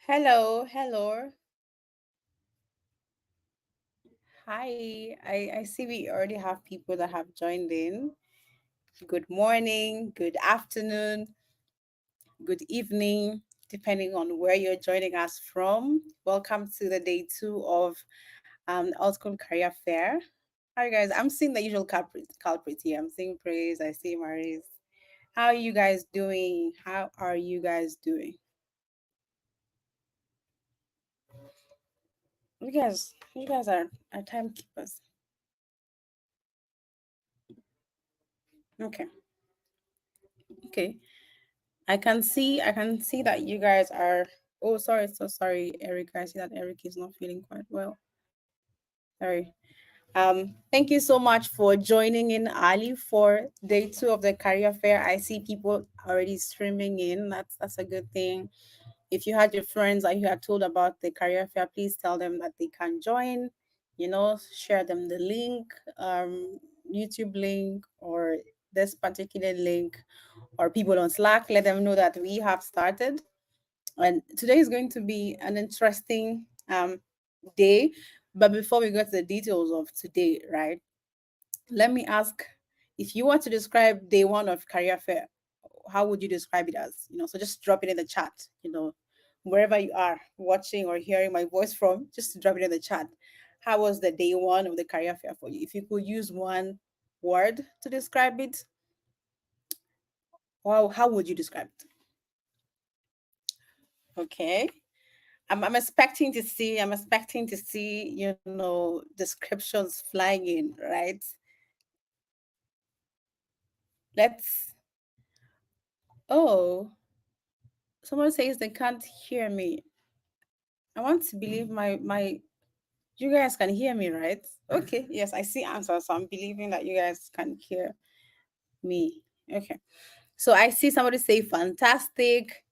Hello, hello. Hi. I see we already have people that have joined in. Good morning, good afternoon, good evening, depending on where you're joining us from. Welcome to the day two of Alt-School Career Fair. Hi guys, I'm seeing the usual culprit here. I'm seeing Praise, I see Maurice. How are you guys doing? How are you guys doing? You guys are timekeepers. Okay. Okay. I can see that you guys are. Oh, sorry, so sorry, Eric. I see that Eric is not feeling quite well. Sorry. Thank you so much for joining in, Ali, for day two of the career fair. I see people already streaming in. That's a good thing. If you had your friends that you had told about the career fair, please tell them that they can join. Share them the link, YouTube link, or this particular link, or people on Slack. Let them know that we have started. And today is going to be an interesting day. But before we go to the details of today, right, let me ask, if you want to describe day one of career fair, how would you describe it as? So just drop it in the chat, wherever you are watching or hearing my voice from, just drop it in the chat. How was the day one of the career fair for you? If you could use one word to describe it, how would you describe it? Okay. I'm expecting to see, descriptions flying in, right? Let's Oh, someone says they can't hear me. I want to believe my you guys can hear me, right? Okay, yes, I see answers, so I'm believing that you guys can hear me. Okay. So I see somebody say fantastic,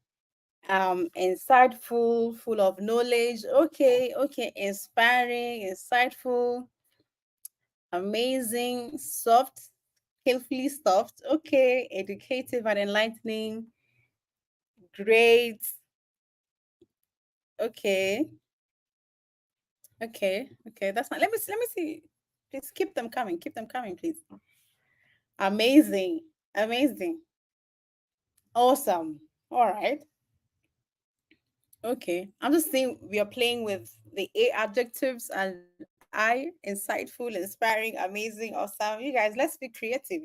insightful, full of knowledge. Okay, okay, inspiring, insightful, amazing, soft, skillfully soft. Okay, educative and enlightening. Great. Okay, okay. That's not. Let me see. Please keep them coming. Keep them coming, please. Amazing, amazing, awesome. All right. Okay. I'm just saying we are playing with the A adjectives and I, insightful, inspiring, amazing, awesome. You guys, let's be creative.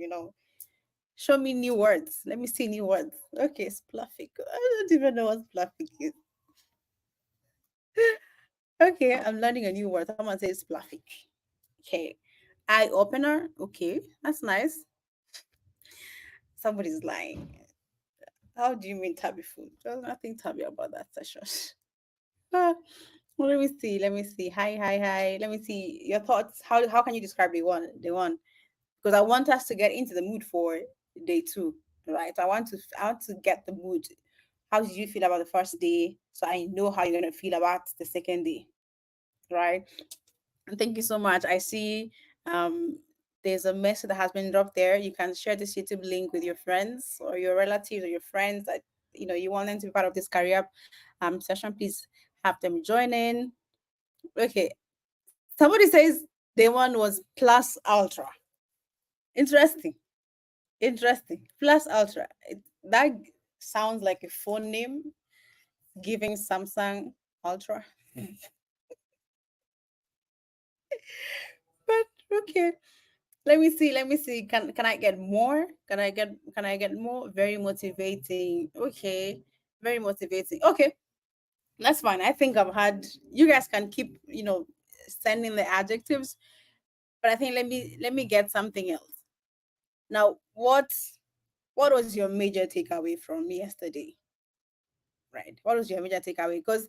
Show me new words. Let me see new words. Okay, spluffic. I don't even know what spluffic is. Okay, I'm learning a new word. Someone says spluffic. Okay. Eye opener. Okay, that's nice. Somebody's lying. How do you mean tabby food? There's nothing tabby about that session. Ah, well, let me see. Let me see. Hi, hi, hi. Let me see your thoughts. How can you describe day one? Day one, because I want us to get into the mood for day two, right? I want to get the mood. How did you feel about the first day? So I know how you're gonna feel about the second day, right? And thank you so much. I see um there's a message that has been dropped there. You can share this YouTube link with your friends or your relatives or your friends that you want them to be part of this career session. Please have them join in. Okay. Somebody says day one was plus ultra. Interesting. Interesting. Plus ultra. That sounds like a phone name giving Samsung Ultra. But okay. Let me see. Can I get more? Can I get more? Very motivating. Okay. Very motivating. Okay. That's fine. I think I've had you guys can keep, sending the adjectives, but I think let me get something else. Now, what was your major takeaway from yesterday? Right. What was your major takeaway? Because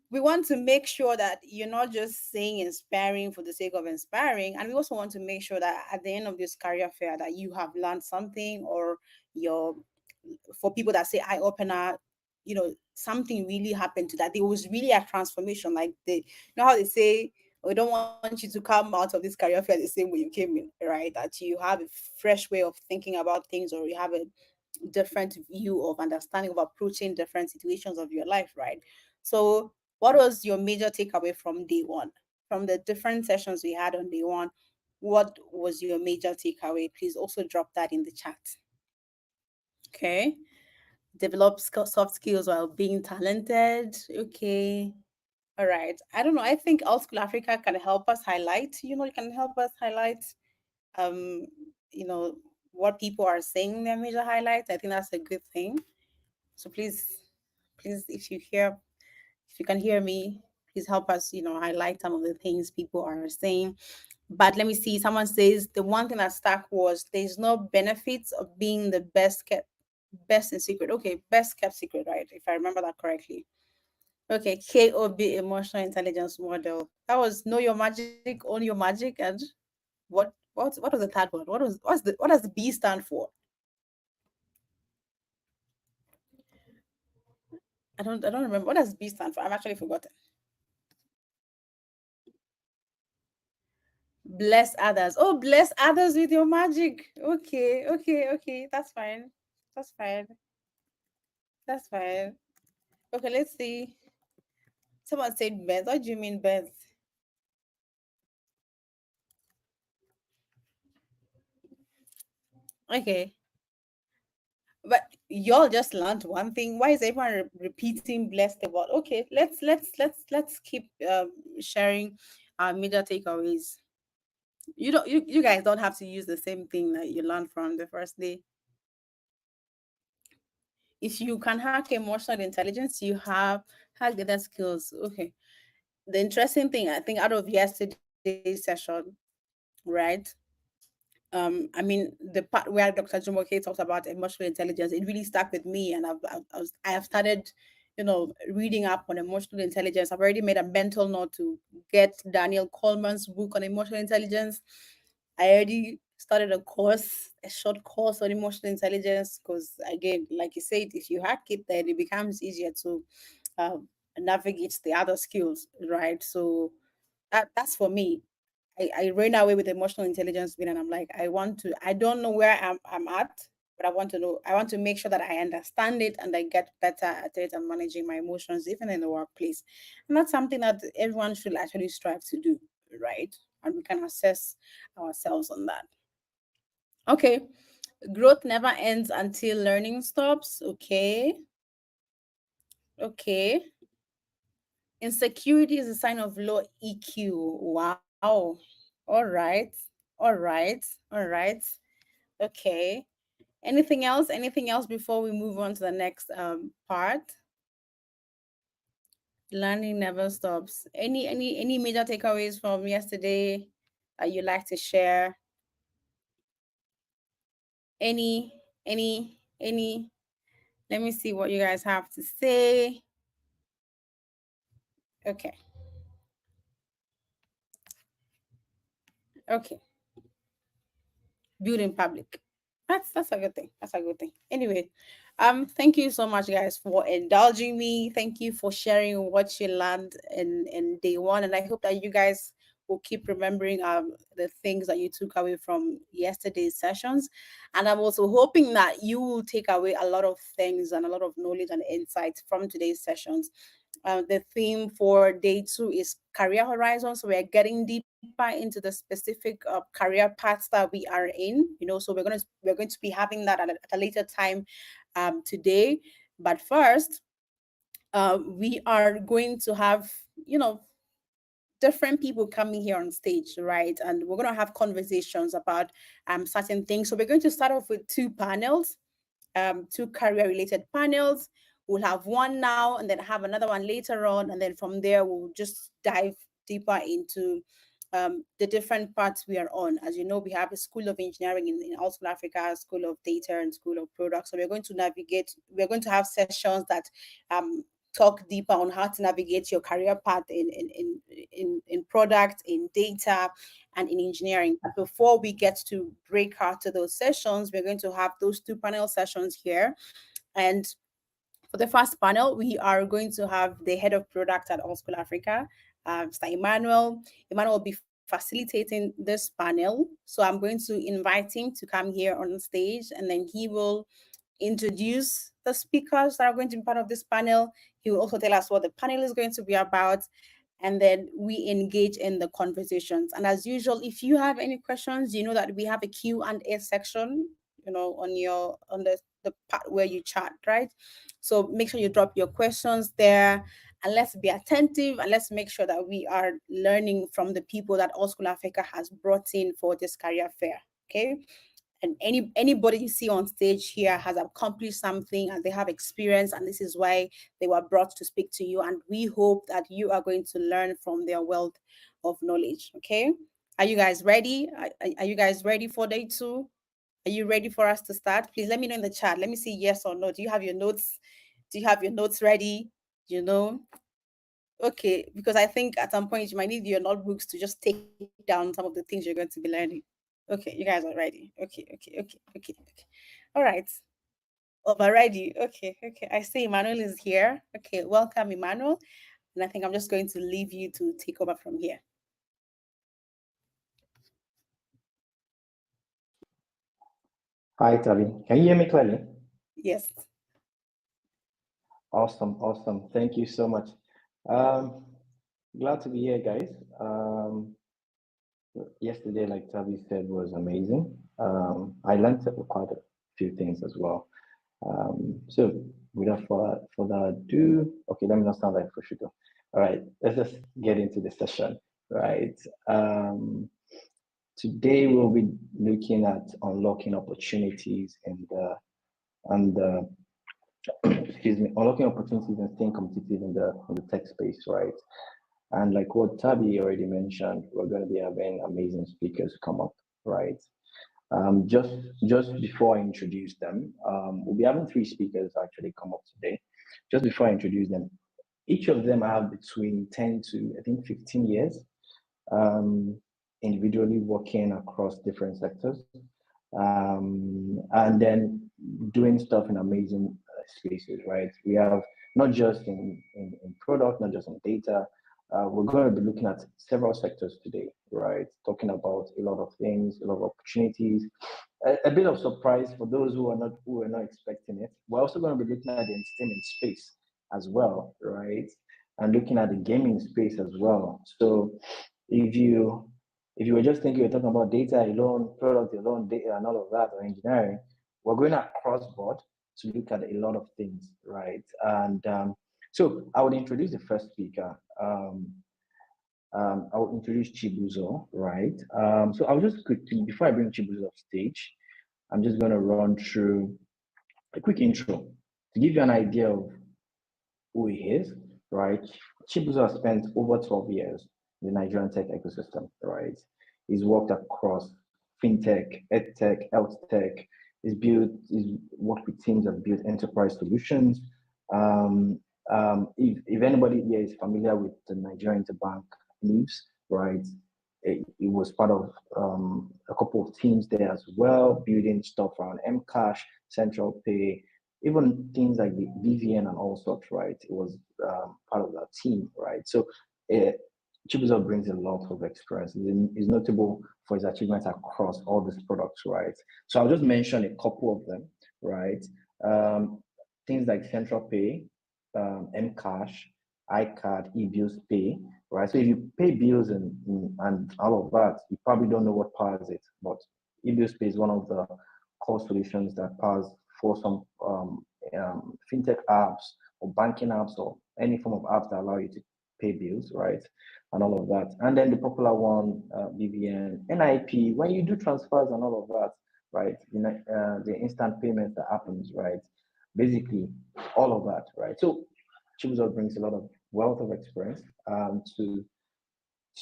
we want to make sure that you're not just saying inspiring for the sake of inspiring, and we also want to make sure that at the end of this career fair that you have learned something, or your for people that say eye opener, something really happened to that. There was really a transformation. Like how they say, we don't want you to come out of this career fair the same way you came in, right? That you have a fresh way of thinking about things, or you have a different view of understanding of approaching different situations of your life, right? So, what was your major takeaway from day one? From the different sessions we had on day one, what was your major takeaway? Please also drop that in the chat. Okay. Develop soft skills while being talented. Okay. All right. I don't know. I think Alt School Africa can help us highlight, it can help us highlight, um, you know, what people are saying in their major highlights. I think that's a good thing. So please, if you can hear me, please help us, highlight some of the things people are saying. But let me see. Someone says the one thing that stuck was there's no benefits of being the best in secret. Okay, best kept secret, right? If I remember that correctly. Okay, KOB emotional intelligence model. That was know your magic, own your magic, and what was the third one? What does the B stand for? I don't remember. What does B stand for? I've actually forgotten. Bless others. Oh, bless others with your magic. Okay, okay, okay. That's fine. That's fine. That's fine. Okay, let's see. Someone said beds. What do you mean beds? Okay. But y'all just learned one thing. Why is everyone repeating bless the word? Okay, let's keep sharing our major takeaways. You guys don't have to use the same thing that you learned from the first day. If you can hack emotional intelligence, you have hack data skills. Okay. The interesting thing I think out of yesterday's session, right? I mean, the part where Dr. Jumoke talked about emotional intelligence, it really stuck with me, and I have started, reading up on emotional intelligence. I've already made a mental note to get Daniel Coleman's book on emotional intelligence. I already started a course, a short course on emotional intelligence, because again, like you said, if you hack it, then it becomes easier to navigate the other skills, right? So that's for me. I ran away with emotional intelligence bit, and I'm like, I don't know where I'm at, but I want to make sure that I understand it and I get better at it and managing my emotions even in the workplace. And that's something that everyone should actually strive to do, right? And we can assess ourselves on that. Okay. Growth never ends until learning stops. Okay. Okay. Insecurity is a sign of low EQ. Wow. All right. All right. All right. Okay. Anything else? Anything else before we move on to the next part? Learning never stops. Any major takeaways from yesterday that you like to share? Any? Let me see what you guys have to say. Okay. Okay. Build in public. That's a good thing. That's a good thing. Anyway, thank you so much, guys, for indulging me. Thank you for sharing what you learned in day one, and I hope that you guys will keep remembering the things that you took away from yesterday's sessions. And I'm also hoping that you will take away a lot of things and a lot of knowledge and insights from today's sessions. The theme for day two is career horizons. So we're getting deeper into the specific career paths that we are in. So we're going to be having that at a later time today. But first, we are going to have different people coming here on stage, right? And we're going to have conversations about certain things. So we're going to start off with two panels, two career related panels. We'll have one now and then have another one later on. And then from there, we'll just dive deeper into the different parts we are on. As you know, we have a School of Engineering in South Africa, School of Data, and School of Products. So we're going to have sessions that talk deeper on how to navigate your career path in product, in data, and in engineering. But before we get to break out to those sessions, we're going to have those two panel sessions here. And for the first panel, we are going to have the head of product at All School Africa, Mr. Emmanuel. Emmanuel will be facilitating this panel. So I'm going to invite him to come here on stage, and then he will introduce the speakers that are going to be part of this panel. He will also tell us what the panel is going to be about, and then we engage in the conversations. And as usual, if you have any questions, you know that we have a Q&A section, on the part where you chat, right? So make sure you drop your questions there, and let's be attentive, and let's make sure that we are learning from the people that All-School Africa has brought in for this career fair. Okay. And anybody you see on stage here has accomplished something, and they have experience, and this is why they were brought to speak to you, and we hope that you are going to learn from their wealth of knowledge. Okay, are you guys ready? Are you guys ready for day 2? Are you ready for us to start? Please let me know in the chat. Let me see yes or no. Do you have your notes? Do you have your notes ready? Okay, because I think at some point you might need your notebooks to just take down some of the things you're going to be learning. Okay, you guys are ready. Okay. All right. Oh, we're ready. Okay. I see Emmanuel is here. Okay, welcome, Emmanuel. And I think I'm just going to leave you to take over from here. Hi, Tavi. Can you hear me clearly? Yes. Awesome. Thank you so much. Glad to be here, guys. Yesterday, like Tavi said, was amazing. I learned quite a few things as well. So without further ado, okay, let me not sound like Fushuto. All right, let's just get into the session, right? Today we'll be looking at unlocking opportunities and excuse me, unlocking opportunities and staying competitive in the tech space, right? And like what Tabi already mentioned, we're going to be having amazing speakers come up, right? Just before I introduce them, we'll be having 3 speakers actually come up today. Just before I introduce them, each of them have between 10 to I think 15 years, individually working across different sectors, and then doing stuff in amazing spaces, right? We have not just in product, not just in data. We're going to be looking at several sectors today, right? Talking about a lot of things, a lot of opportunities. A bit of surprise for those who are not expecting it. We're also going to be looking at the entertainment space as well, right? And looking at the gaming space as well. So if you were just thinking you're talking about data alone, product alone, data and all of that, or engineering, we're going across board to look at a lot of things, right? And so I would introduce the first speaker. I will introduce Chibuzo, right? So I'll just quickly, before I bring Chibuzo off stage, I'm just going to run through a quick intro to give you an idea of who he is, right? Chibuzo has spent over 12 years in the Nigerian tech ecosystem, right? He's worked across fintech, edtech, health tech. He's worked with teams that built enterprise solutions. If anybody here is familiar with the Nigerian Interbank news, right? It was part of a couple of teams there as well, building stuff around Mcash, Central Pay, even things like the BVN and all sorts, right? It was part of that team, right? So Chibuzo brings a lot of experience. He's notable for his achievements across all these products, right? So I'll just mention a couple of them, right? Things like Central Pay, Mcash, iCard, eBills Pay, right? So if you pay bills and all of that, you probably don't know what powers it, but eBills Pay is one of the core solutions that powers for some fintech apps or banking apps or any form of apps that allow you to pay bills, right? And all of that. And then the popular one, BVN, NIP, when you do transfers and all of that, right? The instant payment that happens, right? Basically, all of that, right? So Chibuzo brings a lot of wealth of experience to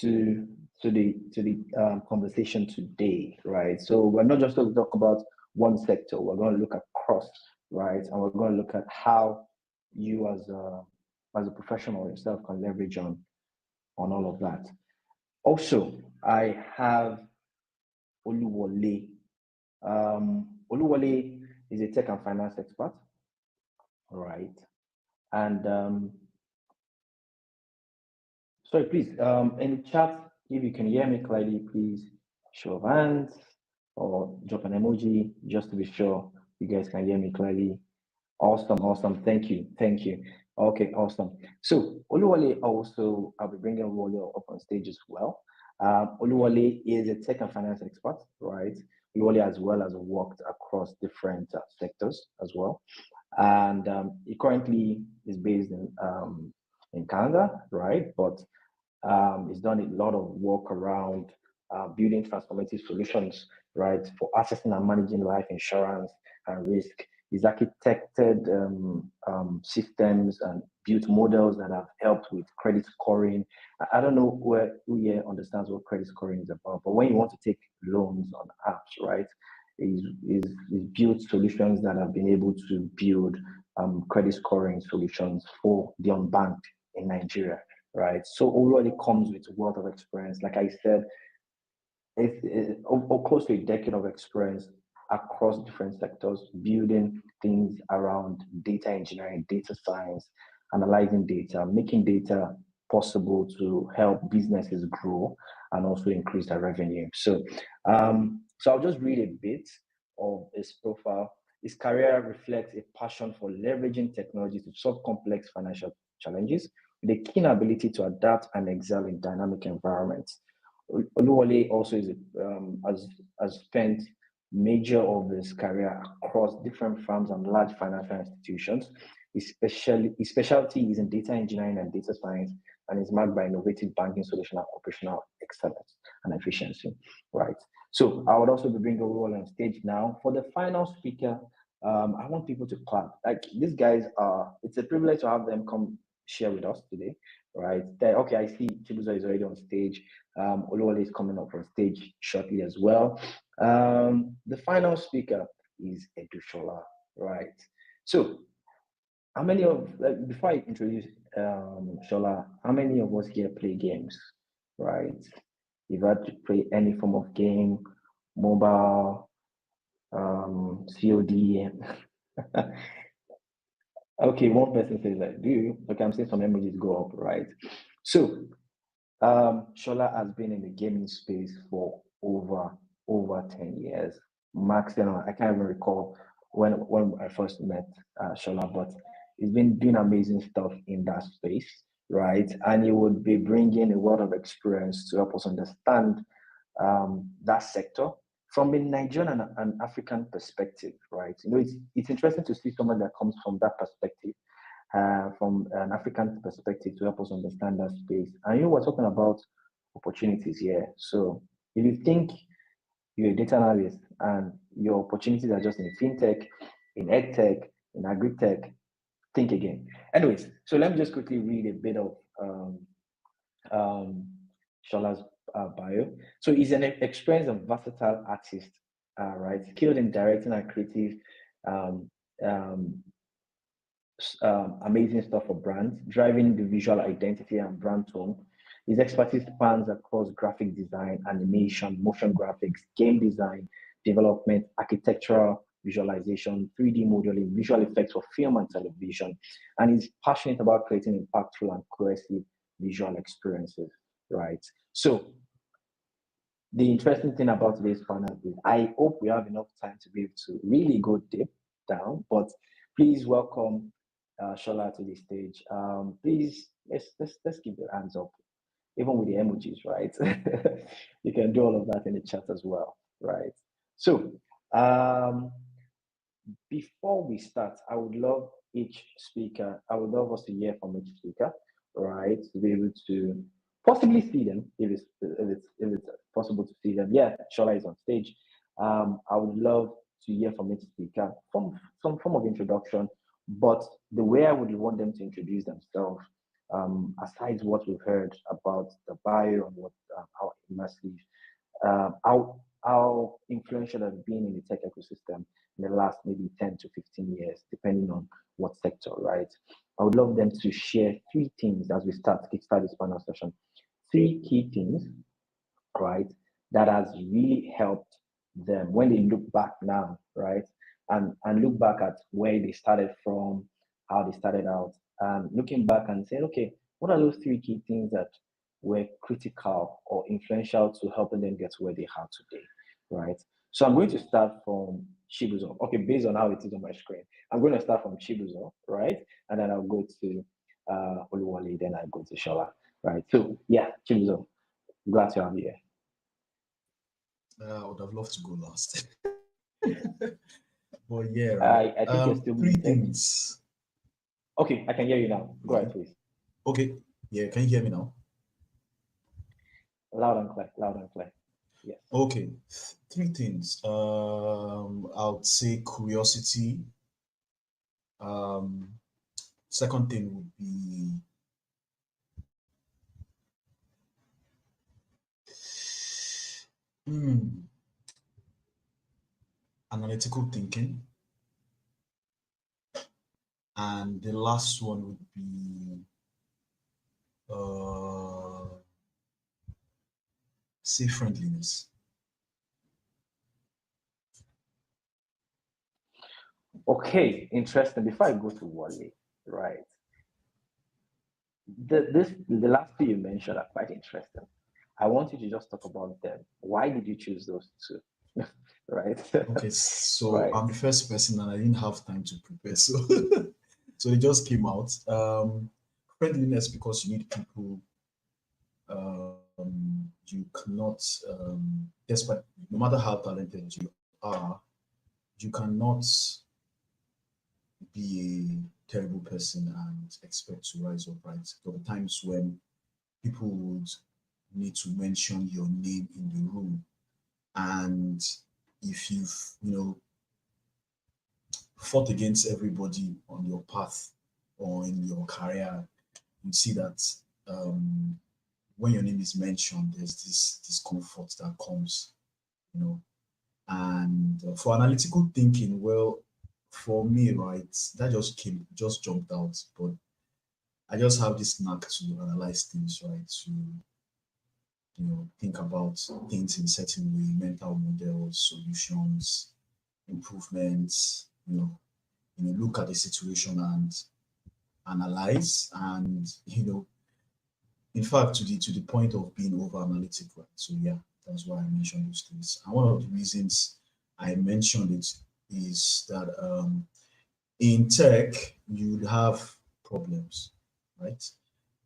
the conversation today, right? So we're not just going to talk about one sector. We're going to look across, right? And we're going to look at how you as a professional yourself can leverage on all of that. Also, I have Oluwole. Oluwole is a tech and finance expert, right? And sorry, please, in the chat, if you can hear me clearly, please show of hands or drop an emoji just to be sure You guys can hear me clearly. Awesome, awesome. Thank you, thank you. Okay, awesome. So Oluwale also, I'll be bringing Oluwale up on stage as well. Oluwale is a tech and finance expert, right? Oluwale as well has worked across different sectors as well, and he currently is based in Canada, right? But he's done a lot of work around building transformative solutions, right, for assessing and managing life insurance and risk. He's architected systems and built models that have helped with credit scoring. I don't know who here understands what credit scoring is about, but when you want to take loans on apps, right, he's built solutions that have been able to build credit scoring solutions for the unbanked in Nigeria, right? So already comes with a wealth of experience. Like I said, it's close to a decade of experience across different sectors, building things around data engineering, data science, analyzing data, making data possible to help businesses grow and also increase their revenue. So I'll just read a bit of his profile. His career reflects a passion for leveraging technology to solve complex financial challenges with a keen ability to adapt and excel in dynamic environments. Oluwole also has spent major of his career across different firms and large financial institutions. His specialty is in data engineering and data science, and is marked by innovative banking solution and operational excellence and efficiency. Right. So I would also be bringing Oluwole on stage now for the final speaker. I want people to clap. Like these guys are. It's a privilege to have them come share with us today. Right. Okay, I see Chibuzo is already on stage. Oluwole is coming up on stage shortly as well. The final speaker is Edushola, right? So, how many of, like, before I introduce Shola, how many of us here play games, right? You've had to play any form of game, mobile, COD. Okay, one person says that, do you? Okay, I'm seeing some emojis go up, right? So, Shola has been in the gaming space for over 10 years. Maximum, I can't even recall when I first met Shola, but he's been doing amazing stuff in that space, right? And he would be bringing a lot of experience to help us understand that sector from a Nigerian and African perspective, right? You know, it's interesting to see someone that comes from that perspective, from an African perspective, to help us understand that space. And you know, we're talking about opportunities here. So if you think you're a data analyst and your opportunities are just in fintech, in edtech, in agri-tech, think again. Anyways, so let me just quickly read a bit of um, Shola's bio. So he's an experienced and versatile artist, right? Skilled in directing and creative, um, um, amazing stuff for brands, driving the visual identity and brand tone. His expertise spans across graphic design, animation, motion graphics, game design, development, architectural visualization, 3D modeling, visual effects for film and television. And he's passionate about creating impactful and cohesive visual experiences, right? So the interesting thing about today's panel is I hope we have enough time to be able to really go deep down, but please welcome Shola to the stage. Please, let's give your hands up, even with the emojis, right? You can do all of that in the chat as well, right? So, before we start, I would love I would love us to hear from each speaker, right? To be able to possibly see them if it's possible to see them. Yeah, Shola is on stage. I would love to hear from each speaker from some form of introduction, but the way I would want them to introduce themselves, aside what we've heard about the bio and what how immersive, how influential has been in the tech ecosystem in the last maybe 10 to 15 years, depending on what sector, right? I would love them to share three things as we kickstart this panel session. Three key things, right, that has really helped them when they look back now, right? And look back at where they started from, how they started out, and looking back and saying, okay, what are those three key things that were critical or influential to helping them get to where they are today, right? So I'm going to start from Chibuzo. Okay, based on how it is on my screen, I'm going to start from Chibuzo, right? And then I'll go to Oluwale, then I go to Shola, right? So yeah, Chibuzo, glad to have you here. I would have loved to go last. But yeah, right. I think you're still Three muted. things. Okay, I can hear you now. Go Okay. ahead, please. Okay. Yeah, can you hear me now? Loud and clear, loud and clear. Yes. Okay. Three things. I would say curiosity. Um, Second thing would be hmm, analytical thinking. And the last one would be uh, say friendliness. Okay, interesting. Before I go to Wale, right? The last two you mentioned are quite interesting. I want you to just talk about them. Why did you choose those two? Right? Okay, so Right. I'm the first person and I didn't have time to prepare. So so it just came out. Friendliness because you need people you cannot despite no matter how talented you are, you cannot be a terrible person and expect to rise up, right? There were times when people would need to mention your name in the room. And if you've, fought against everybody on your path or in your career, you see that um, when your name is mentioned, there's this discomfort that comes, you know. And for analytical thinking, well, for me, right, that just jumped out. But I just have this knack to analyze things, right? To think about things in a certain way, mental models, solutions, improvements. Look at the situation and analyze, and in fact, to the point of being over analytic, right? So yeah, that's why I mentioned those things. And one of the reasons I mentioned it is that in tech you would have problems, right?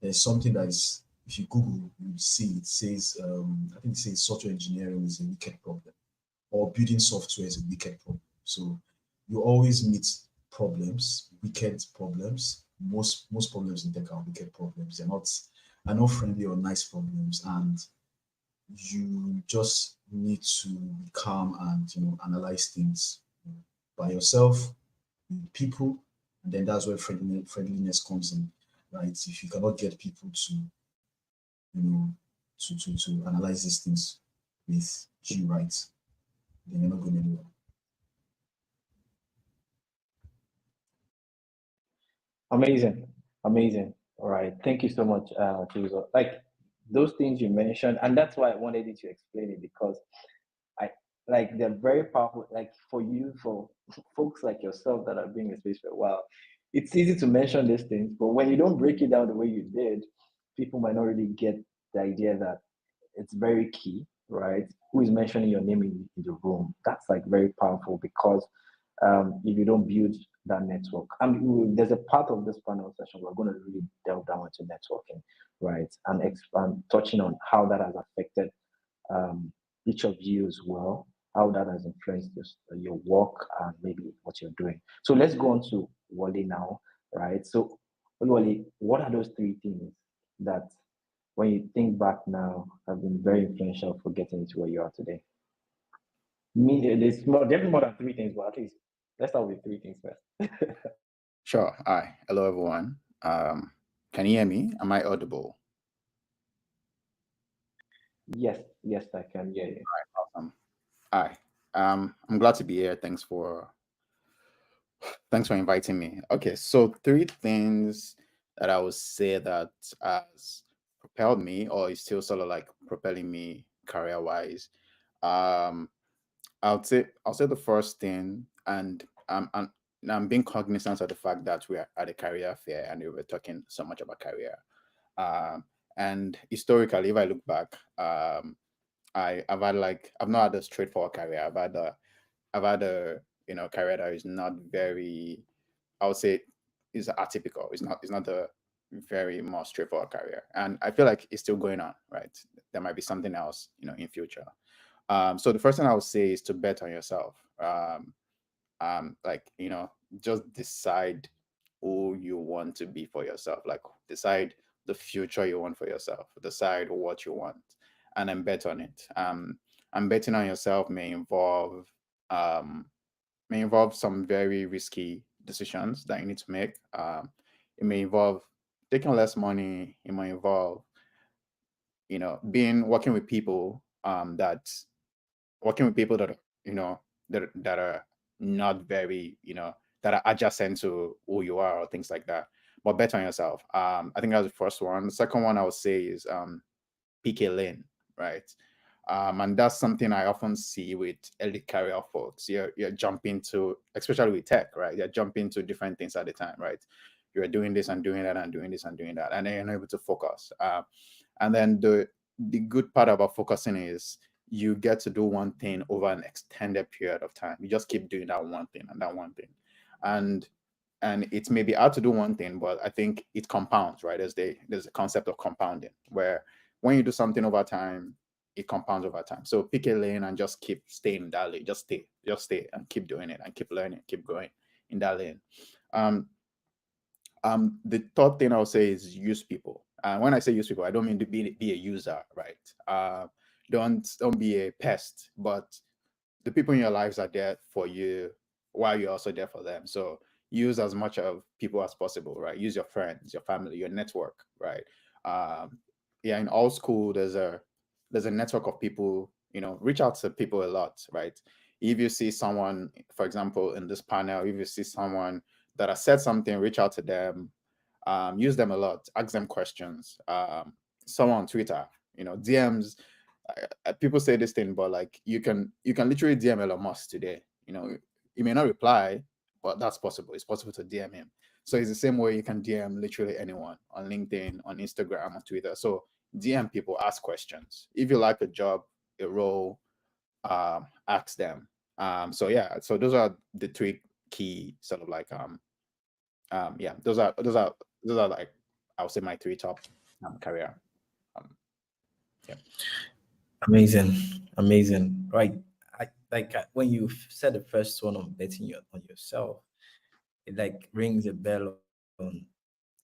There's something that is, if you Google, you see it says, I think it says software engineering is a wicked problem, or building software is a wicked problem. So you always meet problems, wicked problems. Most problems in tech are wicked problems. They're not friendly or nice problems, and you just need to be calm and analyze things by yourself with people, and then that's where friendliness comes in, right? If you cannot get people to you know to analyze these things with you, right, then you're not going anywhere. Amazing. Amazing. All right. Thank you so much, Chibuzo. Like those things you mentioned, and that's why I wanted you to explain it because I like they're very powerful. Like for you, for folks like yourself that have been in space for a while, it's easy to mention these things, but when you don't break it down the way you did, people might not really get the idea that it's very key, right? Who is mentioning your name in the room? That's like very powerful because if you don't build that network, there's a part of this panel session we're going to really delve down into networking, right? And touching on how that has affected um, each of you as well, how that has influenced your work and maybe what you're doing. So let's go on to Wally now, right? So, Wally, what are those three things that, when you think back now, have been very influential for getting to where you are today? There's definitely more than three things, but at least let's start with three things first. Sure. Hi. Hello, everyone. Can you hear me? Am I audible? Yes, yes, I can hear you. Awesome. Hi. I'm glad to be here. Thanks for inviting me. Okay, so three things that I would say that has propelled me, or is still sort of like propelling me career-wise. Um, I'll say the first thing, and I'm being cognizant of the fact that we are at a career fair and we were talking so much about career. Um, and historically, if I look back, I've not had a straightforward career. I've had a career that is not very, I would say, is atypical. It's not a very more straightforward career, and I feel like it's still going on. Right, there might be something else in future. So the first thing I would say is to bet on yourself. Like just decide who you want to be for yourself. Like decide the future you want for yourself. Decide what you want, and then bet on it. And betting on yourself um may involve some very risky decisions that you need to make. It may involve taking less money. It might involve being working with people that are, that are not very, that are adjacent to who you are or things like that. But bet on yourself. I think that's the first one. The second one I would say is pick a lane, right? And that's something I often see with early career folks. You're jumping to, especially with tech, right? You're jumping to different things at the time, right? You're doing this and doing that and doing this and doing that, and then you're not able to focus. And then the good part about focusing is you get to do one thing over an extended period of time. You just keep doing that one thing and that one thing, and it may be hard to do one thing, but I think it compounds, right? There's a concept of compounding where when you do something over time, it compounds over time. So pick a lane and just keep staying in that lane. Just stay and keep doing it and keep learning, keep growing in that lane. Um, the third thing I'll say is use people. And when I say use people, I don't mean to be a user, right? Don't be a pest, but the people in your lives are there for you while you're also there for them. So use as much of people as possible, right? Use your friends, your family, your network, right? Um, yeah, in all school, there's a network of people. Reach out to people a lot, right? If you see someone, for example, in this panel, if you see someone that has said something, reach out to them. Use them a lot. Ask them questions. Someone on Twitter, DMs. People say this thing, but like you can literally DM Elon Musk today. He may not reply, but that's possible. It's possible to DM him. So it's the same way you can DM literally anyone on LinkedIn, on Instagram, on Twitter. So DM people, ask questions. If you like a job, a role, ask them. So yeah, so those are the three key sort of like yeah, those are like I would say my three top career. Um, yeah. Amazing, amazing. Right. When you said the first one on betting on yourself, it like rings a bell on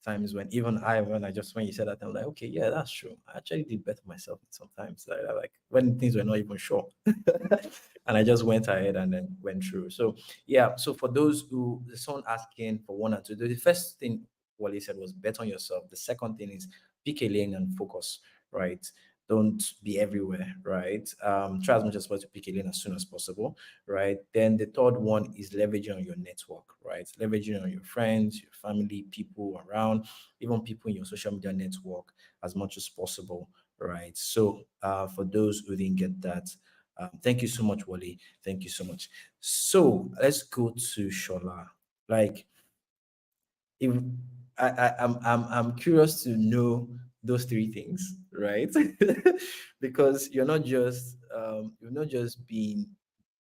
times when even when I just when you said that, I'm like, okay, yeah, that's true. I actually did better myself sometimes. Like when things were not even sure, and I just went ahead and then went through. So yeah. So for those who someone asking for one and two, the first thing Wally said was bet on yourself. The second thing is pick a lane and focus. Right. Don't be everywhere, right? Try as much as possible to pick a lane as soon as possible, right? Then the third one is leveraging on your network, right? Leveraging on your friends, your family, people around, even people in your social media network as much as possible, right? So for those who didn't get that, thank you so much, Wally. Thank you so much. So let's go to Shola. Like, if I'm curious to know those three things, right? Because you're not just being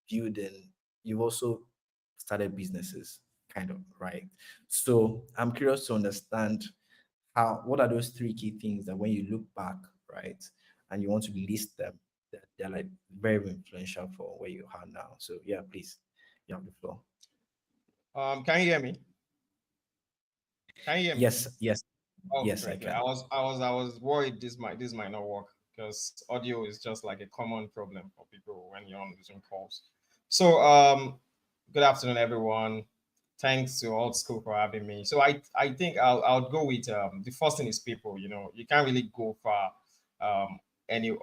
building, you've also started businesses, kind of, right? So I'm curious to understand what are those three key things that when you look back, right, and you want to list them, that they're like very influential for where you are now. So yeah, please, you have the floor. Can you hear me? Can you hear me? Yes, yes, Oh, yes, I great. Yeah, can. I was worried this might not work because audio is just like a common problem for people when you're on Zoom calls. So good afternoon, everyone. Thanks to Old School for having me. So I think I'll go with the first thing is people. You can't really go far um any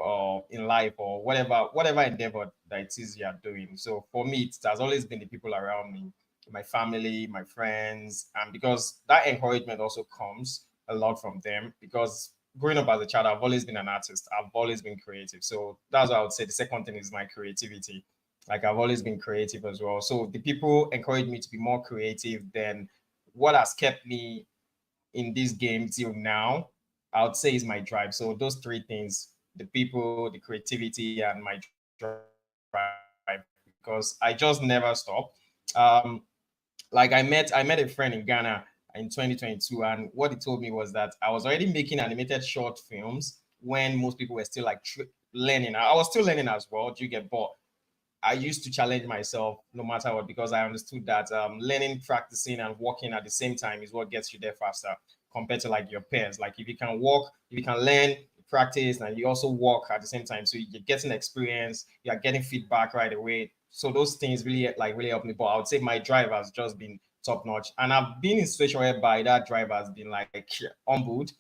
in life or whatever endeavor that it is you are doing. So for me, it has always been the people around me, my family, my friends, and because that encouragement also comes a lot from them. Because growing up as a child, I've always been an artist. I've always been creative. So that's what I would say. The second thing is my creativity. Like I've always been creative as well. So the people encourage me to be more creative than what has kept me in this game till now. I would say is my drive. So those three things the people, the creativity, and my drive because I just never stop. Um, like I met a friend in Ghana in 2022, and what he told me was that I was already making animated short films when most people were still like learning. I was still learning as well. Do you get? But I used to challenge myself no matter what because I understood that learning, practicing, and working at the same time is what gets you there faster compared to like your peers. Like if you can work, if you can learn, practice, and you also work at the same time, so you're getting experience, you are getting feedback right away. So those things really help me. But I would say my drive has just been top notch, and I've been in situation whereby that drive has been like humbled.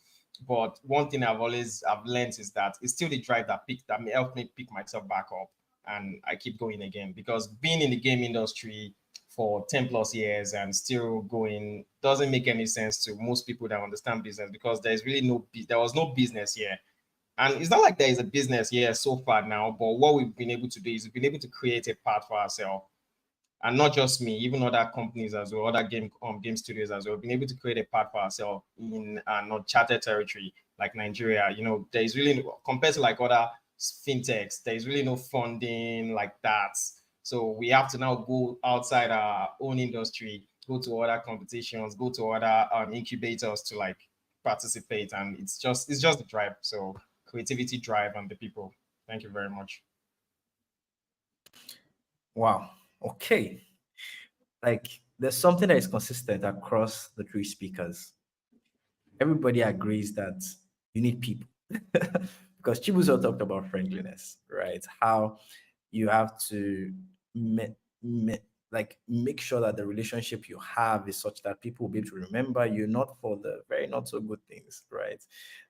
But one thing I've learned is that it's still the drive that helped me pick myself back up and I keep going again because being in the game industry for 10 plus years and still going doesn't make any sense to most people that understand business because there was no business here. And it's not like there is a business here so far now, but what we've been able to do is we've been able to create a path for ourselves, and not just me, even other companies as well, other game studios as well, been able to create a path for ourselves in an uncharted territory like Nigeria. You know, there is really compared to like other fintechs, there is really no funding like that. So we have to now go outside our own industry, go to other competitions, go to other incubators to like participate, and it's just the drive. So creativity, drive, and the people. Thank you very much. Wow. Okay. Like there's something that is consistent across the three speakers. Everybody agrees that you need people. Because Chibuzo talked about friendliness, right? How you have to me, me, like make sure that the relationship you have is such that people will be able to remember you, not for the very not so good things, right?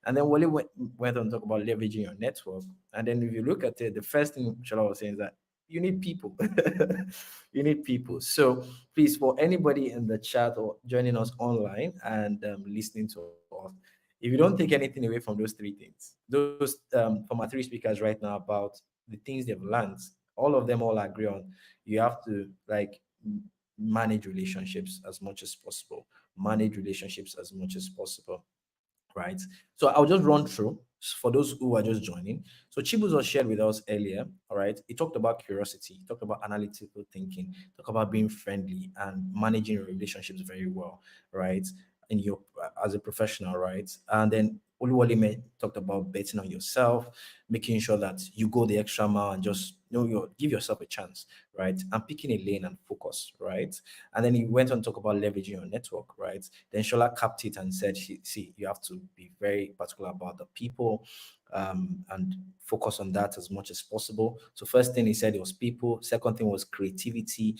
And then Wale went on to talk about leveraging your network. And then if you look at it, the first thing Shala was saying is that you need people. You need people. So please, for anybody in the chat or joining us online and listening to us, if you don't take anything away from those three things, those from our three speakers right now about the things they've learned, all of them all agree on you have to like manage relationships as much as possible. Manage relationships as much as possible, right? So I'll just run through for those who are just joining. So Chibuzo shared with us earlier, all right? He talked about curiosity, he talked about analytical thinking, talked about being friendly and managing relationships very well, right? In your as a professional, right? And then Oluwale talked about betting on yourself, making sure that you go the extra mile and just give yourself a chance, right? And picking a lane and focus, right? And then he went on to talk about leveraging your network, right? Then Shola capped it and said, see, you have to be very particular about the people and focus on that as much as possible. So first thing he said it was people. Second thing was creativity.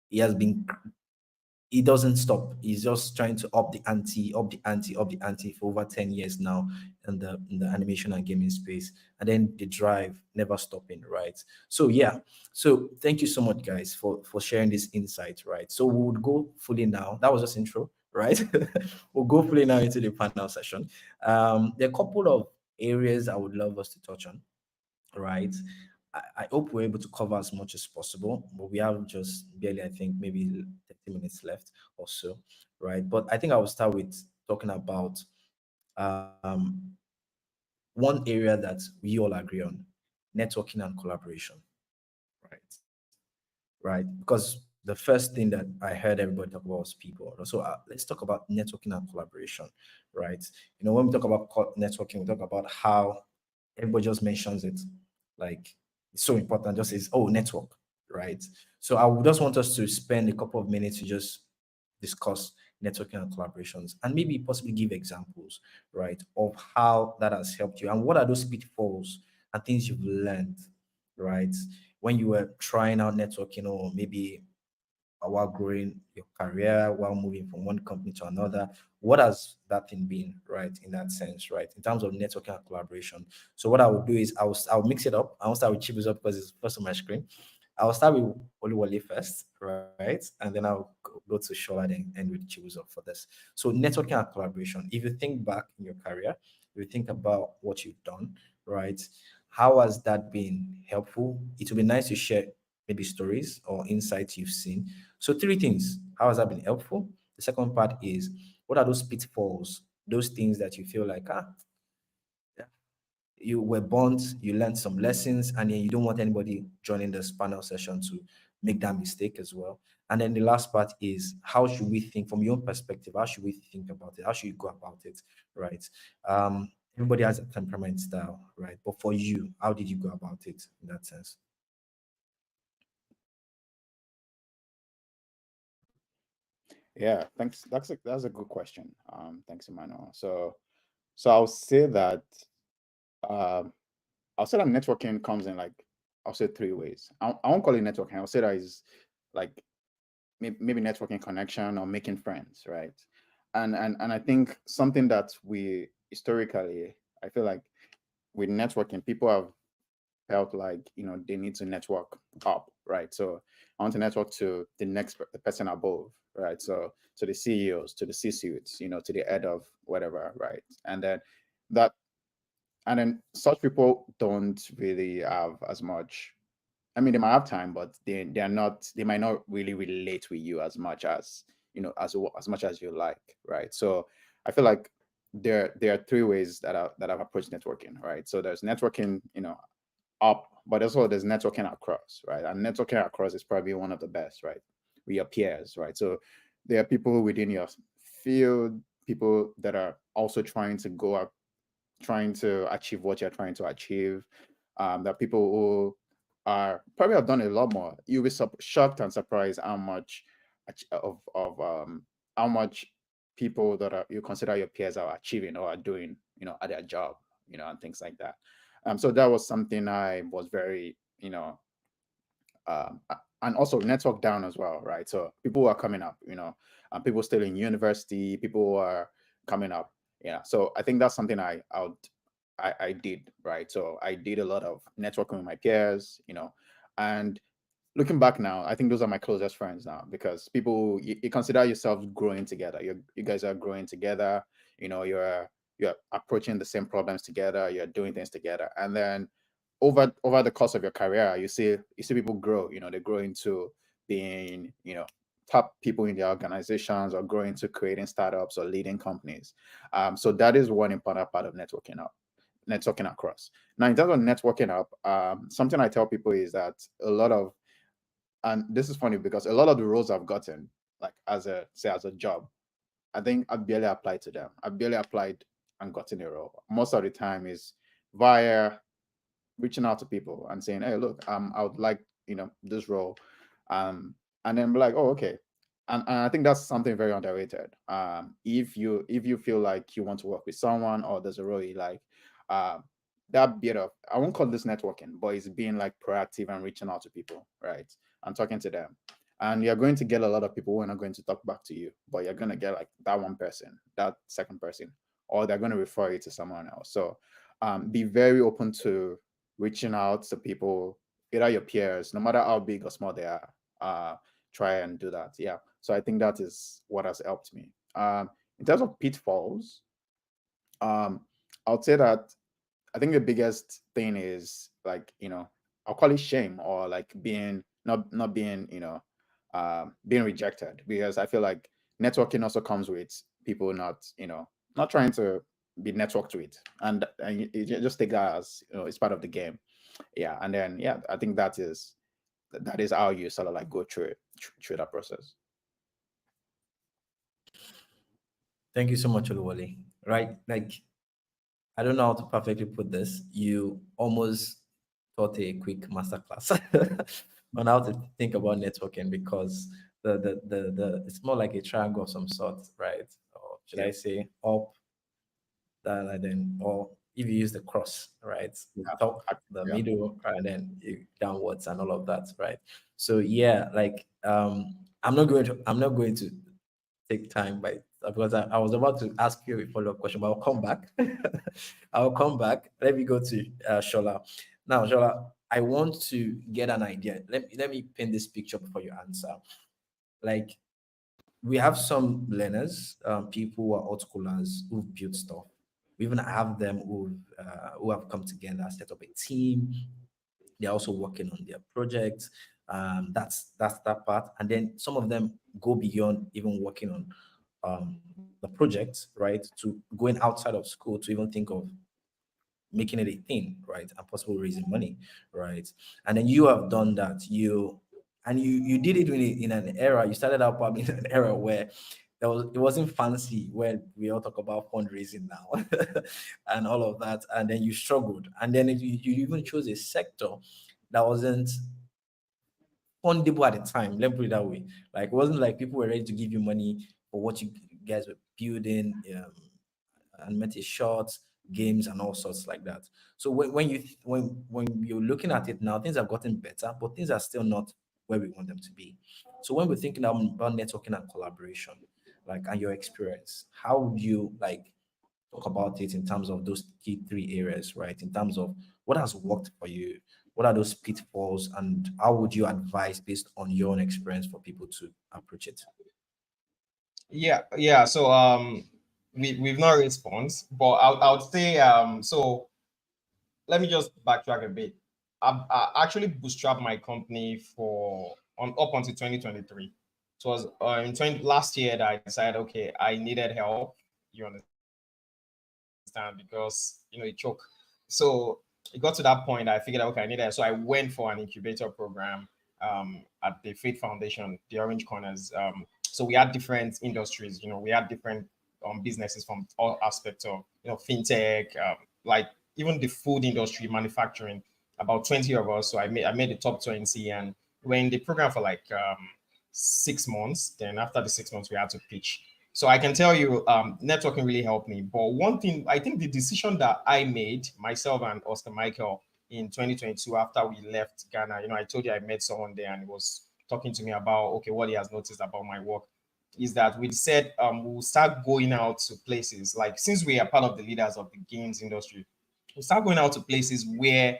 He has been he doesn't stop. He's just trying to up the ante, up the ante, up the ante for over 10 years now in the animation and gaming space. And then the drive never stopping, right? So yeah. So thank you so much, guys, for sharing this insight, right? So we would go fully now. That was just intro, right? We'll go fully now into the panel session. There are a couple of areas I would love us to touch on, right? I hope we're able to cover as much as possible, but we have just barely, I think, maybe 30 minutes left or so, right? But I think I will start with talking about um, one area that we all agree on: networking and collaboration, right? Right? Because the first thing that I heard everybody talk about was people. So let's talk about networking and collaboration, right? When we talk about networking, we talk about how everybody just mentions it, like it's so important. Just says, "Oh, network," right? So I would just want us to spend a couple of minutes to just discuss networking and collaborations, and maybe possibly give examples, right, of how that has helped you, and what are those pitfalls and things you've learned, right, when you were trying out networking, or maybe while growing your career, while moving from one company to another. What has that thing been, right, in that sense, right, in terms of networking and collaboration? So what I would do is I'll mix it up. I'll start with Chibus up because it's first on my screen. I'll start with Oluwale first, right? And then I'll go to Shola, then end with Chibus up for this. So networking and collaboration. If you think back in your career, if you think about what you've done, right? How has that been helpful? It would be nice to share maybe stories or insights you've seen. So three things. How has that been helpful? The second part is, what are those pitfalls, those things that you feel like, you were burnt, you learned some lessons, and then you don't want anybody joining this panel session to make that mistake as well. And then the last part is, how should we think from your own perspective? How should we think about it? How should you go about it? Right. Everybody has a temperament style, right? But for you, how did you go about it in that sense? Yeah, thanks. That's a good question. Thanks, Emmanuel. So I'll say that um I'll say that networking comes in like, I'll say three ways. I won't call it networking. I'll say that is like maybe networking connection or making friends, right? And I think something that we historically, I feel like with networking, people have felt like, they need to network up, right? So I want to network to the person above, right? So to the CEOs, to the C-suites, to the head of whatever, right? That and then such people don't really have as much. I mean, they might have time, but they're not. They might not really relate with you as much as, as much as you like, right? So I feel like there are three ways that I've approached networking, right? So there's networking, up, but also there's networking across, right? And networking across is probably one of the best, right? With your peers, right? So there are people within your field, people that are also trying to go up, trying to achieve what you're trying to achieve. That people who are probably have done a lot more. You'll be shocked and surprised how much of how much people that are you consider your peers are achieving or are doing, at their job, and things like that. So that was something I was very, and also network down as well, right? So people who are coming up, people still in university, people who are coming up. Yeah. So I think that's something I did, right? So I did a lot of networking with my peers, and looking back now, I think those are my closest friends now, because people you consider yourselves growing together. You guys are growing together. You're approaching the same problems together. You're doing things together, and then over the course of your career, you see people grow. They grow into being, top people in their organizations, or grow into creating startups or leading companies. So that is one important part of networking across. Now, in terms of networking up, something I tell people is that a lot of, and this is funny because a lot of the roles I've gotten, like as a job, I think I barely applied to them. I barely applied and gotten a role. Most of the time is via reaching out to people and saying, "Hey, look, I would like, this role," um, and then be like, "Oh, okay." And I think that's something very underrated. If you feel like you want to work with someone, or there's a role you like, um, that bit of, I won't call this networking, but it's being like proactive and reaching out to people, right, and talking to them. And you're going to get a lot of people who are not going to talk back to you, but you're going to get like that one person, that second person, or they're going to refer you to someone else. So be very open to reaching out to people, either your peers, no matter how big or small they are. Try and do that. Yeah. So I think that is what has helped me. In terms of pitfalls, um, I would say that I think the biggest thing is like, I'll call it shame, or like being not being, being rejected, because I feel like networking also comes with people not trying to be networked with, and you just take that as, it's part of the game. Yeah. And then yeah, I think that is how you sort of like go through it, through that process. Thank you so much, Oluwole. Right, like I don't know how to perfectly put this. You almost taught a quick masterclass on how to think about networking, because the it's more like a triangle of some sort, right? Or should Yeah. I say up, down, and then, or if you use the cross, right? Yeah. Top, the Yeah. middle, and then downwards and all of that, right? So yeah, like I'm not going to take time by because I was about to ask you a follow-up question, but I'll come back. I'll come back. Let me go to Shola. Now, Shola, I want to get an idea. Let me paint this picture before you answer. Like, we have some learners, people who are out schoolers who've built stuff. We even have them who have come together, set up a team. They're also working on their projects. That's that part. And then some of them go beyond even working on the project, right? To going outside of school to even think of making it a thing, right? And possible raising money, right? And then you have done that. You did it in an era. You started out probably in an era where it wasn't fancy when we all talk about fundraising now and all of that. And then you struggled. And then you even chose a sector that wasn't fundable at the time. Let me put it that way. Like it wasn't like people were ready to give you money for what you guys were building, animated shorts, games, and all sorts like that. So when you're looking at it now, things have gotten better, but things are still not where we want them to be. So when we're thinking about networking and collaboration, like and your experience, how would you like talk about it in terms of those key three areas, right? In terms of what has worked for you, what are those pitfalls, and how would you advise based on your own experience for people to approach it? Yeah. So we've not response, but I would say so let me just backtrack a bit. I actually bootstrapped my company for on up until 2023. It was in last year that I decided, okay, I needed help. You understand? Because it choke. So it got to that point. I figured out, okay, I needed help. So I went for an incubator program at the Faith Foundation, the Orange Corners. So we had different industries. We had different businesses from all aspects of fintech, like even the food industry, manufacturing. About 20 of us. So I made the top 20, and we're in the program for like 6 months. Then after the 6 months, we had to pitch. So I can tell you, networking really helped me. But one thing, I think the decision that I made, myself and Oscar Michael, in 2022 after we left Ghana, I told you I met someone there and he was talking to me about, okay, what he has noticed about my work is that we said we'll start going out to places like, since we are part of the leaders of the games industry, we'll start going out to places where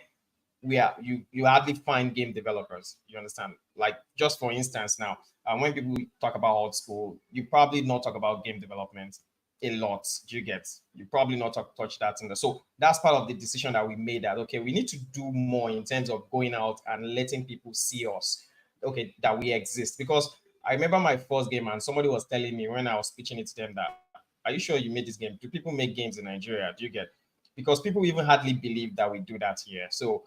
you hardly find game developers. You understand? Like, just for instance, now when people talk about alt school, you probably not talk about game development a lot. Do you get? You probably not touch that in the. So that's part of the decision that we made, that okay, we need to do more in terms of going out and letting people see us, okay, that we exist. Because I remember my first game and somebody was telling me when I was pitching it to them that, are you sure you made this game? Do people make games in Nigeria? Do you get? Because people even hardly believe that we do that here. So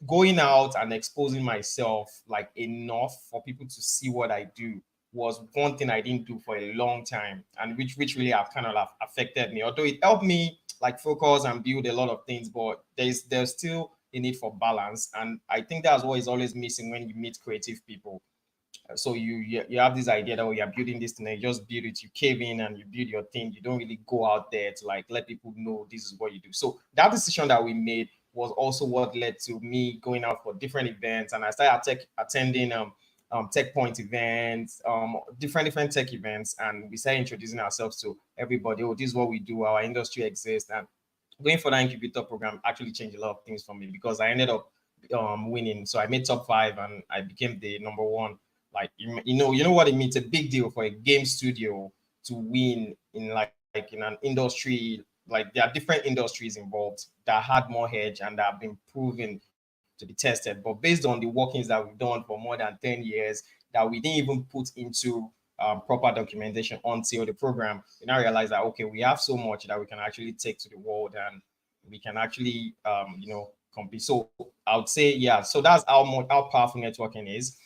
going out and exposing myself like enough for people to see what I do was one thing I didn't do for a long time, and which really have kind of affected me. Although it helped me like focus and build a lot of things, but there's still a need for balance, and I think that's what is always missing when you meet creative people. So you have this idea that, oh, you're building this thing, and you just build it, you cave in and you build your thing. You don't really go out there to like let people know this is what you do. So that decision that we made was also what led to me going out for different events, and I started attending tech point events, different tech events, and we started introducing ourselves to everybody. Oh, this is what we do, our industry exists. And going for that incubator program actually changed a lot of things for me, because I ended up winning. So I made top 5 and I became the number one. Like, you know what it means. A big deal for a game studio to win in like in an industry. Like, there are different industries involved that had more edge and that have been proven to be tested. But based on the workings that we've done for more than 10 years, that we didn't even put into proper documentation until the program, we now realize that, okay, we have so much that we can actually take to the world, and we can actually compete. So I would say, yeah, so that's how powerful networking is.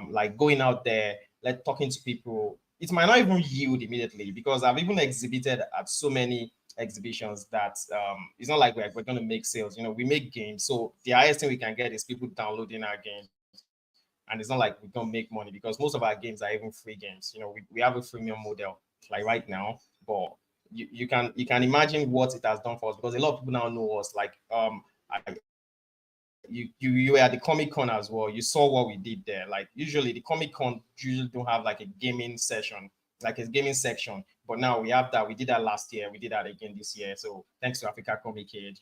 Like going out there, like talking to people. It might not even yield immediately, because I've even exhibited at so many exhibitions that it's not like we're going to make sales. We make games, so the highest thing we can get is people downloading our games, and it's not like we don't make money, because most of our games are even free games. We have a freemium model like right now, but you can imagine what it has done for us, because a lot of people now know us. Like you were at the Comic Con as well. You saw what we did there. Like, usually the Comic Con usually don't have like a gaming session, like a gaming section. But now we have that. We did that last year. We did that again this year. So thanks to Africa Comic Aid,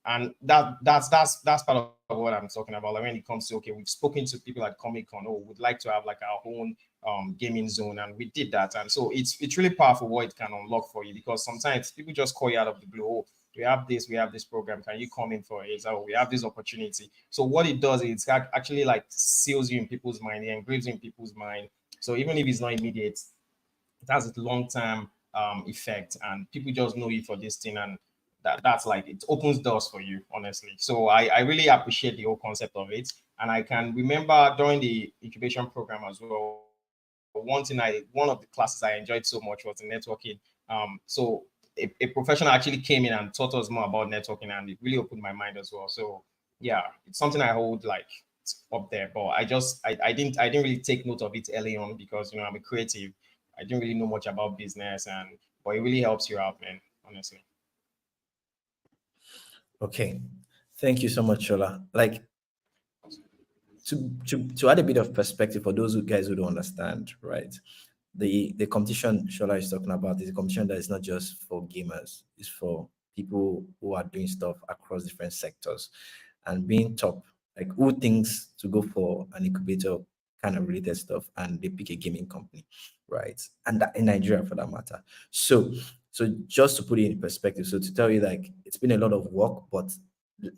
and that's part of what I'm talking about. Like, when it comes to, okay, we've spoken to people at Comic Con. Oh, we'd like to have like our own gaming zone, and we did that. And so it's really powerful what it can unlock for you, because sometimes people just call you out of the blue. Oh, we have this program, can you come in for it? So we have this opportunity. So what it does is actually like seals you in people's mind, it engraves you in people's mind. So even if it's not immediate, it has a long-term effect, and people just know you for this thing. And that's like it opens doors for you, honestly. So I really appreciate the whole concept of it. And I can remember during the incubation program as well, one of the classes I enjoyed so much was the networking. So a professional actually came in and taught us more about networking, and it really opened my mind as well. So yeah, it's something I hold like up there, but I didn't really take note of it early on because I'm a creative. I didn't really know much about business, and but it really helps you out, man. Honestly. Okay. Thank you so much, Shola. Like to add a bit of perspective for those who guys who don't understand, right? The competition Shola is talking about is a competition that is not just for gamers, it's for people who are doing stuff across different sectors and being top. Like who thinks to go for an incubator kind of related stuff and they pick a gaming company, right? And that in Nigeria for that matter. So just to put it in perspective, so to tell you like it's been a lot of work, but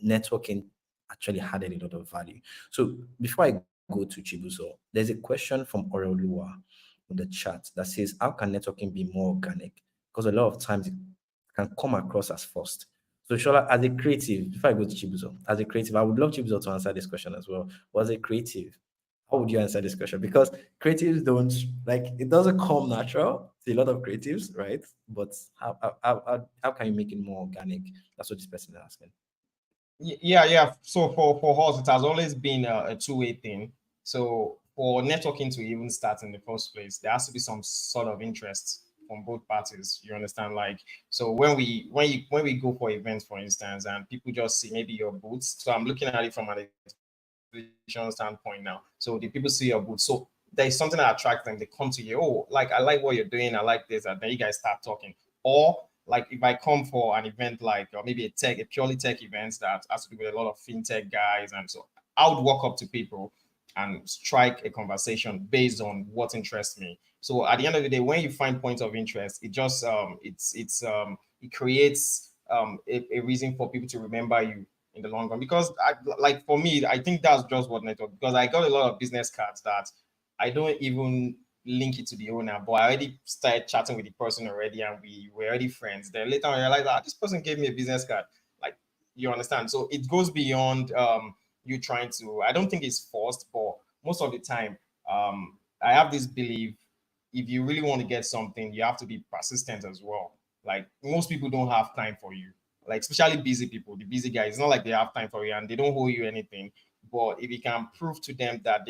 networking actually added a lot of value. So before I go to Chibuzo, there's a question from Oreolua in the chat that says, how can networking be more organic? Because a lot of times it can come across as forced. So Shola, as a creative, before I go to Chibuzo, as a creative, I would love Chibuzo to answer this question as well. Was a creative, how would you answer this question? Because creatives don't like it doesn't come natural to a lot of creatives, right? But how can you make it more organic? That's what this person is asking. Yeah. So for us, it has always been a two-way thing. So for networking to even start in the first place, there has to be some sort of interest from both parties. You understand? Like, so when we go for events, for instance, and people just see maybe your boots. So I'm looking at it from an exhibition standpoint now. So the people see your boots. So there is something that attracts them. They come to you. Oh, like I like what you're doing. I like this, and then you guys start talking. Or like if I come for an event like or maybe a purely tech event that has to do with a lot of fintech guys, and so I would walk up to people and strike a conversation based on what interests me. So at the end of the day, when you find points of interest, it just it creates a reason for people to remember you in the long run. Because like for me, I think that's just what network. Because I got a lot of business cards that I don't even link it to the owner, but I already started chatting with the person already, and we were already friends. Then later on, I realized that this person gave me a business card. Like, you understand? So it goes beyond you trying to. I don't think it's forced, but most of the time, I have this belief: if you really want to get something, you have to be persistent as well. Like most people don't have time for you. Like especially busy people, the busy guys. It's not like they have time for you and they don't owe you anything. But if you can prove to them that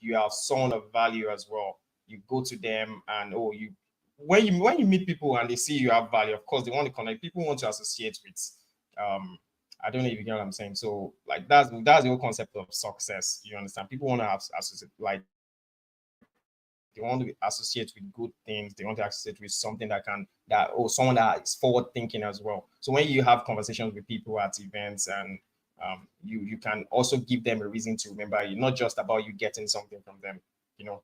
you are someone of value as well, you go to them and oh you when you meet people and they see you have value, of course they want to connect. People want to associate with. Um, I don't know if you get what I'm saying. So like that's the whole concept of success. You understand? People want to have associate like they want to associate with good things. They want to associate with something that someone that is forward thinking as well. So when you have conversations with people at events and you can also give them a reason to remember you, not just about you getting something from them. You know.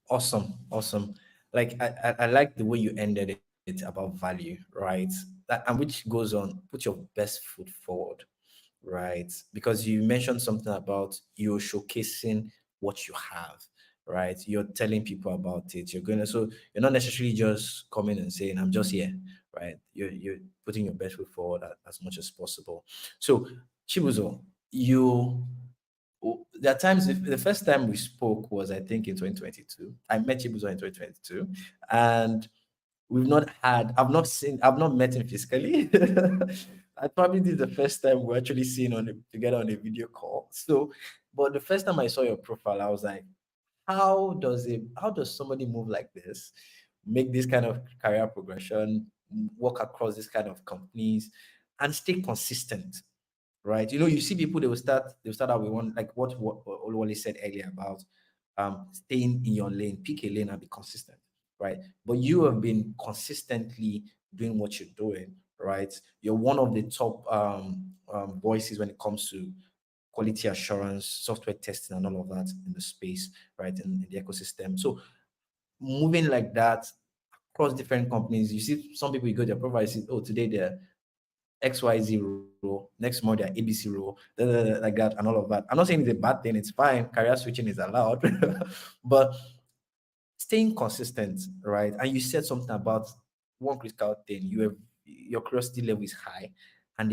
Awesome. Like I like the way you ended it about value, right? And which goes on, put your best foot forward, right? Because you mentioned something about you're showcasing what you have, right? You're telling people about it. So you're not necessarily just coming and saying, I'm just here, right? You're putting your best foot forward as much as possible. So Chibuzo, there are times the first time we spoke was I think in 2022. I met Chibuzo in 2022, and I've not met him physically. I probably did the first time we're actually seeing together on a video call. So, but the first time I saw your profile, I was like, how does somebody move like this, make this kind of career progression, work across this kind of companies, and stay consistent, right? You see people they will start out with one like what Oluwale said earlier about staying in your lane, pick a lane and be consistent, right? But you have been consistently doing what you're doing, right? You're one of the top voices when it comes to quality assurance, software testing, and all of that in the space, right? In the ecosystem. So moving like that across different companies, you see some people you go to their profile, you see, oh, today they're XYZ role, next month they're ABC role, like that, and all of that. I'm not saying it's a bad thing, it's fine. Career switching is allowed, but staying consistent, right? And you said something about one critical thing. You have your curiosity level is high, and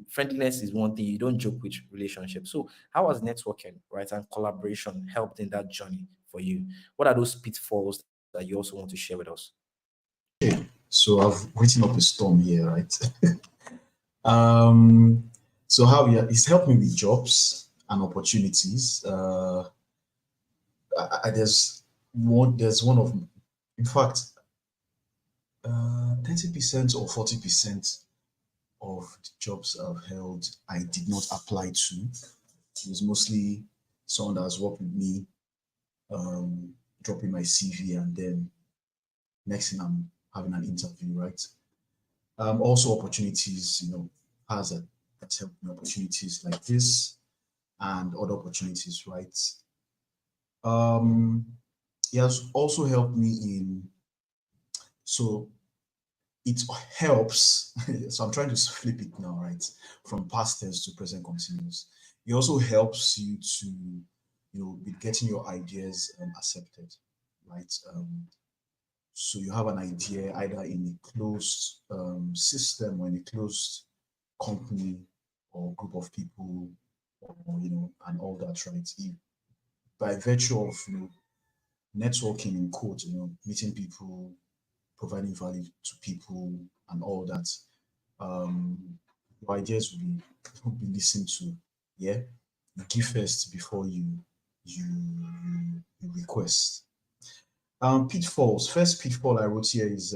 friendliness is one thing. You don't joke with relationships. So how has networking, right, and collaboration helped in that journey for you? What are those pitfalls that you also want to share with us? So I've written up a storm here, right? um, so how it's helped me with jobs and opportunities. There's one of, in fact, 30% or 40% of the jobs I've held, I did not apply to. It was mostly someone that has worked with me, dropping my CV, and then next thing I'm having an interview, right? Also opportunities, has a that's helped me, opportunities like this and other opportunities, right? Um, it has also helped me in, so it helps. So I'm trying to flip it now, right? From past tense to present continuous. It also helps you to, with getting your ideas accepted, right? So you have an idea either in a closed system or in a closed company or group of people, or and all that, right? By virtue of networking in quote, meeting people, providing value to people, and all that, um, your ideas will be listened to. Yeah, you give first before you request. Pitfalls. First pitfall I wrote here is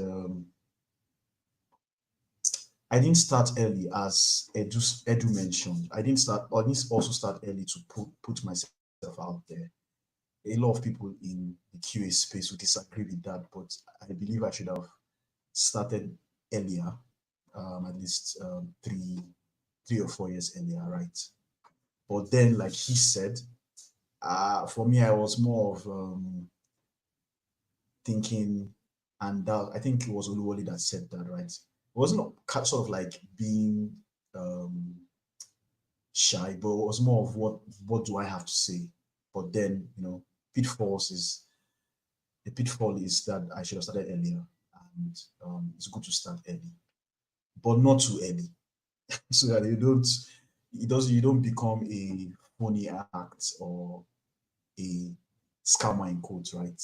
I didn't start early, as Edu mentioned. I didn't also start early to put myself out there. A lot of people in the QA space would disagree with that, but I believe I should have started earlier, at least 3 or 4 years earlier, right? But then, like he said, for me, I was more of thinking, and that I think it was Oluwole that said that, right? It wasn't sort of like being um, shy, but it was more of what do I have to say? But then, pitfalls is the pitfall is that I should have started earlier, and it's good to start early, but not too early, so that you don't become a phony act or a scammer in quotes, right?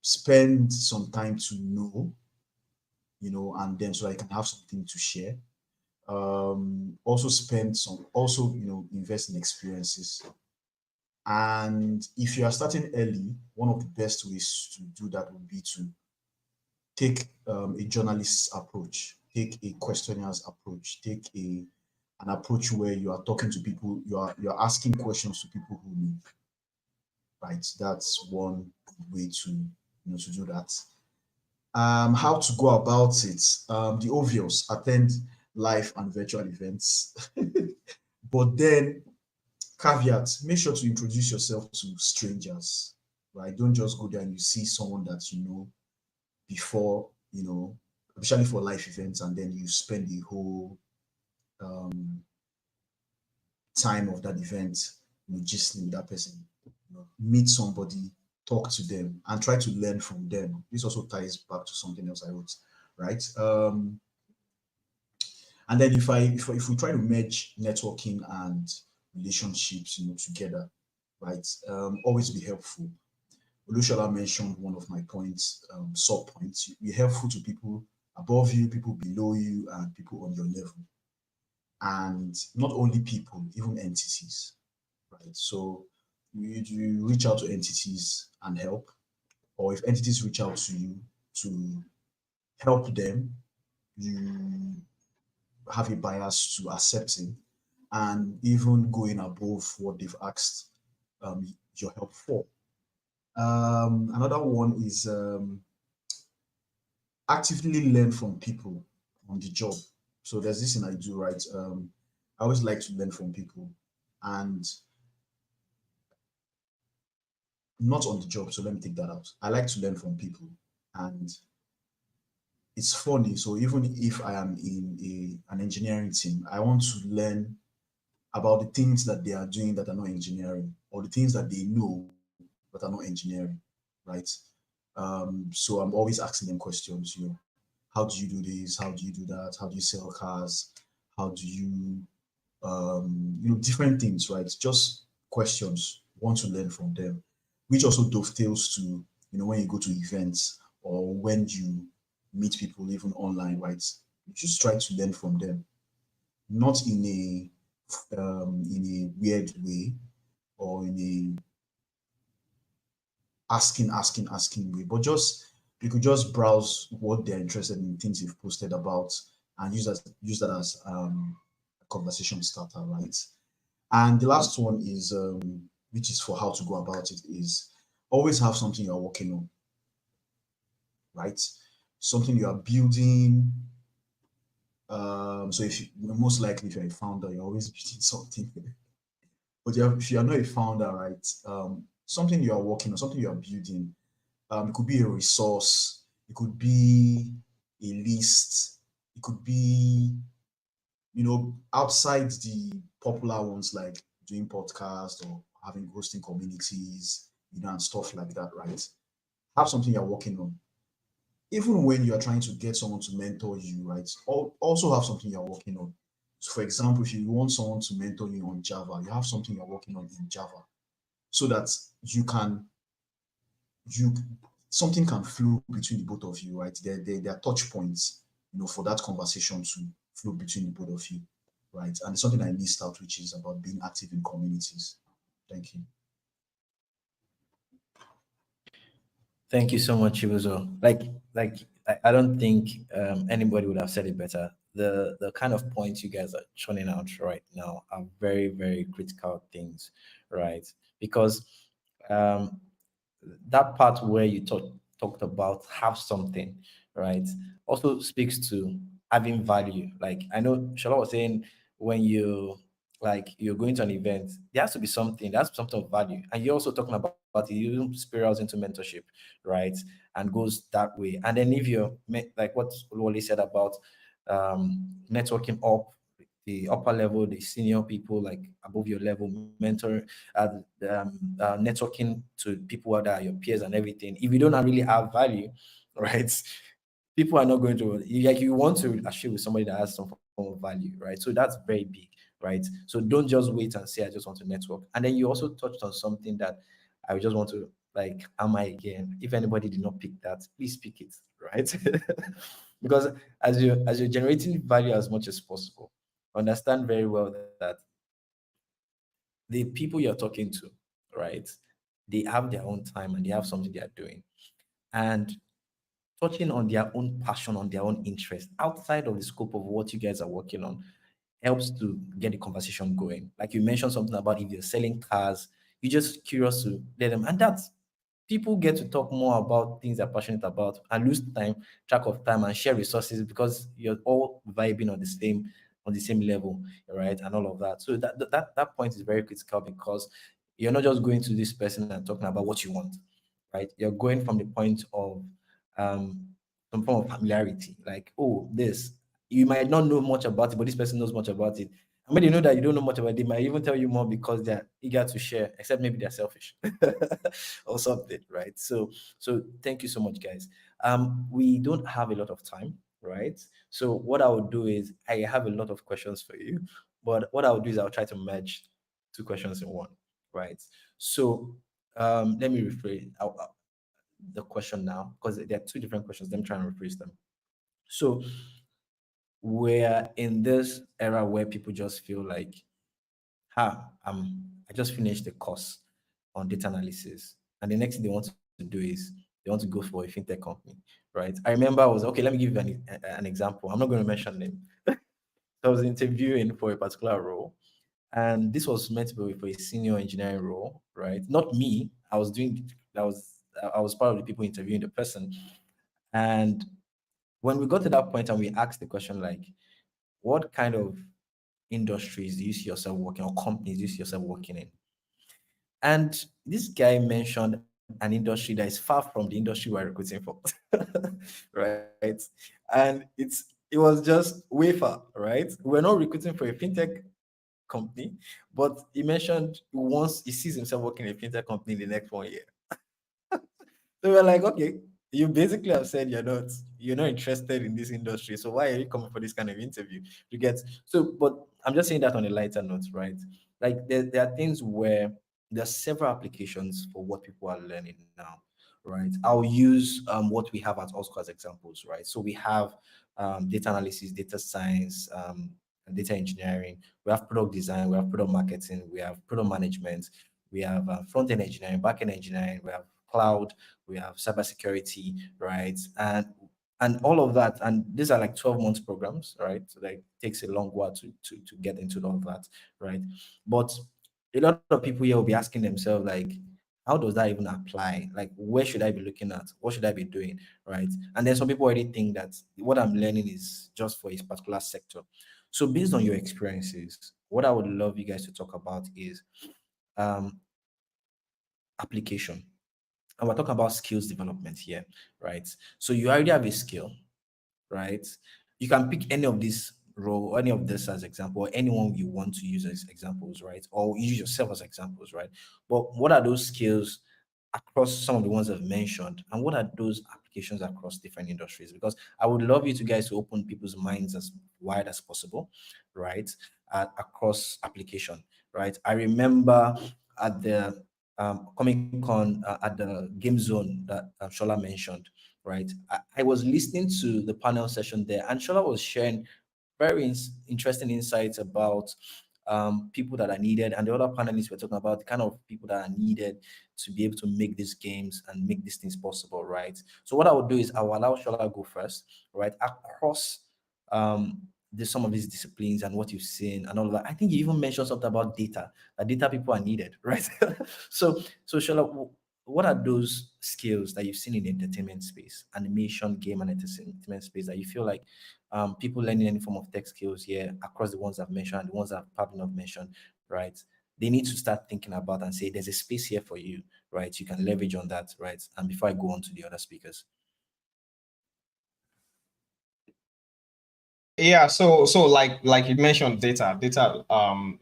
Spend some time to know, and then so I can have something to share. Also spend some, also, invest in experiences. And if you are starting early, one of the best ways to do that would be to take a journalist's approach, take a questionnaires approach, take an approach where you are talking to people, you're asking questions to people who know, right? That's one good way to do that. How to go about it? The obvious: attend live and virtual events, but then caveat: make sure to introduce yourself to strangers, right? Don't just go there and you see someone that you know before, especially for live events, and then you spend the whole um, time of that event, just with that person. Meet somebody, talk to them, and try to learn from them. This also ties back to something else I wrote, right? And then if we try to merge networking and relationships, together, right? Always be helpful. Olushola mentioned one of my points, sub points. Be helpful to people above you, people below you, and people on your level. And not only people, even entities, right? So you reach out to entities and help, or if entities reach out to you to help them, you have a bias to accepting and even going above what they've asked your help for. Another one is actively learn from people on the job. So there's this thing I do, right? I always like to learn from people, and not on the job. So let me take that out. I like to learn from people, and it's funny. So even if I am in an engineering team, I want to learn about the things that they are doing that are not engineering, or the things that they know that are not engineering, right? So I'm always asking them questions, how do you do this? How do you do that? How do you sell cars? How do you, different things, right? Just questions, want to learn from them, which also dovetails to, when you go to events or when you meet people even online, right? You just try to learn from them, not in a weird way or in a asking way, but just you could just browse what they're interested in, things you've posted about, and use that as a conversation starter, right? And the last one is which is for how to go about it, is always have something you're working on, right? Something you are building. So if you most likely if you're a founder, you're always building something. But if you're not a founder, right? Something you are working on, something you are building. It could be a resource, it could be a list, it could be, outside the popular ones like doing podcasts or having hosting communities, and stuff like that, right? Have something you're working on. Even when you're trying to get someone to mentor you, right? Also have something you're working on. So for example, if you want someone to mentor you on Java, you have something you're working on in Java so that you something can flow between the both of you, right? There are touch points, for that conversation to flow between the both of you, right? And something I missed out, which is about being active in communities. Thank you. Thank you so much, Ibuzo. I don't think anybody would have said it better. The kind of points you guys are churning out right now are very, very critical things, right? Because um, that part where you talked about have something, right, also speaks to having value. Like I know Shala was saying, when you're going to an event, there has to be something, that's something of value. And you're also talking about it, you spirals into mentorship, right? And goes that way. And then if like what Wally said about networking up the upper level, the senior people like above your level, mentor, networking to people that are your peers and everything. If you don't really have value, right, people are not going to like you want to assure with somebody that has some form of value, right? So that's very big, right? So don't just wait and say I just want to network. And then you also touched on something that I just want to like am I again. If anybody did not pick that, please pick it, right? Because as you're generating value as much as possible, understand very well that the people you're talking to, right, they have their own time and they have something they are doing. And touching on their own passion, on their own interest, outside of the scope of what you guys are working on, helps to get the conversation going. Like you mentioned something about if you're selling cars, you're just curious to let them, and that's people get to talk more about things they're passionate about and lose track of time and share resources because you're all vibing on the same level, right? And all of that. So that point is very critical because you're not just going to this person and talking about what you want, right? You're going from the point of um some form of familiarity, like, oh, this you might not know much about it, but this person knows much about it. And when they know that you don't know much about it, they might even tell you more because they're eager to share, except maybe they're selfish or something, right? So thank you so much, guys. We don't have a lot of time, right? So what I would do is I have a lot of questions for you, but what I would do is I'll try to merge two questions in one, right? So let me rephrase the question now because there are two different questions. Let me try and rephrase them. So we're in this era where people just feel like, I just finished the course on data analysis. And the next thing they want to do is they want to go for a fintech company, right? I remember I was, okay, let me give you an example. I'm not going to mention name. I was interviewing for a particular role, and this was meant to be for a senior engineering role, right? Not me. I was part of the people interviewing the person. And when we got to that point and we asked the question like, what kind of industries do you see yourself working or companies do you see yourself working in? And this guy mentioned an industry that is far from the industry we're recruiting for. Right? And it was just way far, right? We're not recruiting for a fintech company, but he mentioned once he sees himself working in a fintech company in the next 1 year. So we're like, okay, you basically have said you're not interested in this industry. So why are you coming for this kind of interview? You get so, but I'm just saying that on a lighter note, right? Like there are things where there are several applications for what people are learning now, right? I'll use what we have at AltSchool as examples, right? So we have data analysis, data science, and data engineering. We have product design, we have product marketing, we have product management, we have front-end engineering, back-end engineering, we have cloud, we have cybersecurity, right? And all of that, and these are like 12 months programs, right? So like takes a long while to get into all of that, right? But a lot of people here will be asking themselves, like, how does that even apply? Like, where should I be looking at? What should I be doing? Right. And then some people already think that what I'm learning is just for a particular sector. So based on your experiences, what I would love you guys to talk about is um application. And we're talking about skills development here, right? So you already have a skill, right? You can pick any of these role, any of this as example, or anyone you want to use as examples, right? Or use yourself as examples, right? But what are those skills across some of the ones I've mentioned, and what are those applications across different industries? Because I would love you to guys to open people's minds as wide as possible, right? Across application, right? I remember at the Comic Con at the game zone that Shola mentioned, right? I was listening to the panel session there, and Shola was sharing very interesting insights about people that are needed, and the other panelists were talking about the kind of people that are needed to be able to make these games and make these things possible, right? So what I would do is I will allow Shola go first, right? Across some of these disciplines and what you've seen and all of that. I think you even mentioned something about data, that data people are needed, right? So Shola, what are those skills that you've seen in the entertainment space, animation, game, and entertainment space that you feel like people learning any form of tech skills here across the ones I've mentioned, the ones I've probably not mentioned, right? They need to start thinking about and say, there's a space here for you, right? You can leverage on that, right? And before I go on to the other speakers. Yeah, so like you mentioned data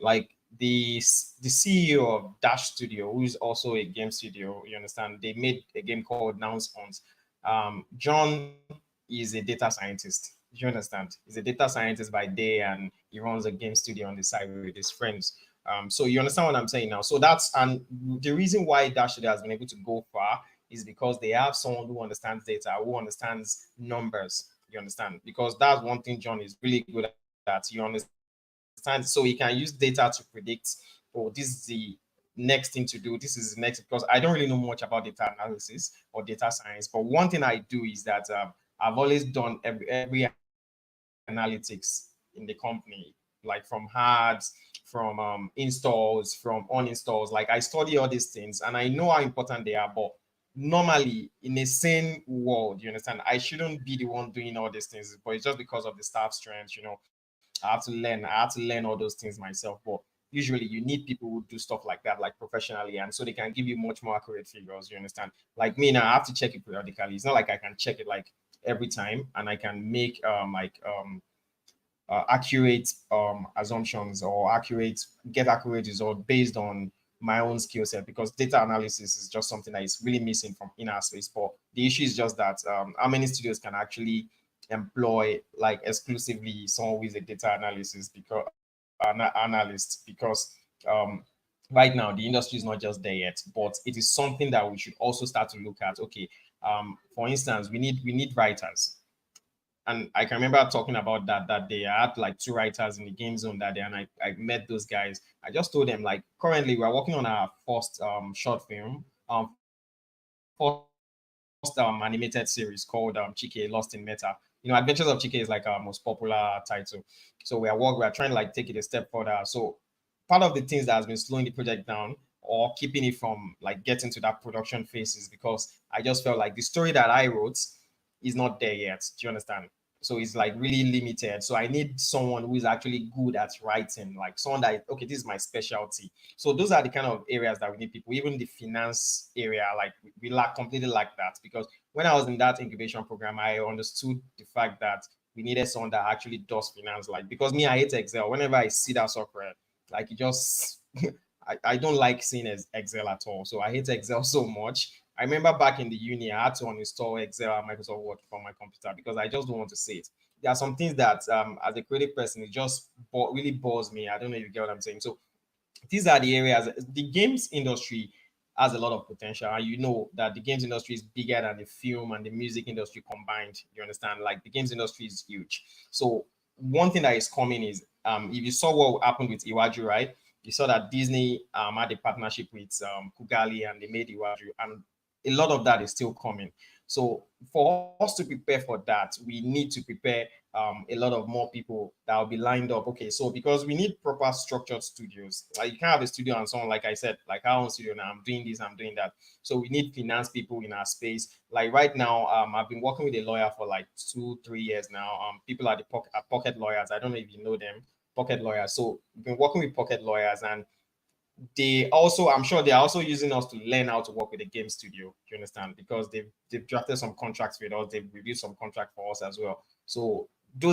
like the CEO of Dash Studio, who is also a game studio, you understand, they made a game called Nouns Ons. John is a data scientist, you understand, he's a data scientist by day, and he runs a game studio on the side with his friends. So you understand what I'm saying now. So that's, and the reason why Dash Studio has been able to go far is because they have someone who understands data, who understands numbers. You understand? Because that's one thing John is really good at. You understand? So he can use data to predict, oh, this is the next thing to do. This is the next, because I don't really know much about data analysis or data science. But one thing I do is that I've always done every analytics in the company, like from hards, from installs, from uninstalls. Like I study all these things and I know how important they are. But normally in a sane world, you understand, I shouldn't be the one doing all these things, but it's just because of the staff strength, I have to learn all those things myself. But usually you need people who do stuff like that, like professionally, and so they can give you much more accurate figures, you understand. Like me now, I have to check it periodically. It's not like I can check it like every time and I can make accurate assumptions or get accurate result based on my own skill set, because data analysis is just something that is really missing from in our space. But the issue is just that how many studios can actually employ like exclusively someone who is a data analysis because analyst, because um, right now the industry is not just there yet, but it is something that we should also start to look at. Okay, for instance, we need writers, and I can remember talking about that day. I had like two writers in the game zone that day, and I met those guys. I just told them, like, currently we're working on our first short film, first animated series called Chike Lost in Meta. Adventures of Chike is like our most popular title. So we're trying to like take it a step further. So part of the things that has been slowing the project down or keeping it from like getting to that production phase is because I just felt like the story that I wrote is not there yet. Do you understand? So it's like really limited. So I need someone who is actually good at writing, like someone that, okay, this is my specialty. So those are the kind of areas that we need people. Even the finance area, like we lack completely like that, because when I was in that incubation program, I understood the fact that we needed someone that actually does finance. Like, because me, I hate Excel. Whenever I see that software, like it just I don't like seeing as Excel at all. So I hate Excel so much. I remember back in the uni, I had to uninstall Excel and Microsoft Word from my computer because I just don't want to see it. There are some things that, as a creative person, it just really bores me. I don't know if you get what I'm saying. So these are the areas. The games industry has a lot of potential, and you know that the games industry is bigger than the film and the music industry combined. You understand? Like the games industry is huge. So one thing that is coming is, if you saw what happened with Iwaju, right? You saw that Disney had a partnership with Kugali, and they made Iwaju, and a lot of that is still coming. So for us to prepare for that, we need to prepare a lot of more people that will be lined up. Okay, so because we need proper structured studios. Like you can't have a studio and someone, like I said, like our own studio now, I'm doing this, I'm doing that. So we need finance people in our space. Like right now, I've been working with a lawyer for like 2 3 years now. People at the pocket lawyers. I don't know if you know them, pocket lawyers. So we've been working with pocket lawyers, and they also, I'm sure they're also using us to learn how to work with a game studio. You understand? Because they've drafted some contracts with us, they've reviewed some contract for us as well. So there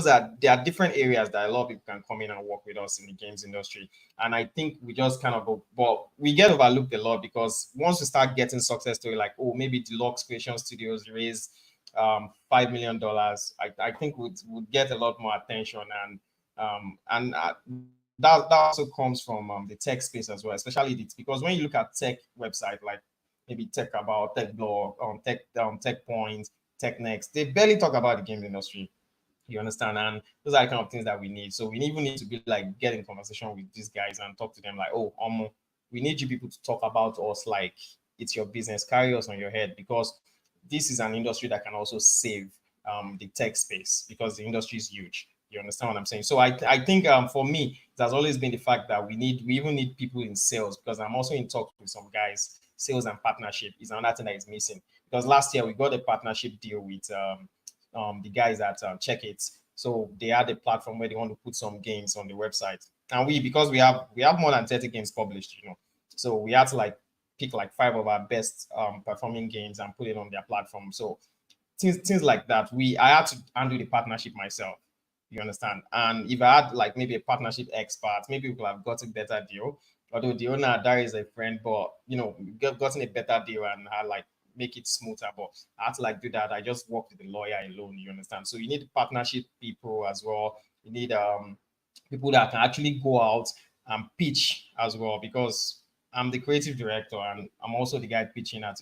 are different areas that a lot of people can come in and work with us in the games industry. And I think we just kind of, but we get overlooked a lot because once we start getting success story like, oh, maybe Deluxe Creation Studios raised $5 million, I think would get a lot more attention. And that also comes from the tech space as well, especially because when you look at tech website like maybe Tech About, Tech Blog, Tech Point, Tech Next, they barely talk about the games industry. You understand? And those are the kind of things that we need. So we even need to be like get in conversation with these guys and talk to them like, oh, we need you people to talk about us like it's your business. Carry us on your head because this is an industry that can also save the tech space because the industry is huge. You understand what I'm saying? So I think for me, it has always been the fact that we even need people in sales because I'm also in talks with some guys. Sales and partnership is another thing that is missing because last year we got a partnership deal with the guys at Check It. So they had a platform where they want to put some games on the website, and because we have more than 30 games published, so we had to like pick like 5 of our best performing games and put it on their platform. So things like that. I had to handle the partnership myself. You understand? And if I had like maybe a partnership expert, maybe we could have got a better deal. Although the owner there is a friend, but gotten a better deal and had like make it smoother. But I had to like do that. I just work with the lawyer alone. You understand? So you need partnership people as well. You need people that can actually go out and pitch as well because I'm the creative director and I'm also the guy pitching at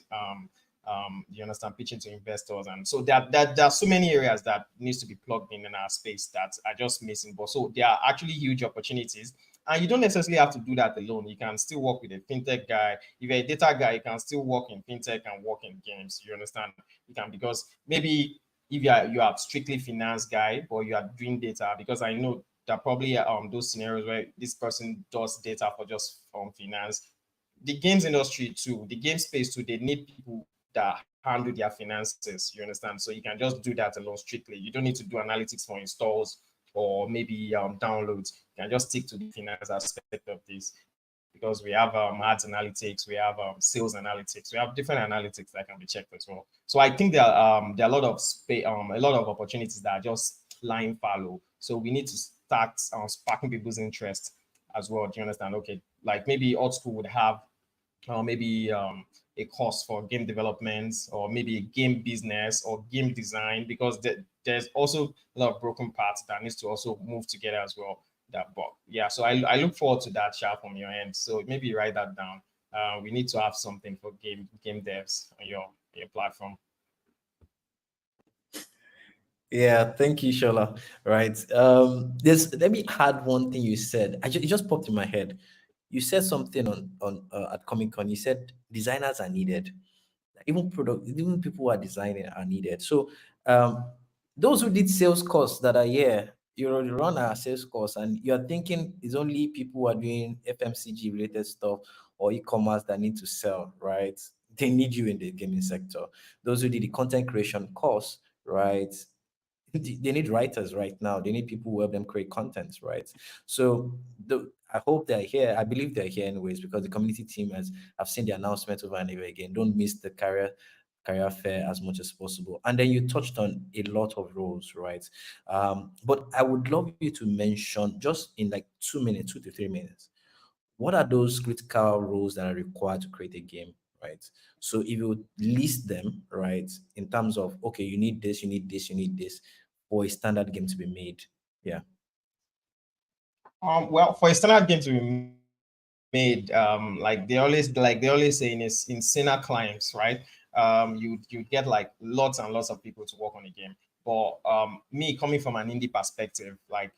you understand, pitching to investors. And so there are so many areas that needs to be plugged in our space that are just missing. But so there are actually huge opportunities. And you don't necessarily have to do that alone. You can still work with a fintech guy. If you're a data guy, you can still work in fintech and work in games. You understand? You can, because maybe if you are strictly finance guy, but you are doing data, because I know that probably those scenarios where this person does data for just finance. The games industry too, the game space too, they need people that handle their finances. You understand? So you can just do that alone strictly. You don't need to do analytics for installs or maybe downloads. You can just stick to the finance aspect of this because we have ads analytics, we have sales analytics, we have different analytics that can be checked as well. So I think there are a lot of a lot of opportunities that are just lying fallow. So we need to start sparking people's interest as well. Do you understand? Okay, like maybe old school would have maybe a course for game development or maybe a game business or game design because there's also a lot of broken parts that needs to also move together as well. That, but yeah, so I look forward to that, Sha, from your end. So maybe write that down. We need to have something for game devs on your platform. Yeah, thank you, Shola. Right. This let me add one thing you said. It just popped in my head. You said something on at Comic Con. You said designers are needed. Even people who are designing are needed. So um, those who did sales course that are here, you run a sales course, and you're thinking it's only people who are doing FMCG related stuff or e-commerce that need to sell, right? They need you in the gaming sector. Those who did the content creation course, right? They need writers right now. They need people who help them create content, right? So I hope they're here. I believe they're here anyways because the community team has I've seen the announcement over and over again. Don't miss the career fair as much as possible. And then you touched on a lot of roles, right? But I would love you to mention just in like 2 minutes, 2 to 3 minutes, what are those critical roles that are required to create a game, right? So if you list them, right, in terms of, okay, you need this, you need this, you need this, for a standard game to be made. Yeah. Well, for a standard game to be made, like they always say in senior clients, right? You get like lots and lots of people to work on a game. But me coming from an indie perspective, like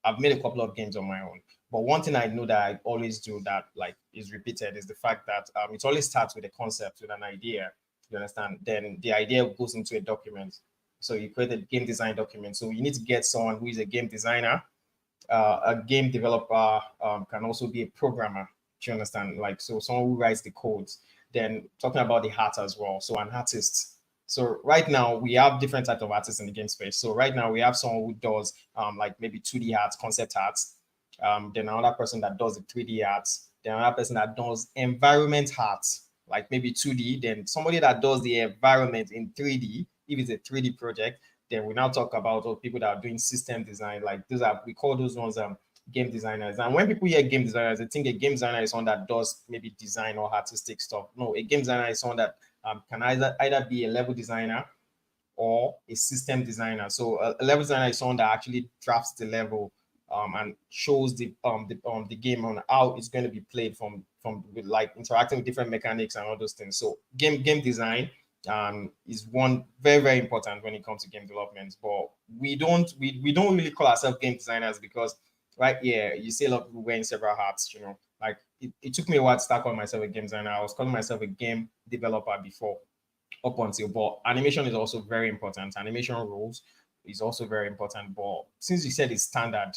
I've made a couple of games on my own. But one thing I know that I always do that like is repeated is the fact that it always starts with a concept, with an idea. You understand? Then the idea goes into a document. So you create a game design document. So you need to get someone who is a game designer, a game developer, can also be a programmer. Do you understand? Like, so someone who writes the codes. Then talking about the art as well. So an artist. So right now we have different types of artists in the game space. So right now we have someone who does like maybe 2D art, concept art. Then another person that does the 3D art. Then another person that does environment art, like maybe 2D. Then somebody that does the environment in 3D, if it's a 3D project. Then we now talk about people that are doing system design. Like those are, we call those ones game designers. And when people hear game designers, they think a game designer is someone that does maybe design or artistic stuff. No, a game designer is someone that can either be a level designer or a system designer. So a level designer is someone that actually drafts the level and shows the game on how it's going to be played from with, like interacting with different mechanics and all those things. So game design is one very important when it comes to game development. But we don't really call ourselves game designers because right here you see a lot of people wearing several hats. You know, like it took me a while to start calling myself a game designer. I was calling myself a game developer before up until, but animation is also very important. Animation rules is also very important. But since you said it's standard,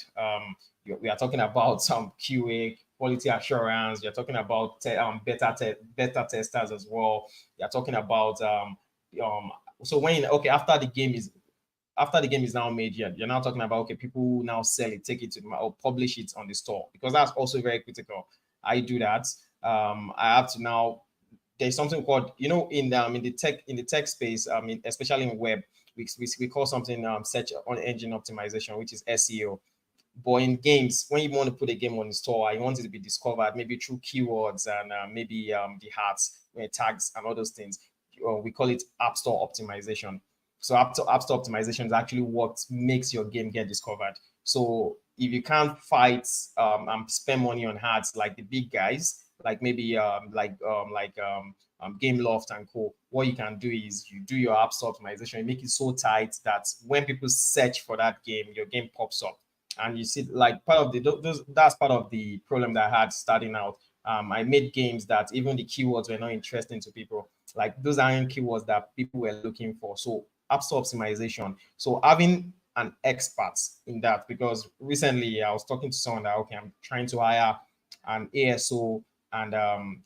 we are talking about some QA, quality assurance. You're talking about beta testers as well. You're talking about um, so when okay after the game is now made, you're now talking about okay, people now sell it, take it to or publish it on the store because that's also very critical. I do that. I have to now there's something called in the tech space, especially in web, we call something search on engine optimization, which is SEO. But in games, when you want to put a game on the store, you want it to be discovered maybe through keywords and maybe the hats, tags, and all those things. We call it App Store optimization. So App Store optimization is actually what makes your game get discovered. So if you can't fight and spend money on hats like the big guys, like maybe Game Loft and Co. What you can do is you do your App Store optimization, you make it so tight that when people search for that game, your game pops up. And you see, like part of that's part of the problem that I had starting out. I made games that even the keywords were not interesting to people. Like those aren't keywords that people were looking for. So App Store optimization. So having an expert in that, because recently I was talking to someone that okay, I'm trying to hire an ASO and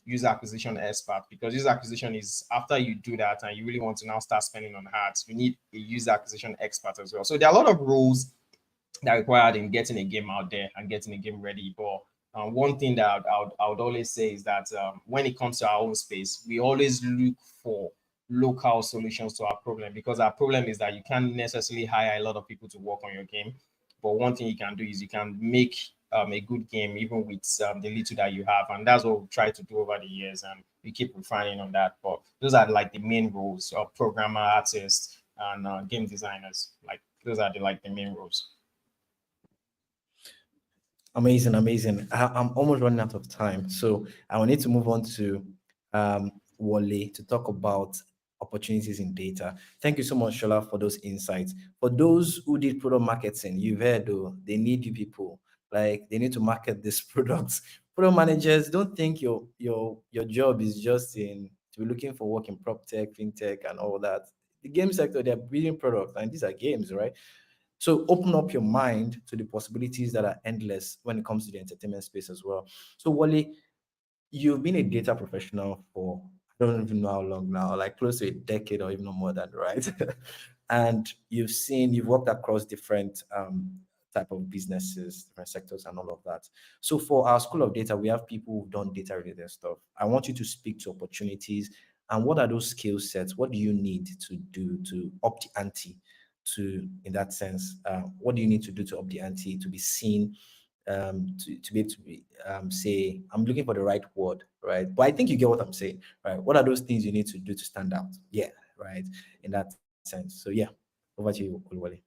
user acquisition expert, because user acquisition is after you do that and you really want to now start spending on ads, you need a user acquisition expert as well. So there are a lot of roles that are required in getting a game out there and getting a game ready. But one thing that I would always say is that when it comes to our own space, we always look for local solutions to our problem, because our problem is that you can't necessarily hire a lot of people to work on your game. But one thing you can do is you can make a good game even with the little that you have, and that's what we try to do over the years, and we keep refining on that. But those are like the main roles of programmer, artists, and game designers. Like those are the main roles. Amazing, amazing. I'm almost running out of time, so I will need to move on to Wale to talk about opportunities in data. Thank you so much, Shola, for those insights. For those who did product marketing, you've heard though, they need you people. Like they need to market these products. Product managers, don't think your job is just in to be looking for work in prop tech, fintech, and all that. The game sector, they're building products, and these are games, right? So open up your mind to the possibilities that are endless when it comes to the entertainment space as well. So Wally, you've been a data professional for I don't even know how long now, like close to a decade or even more than right. And you've worked across different type of businesses, different sectors, and all of that. So for our school of data, we have people who've done data related stuff. I want you to speak to opportunities and what are those skill sets? What do you need to do to up the ante? To in that sense, what do you need to do to up the ante to be seen to be able to say, I'm looking for the right word, right? But I think you get what I'm saying, right? What are those things you need to do to stand out? Yeah, right. In that sense. So yeah, over to you, Oluwale.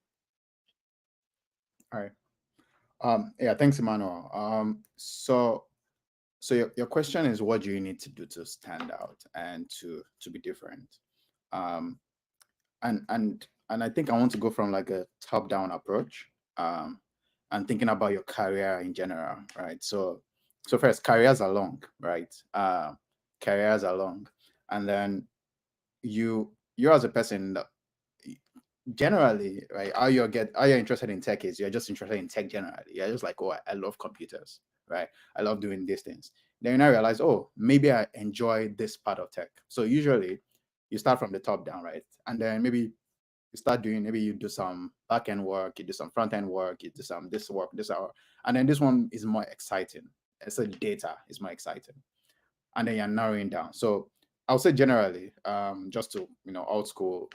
All right. Yeah, thanks, Emmanuel. So your question is, what do you need to do to stand out and to be different? Um, and I think I want to go from like a top-down approach, um, and thinking about your career in general, right? So first, careers are long, right? Careers are long, and then you as a person, generally, right, how you're interested in tech is you're just interested in tech generally. You're just like, oh, I love computers, right? I love doing these things. Then you now realize, oh, maybe I enjoy this part of tech. So usually you start from the top down, right? And then maybe you start doing, maybe you do some back end work, you do some front end work, you do some this work, this hour, and then this one is more exciting. So data is more exciting, and then you're narrowing down. So I'll say generally, just to old school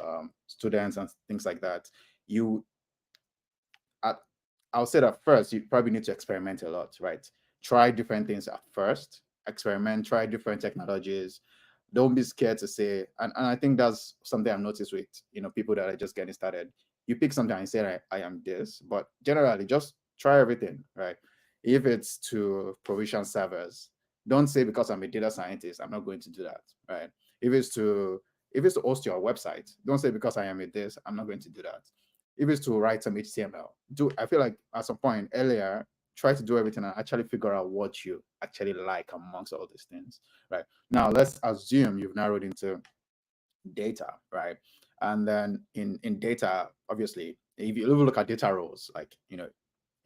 students and things like that, you at I'll say that first, you probably need to experiment a lot, right? Try different things at first, experiment, try different technologies. Don't be scared to say, and I think that's something I've noticed with people that are just getting started. You pick something and say, I am this, but generally just try everything, right? If it's to provision servers, don't say because I'm a data scientist, I'm not going to do that, right? If it's to host your website, don't say because I am a this, I'm not going to do that. If it's to write some HTML, I feel like at some point earlier, try to do everything and actually figure out what you actually like amongst all these things, right? Now, let's assume you've narrowed into data, right? And then in data, obviously, if you even look at data roles, like,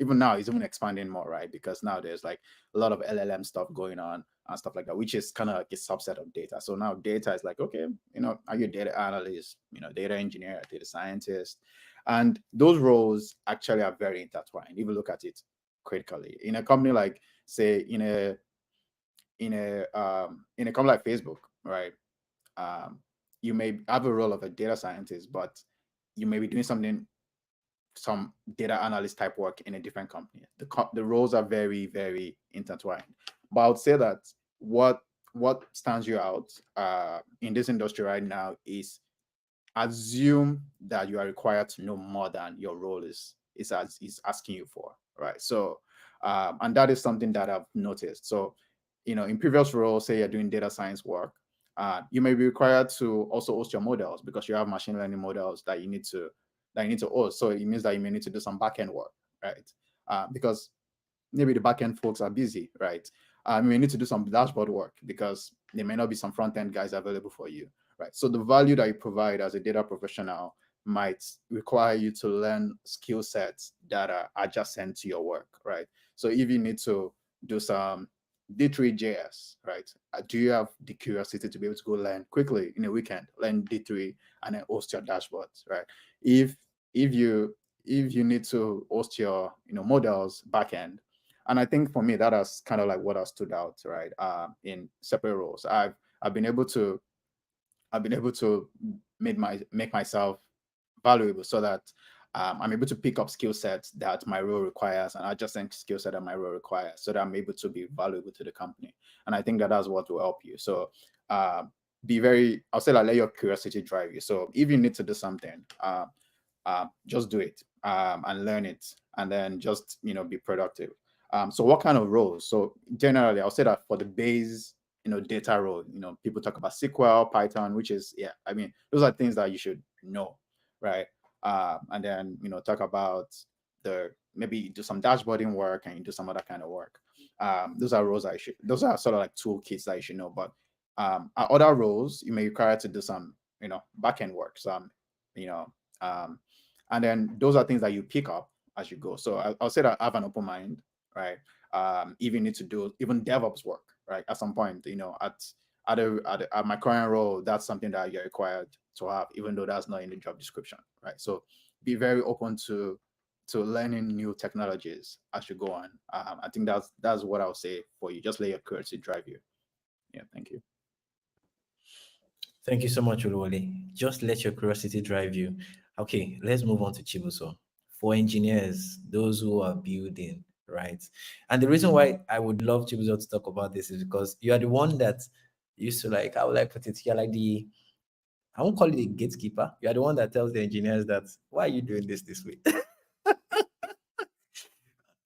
even now it's even expanding more, right? Because now there's like a lot of LLM stuff going on and stuff like that, which is kind of like a subset of data. So now data is like, okay, are you a data analyst, data engineer, data scientist? And those roles actually are very intertwined. If you look at it critically, in a company like, say, in a company like Facebook, right? Um, you may have a role of a data scientist, but you may be doing some data analyst type work in a different company. The roles are very, very intertwined. But I would say that what stands you out in this industry right now is assume that you are required to know more than your role is asking you for, right? So and that is something that I've noticed. So in previous roles, say you're doing data science work, you may be required to also host your models because you have machine learning models that you need to host. So it means that you may need to do some backend work, right? Because maybe the backend folks are busy, right? You may need to do some dashboard work because there may not be some front end guys available for you, right? So the value that you provide as a data professional might require you to learn skill sets that are adjacent to your work, right? So if you need to do some D3.js, right? Do you have the curiosity to be able to go learn quickly in a weekend, learn D3 and then host your dashboards, right? If if you need to host your models backend, and I think for me that has kind of like what has stood out, right? In separate roles, I've been able to make myself valuable so that I'm able to pick up skill sets that my role requires and adjacent skill set that my role requires so that I'm able to be valuable to the company. And I think that that's what will help you. So I'll say, like, let your curiosity drive you. So if you need to do something, just do it and learn it, and then just be productive. So what kind of roles? So generally, I'll say that for the base, data role, people talk about SQL, Python, which is, yeah, I mean, those are things that you should know, right? And then talk about maybe you do some dashboarding work and you do some other kind of work. Those are roles those are sort of like toolkits that you should know. But other roles, you may require to do some back end work, some you know um, and then those are things that you pick up as you go. So I'll say that I have an open mind, right? If you need to do even DevOps work, right? At some point, at my current role, that's something that you're required to have, even though that's not in the job description, right? So be very open to learning new technologies as you go on. I think that's what I'll say for you. Just let your curiosity drive you. Yeah, thank you. Thank you so much, Oluwale. Just let your curiosity drive you. Okay, let's move on to Chibuso. For engineers, those who are building, right? And the reason why I would love Chibuzo to talk about this is because you are the one that used to, like, how would I put it? You're like the, I won't call it a gatekeeper. You are the one that tells the engineers that, why are you doing this way?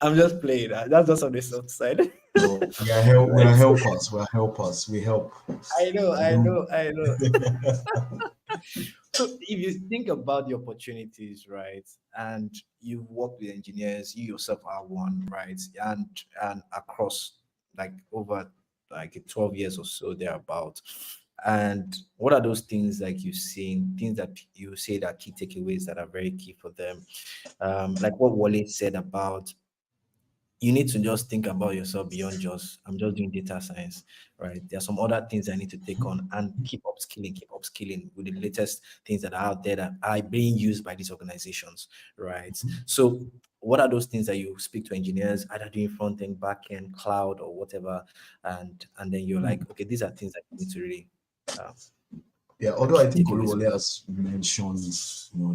I'm just playing. That's just on the soft side. So we are help. We are Right. helpers. We are helpers. We help. I know, We I don't. know, I know. So if you think about the opportunities, right, and you've worked with engineers, you yourself are one, right, and across like over like 12 years or so thereabout. And what are those things like you've seen, things that you say that key takeaways that are very key for them? Like what Wale said about, you need to just think about yourself beyond just, I'm just doing data science, right? There are some other things I need to take on and keep upskilling with the latest things that are out there that are being used by these organizations, right? So what are those things that you speak to engineers, either doing front end, back end, cloud, or whatever, and then you're like, okay, these are things that you need to really Yeah. like Although key I think takeaways. Oluwole has mentioned,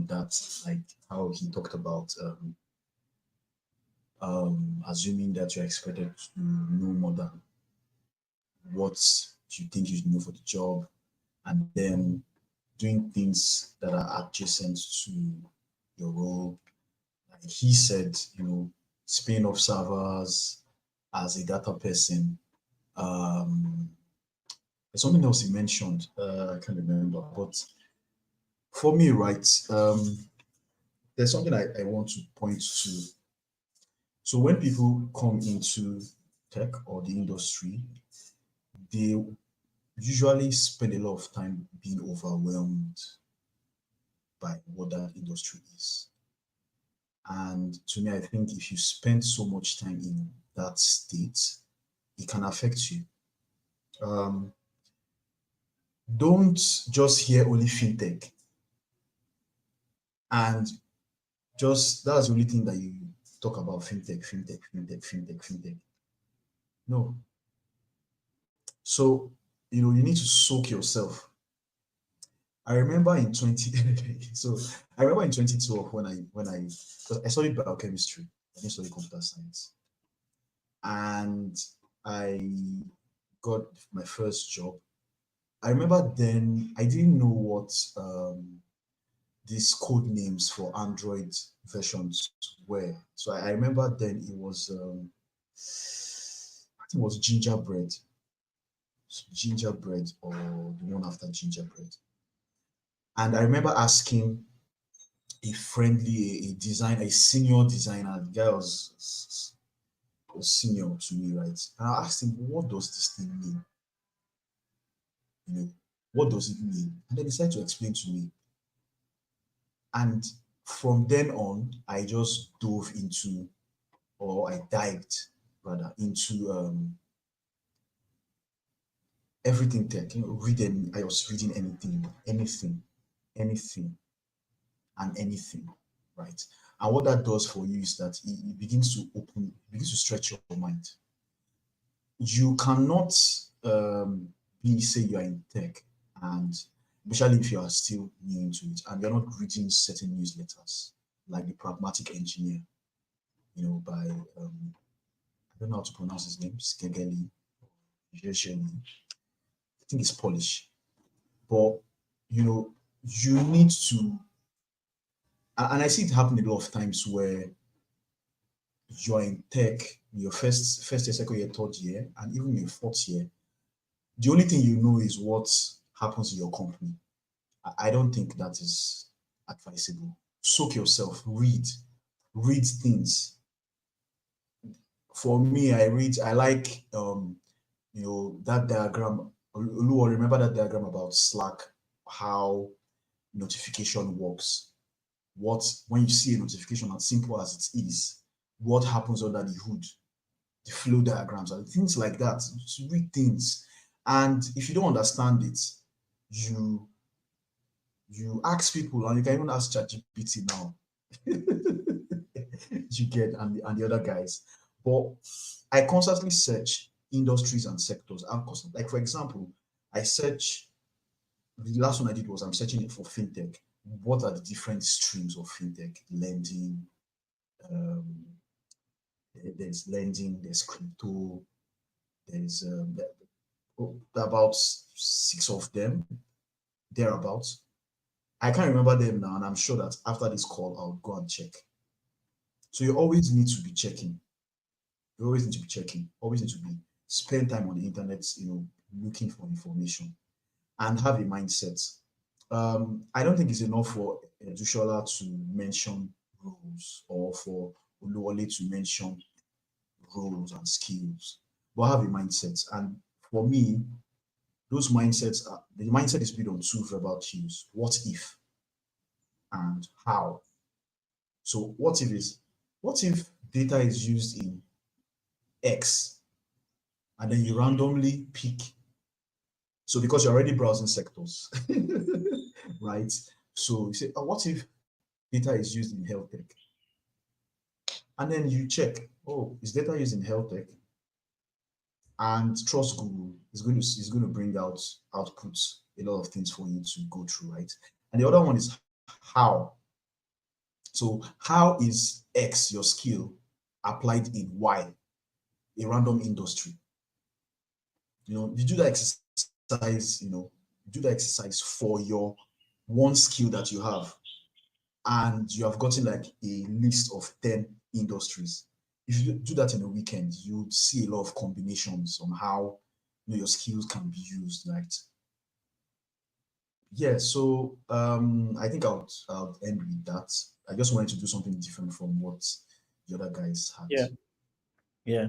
that like how he talked about assuming that you're expected to know more than what you think you know for the job, and then doing things that are adjacent to your role. Like he said, spin off servers as a data person. Um, there's something else he mentioned. I can't remember, but for me, right, there's something I want to point to. So when people come into tech or the industry, they usually spend a lot of time being overwhelmed by what that industry is. And to me, I think if you spend so much time in that state, it can affect you. Um, don't just hear only fintech and just that's the only thing that you talk about, fintech. No. So, you need to soak yourself. I remember in 20 so I remember in 2012 when I because I studied biochemistry, I didn't study computer science. And I got my first job. I remember then I didn't know what these code names for Android versions were. So I remember then it was I think it was gingerbread or the one after gingerbread. And I remember asking a senior designer, the guy was senior to me, right? And I asked him, what does this thing mean? You know, what does it mean? And then he started to explain to me. And from then on, I just dove into, or I dived rather into everything tech. I was reading anything, and anything, right? And what that does for you is that it begins to stretch your mind. You cannot say you are in tech, and especially if you are still new into it and you're not reading certain newsletters like the Pragmatic Engineer, by I don't know how to pronounce his name, Skegeli, Yesheni. I think it's Polish. But you need to, and I see it happen a lot of times where you're in tech, your first year, second year, third year, and even your fourth year. The only thing you know is what happens in your company. I don't think that is advisable. Soak yourself, read things. For me, I like that diagram. Oluwa, remember that diagram about Slack, how notification works. What When you see a notification, as simple as it is, what happens under the hood, the flow diagrams and things like that. To read things. And if you don't understand it, you ask people, and you can even ask ChatGPT now. You get, and the other guys. But I constantly search industries and sectors. Like, for example, I search, the last one I did was I'm searching it for fintech. What are the different streams of fintech? Lending, um, there's lending, there's crypto, there's about six of them, thereabouts. I can't remember them now, and I'm sure that after this call, I'll go and check. So you always need to be checking. You always need to be checking. Always need to be spend time on the internet, looking for information and have a mindset. I don't think it's enough for Dushola to mention rules or for Oluwole to mention roles and skills, but have a mindset. And for me, the mindset is built on two verbal cues: what if and how. So what if data is used in X and then you randomly pick, so because you're already browsing sectors, right? So you say, oh, what if data is used in health tech? And then you check, oh, is data used in health tech? And trust Google is going to bring out outputs, a lot of things for you to go through, right? And the other one is how. So how is X, your skill, applied in Y, a random industry? You do that exercise, for your one skill that you have, and you have gotten like a list of 10 industries. If you do that in a weekend, you would see a lot of combinations on how your skills can be used. Right? Yeah, so I think I'll end with that. I just wanted to do something different from what the other guys had. Yeah, yeah.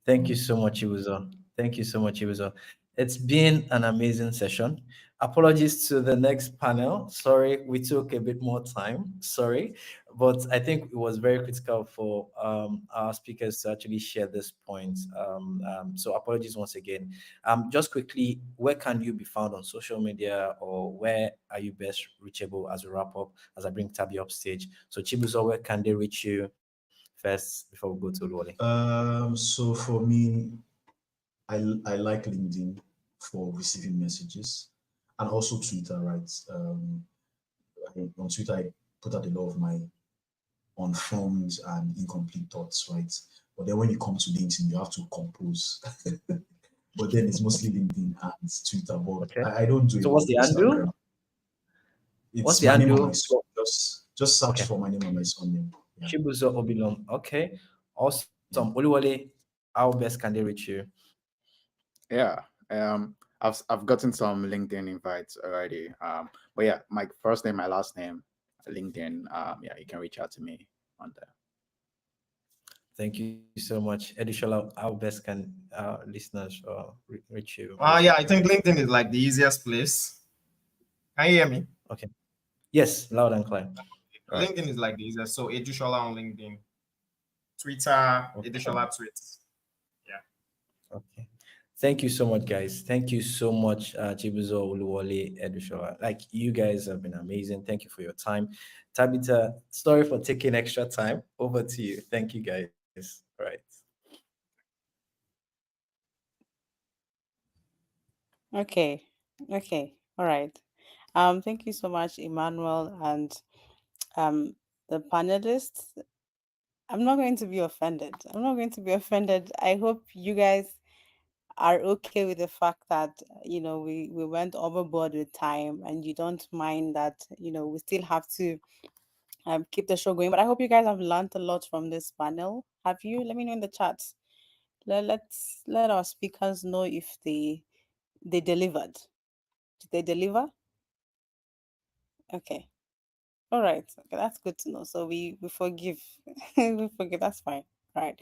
Thank you so much, Ibuzo. Thank you so much, Ibuzo. It's been an amazing session. Apologies to the next panel. Sorry, we took a bit more time. Sorry, but I think it was very critical for our speakers to actually share this point. So apologies once again. Just quickly, where can you be found on social media, or where are you best reachable as a wrap up? As I bring Tabby up stage. So Chibuzo, where can they reach you first before we go to Loli? So for me, I like LinkedIn for receiving messages, and also Twitter, right? On Twitter, I put out a lot of my unformed and incomplete thoughts, right? But then when you come to LinkedIn, you have to compose. But then it's mostly LinkedIn and Twitter. But Okay. I don't do a So lot what's of the Instagram. handle? What's It's the my name and my handle? son. Just search Okay. for my name and my surname. Yeah. Chibuzo Obilon. Okay. Awesome. Oluwale, how best can they reach you? Yeah. I've gotten some LinkedIn invites already. But yeah, my first name, my last name, LinkedIn. Yeah, you can reach out to me on there. Thank you so much. Edishola, how best can listeners reach you? Yeah, I think LinkedIn is like the easiest place. Can you hear me? Okay. Yes, loud and clear. Right. LinkedIn is like the easiest. So Edushola on LinkedIn, Twitter, Okay. Edushola tweets. Yeah. Okay. Thank you so much, guys. Thank you so much, Chibuzo, Oluwole, Edushola. Like, you guys have been amazing. Thank you for your time. Tabitha, sorry for taking extra time. Over to you. Thank you, guys. Right. Okay. Okay. All right. Thank you so much, Emmanuel, and um the panelists. I'm not going to be offended. I'm not going to be offended. I hope you guys are okay with the fact that we went overboard with time, and you don't mind that we still have to keep the show going. But I hope you guys have learned a lot from this panel. Have you? Let me know in the chat. Let our speakers know if they delivered. Did they deliver? Okay. All right. Okay, that's good to know. So we forgive. We forgive. That's fine. All right.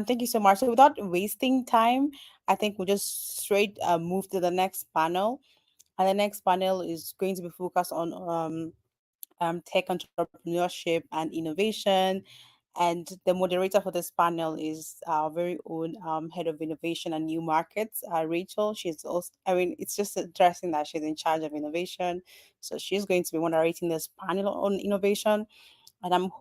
Thank you so much. So without wasting time, I think we'll just straight move to the next panel. And the next panel is going to be focused on tech entrepreneurship and innovation. And the moderator for this panel is our very own head of innovation and new markets, Rachel. She's also, I mean, it's just interesting that she's in charge of innovation. So she's going to be moderating this panel on innovation. And I'm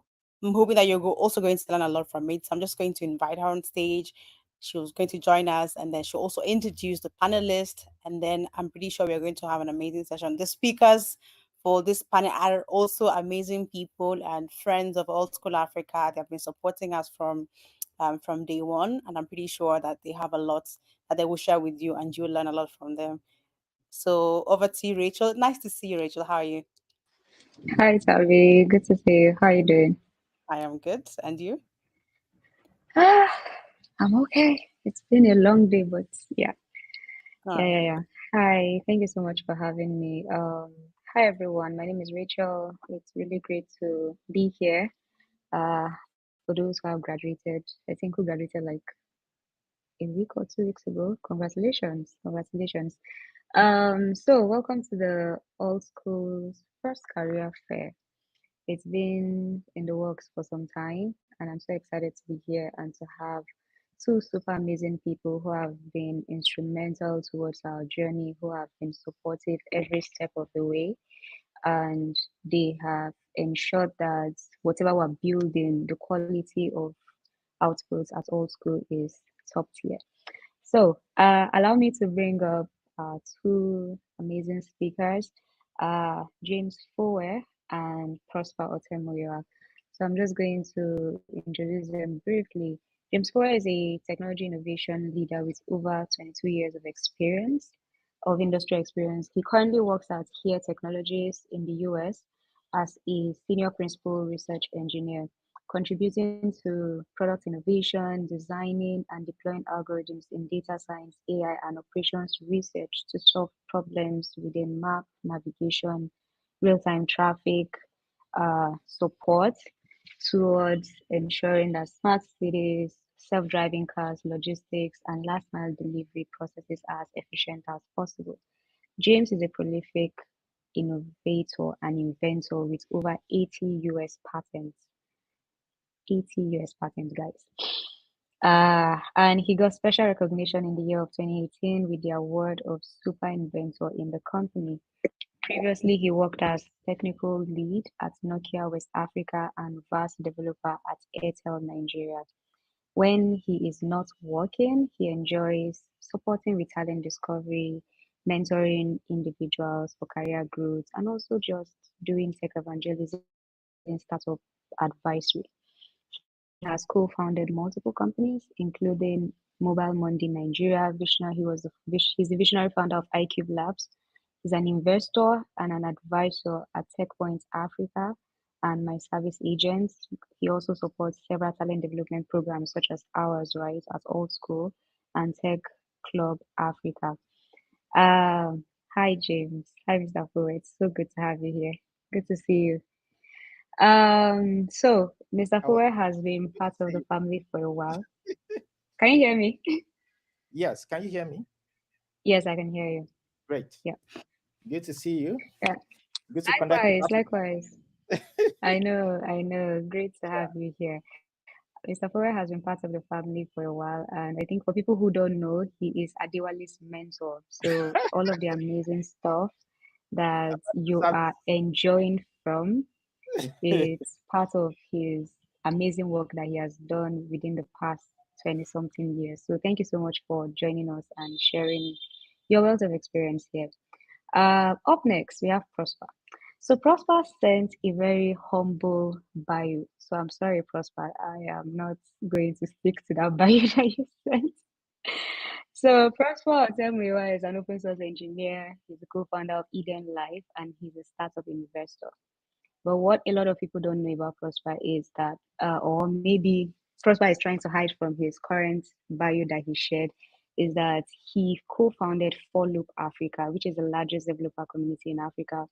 hoping that you're also going to learn a lot from it. So I'm just going to invite her on stage. She was going to join us, and then she'll also introduce the panelists. And then I'm pretty sure we're going to have an amazing session. The speakers for this panel are also amazing people and friends of Old School Africa. They've been supporting us from from day one, and I'm pretty sure that they have a lot that they will share with you, and you'll learn a lot from them. So over to you, Rachel. Nice to see you, Rachel. How are you? Hi, Tavi. Good to see you. How are you doing? I am good, and you? Ah, I'm okay. It's been a long day, but yeah, All yeah, yeah, right. yeah. Hi, thank you so much for having me. Hi everyone. My name is Rachel. It's really great to be here. Uh, for those who have graduated, I think who graduated like a week or 2 weeks ago. Congratulations, congratulations. So welcome to the All Schools first career fair. It's been in the works for some time, and I'm so excited to be here and to have two super amazing people who have been instrumental towards our journey, who have been supportive every step of the way, and they have ensured that whatever we're building, the quality of outputs at all school is top tier. So, allow me to bring up two amazing speakers, James Fower and Prosper Otemoyoa. So, I'm just going to introduce them briefly. James Fower is a technology innovation leader with over 22 years of experience, of industry experience. He currently works at Here Technologies in the US as a senior principal research engineer, contributing to product innovation, designing and deploying algorithms in data science, AI, and operations research to solve problems within map, navigation, real-time traffic support towards ensuring that smart cities, self-driving cars, logistics, and last-mile delivery processes are as efficient as possible. James is a prolific innovator and inventor with over 80 US patents. 80 US patents, guys. And he got special recognition in the year of 2018 with the award of Super Inventor in the company. Previously, he worked as technical lead at Nokia West Africa and VAS developer at Airtel Nigeria. When he is not working, he enjoys supporting with talent discovery, mentoring individuals for career growth, and also just doing tech evangelism startup advisory. He has co-founded multiple companies, including Mobile Monday Nigeria. Visionary, he's the visionary founder of iCube Labs. He's an investor and an advisor at TechPoint Africa and My Service Agents. He also supports several talent development programs such as ours, right, at Old School and Tech Club Africa. Hi, James. Hi, Mr. Fowler. It's so good to have you here. Good to see you. So Mr. Oh, Fowler has been good to part of see the you. family for a while. Can you hear me? Yes, can you hear me? Yes, I can hear you. Great. Yeah. Good to see you. Yeah. Good to connect with Likewise, us. likewise. I know. Great to have you here. Mr. Fowler has been part of the family for a while, and I think for people who don't know, he is Adewale's mentor. So all of the amazing stuff that you Sam- are enjoying from, it's part of his amazing work that he has done within the past 20 something years. So thank you so much for joining us and sharing your wealth of experience here. Up next, we have Prosper. So Prosper sent a very humble bio. So I'm sorry, Prosper, I am not going to stick to that bio that you sent. So Prosper Otemuyiwa is an open source engineer. He's the co-founder of Eden Life, and he's a startup investor. But what a lot of people don't know about Prosper is that, or maybe Prosper is trying to hide from his current bio that he shared, is that he co-founded For Loop Africa, which is the largest developer community in Africa.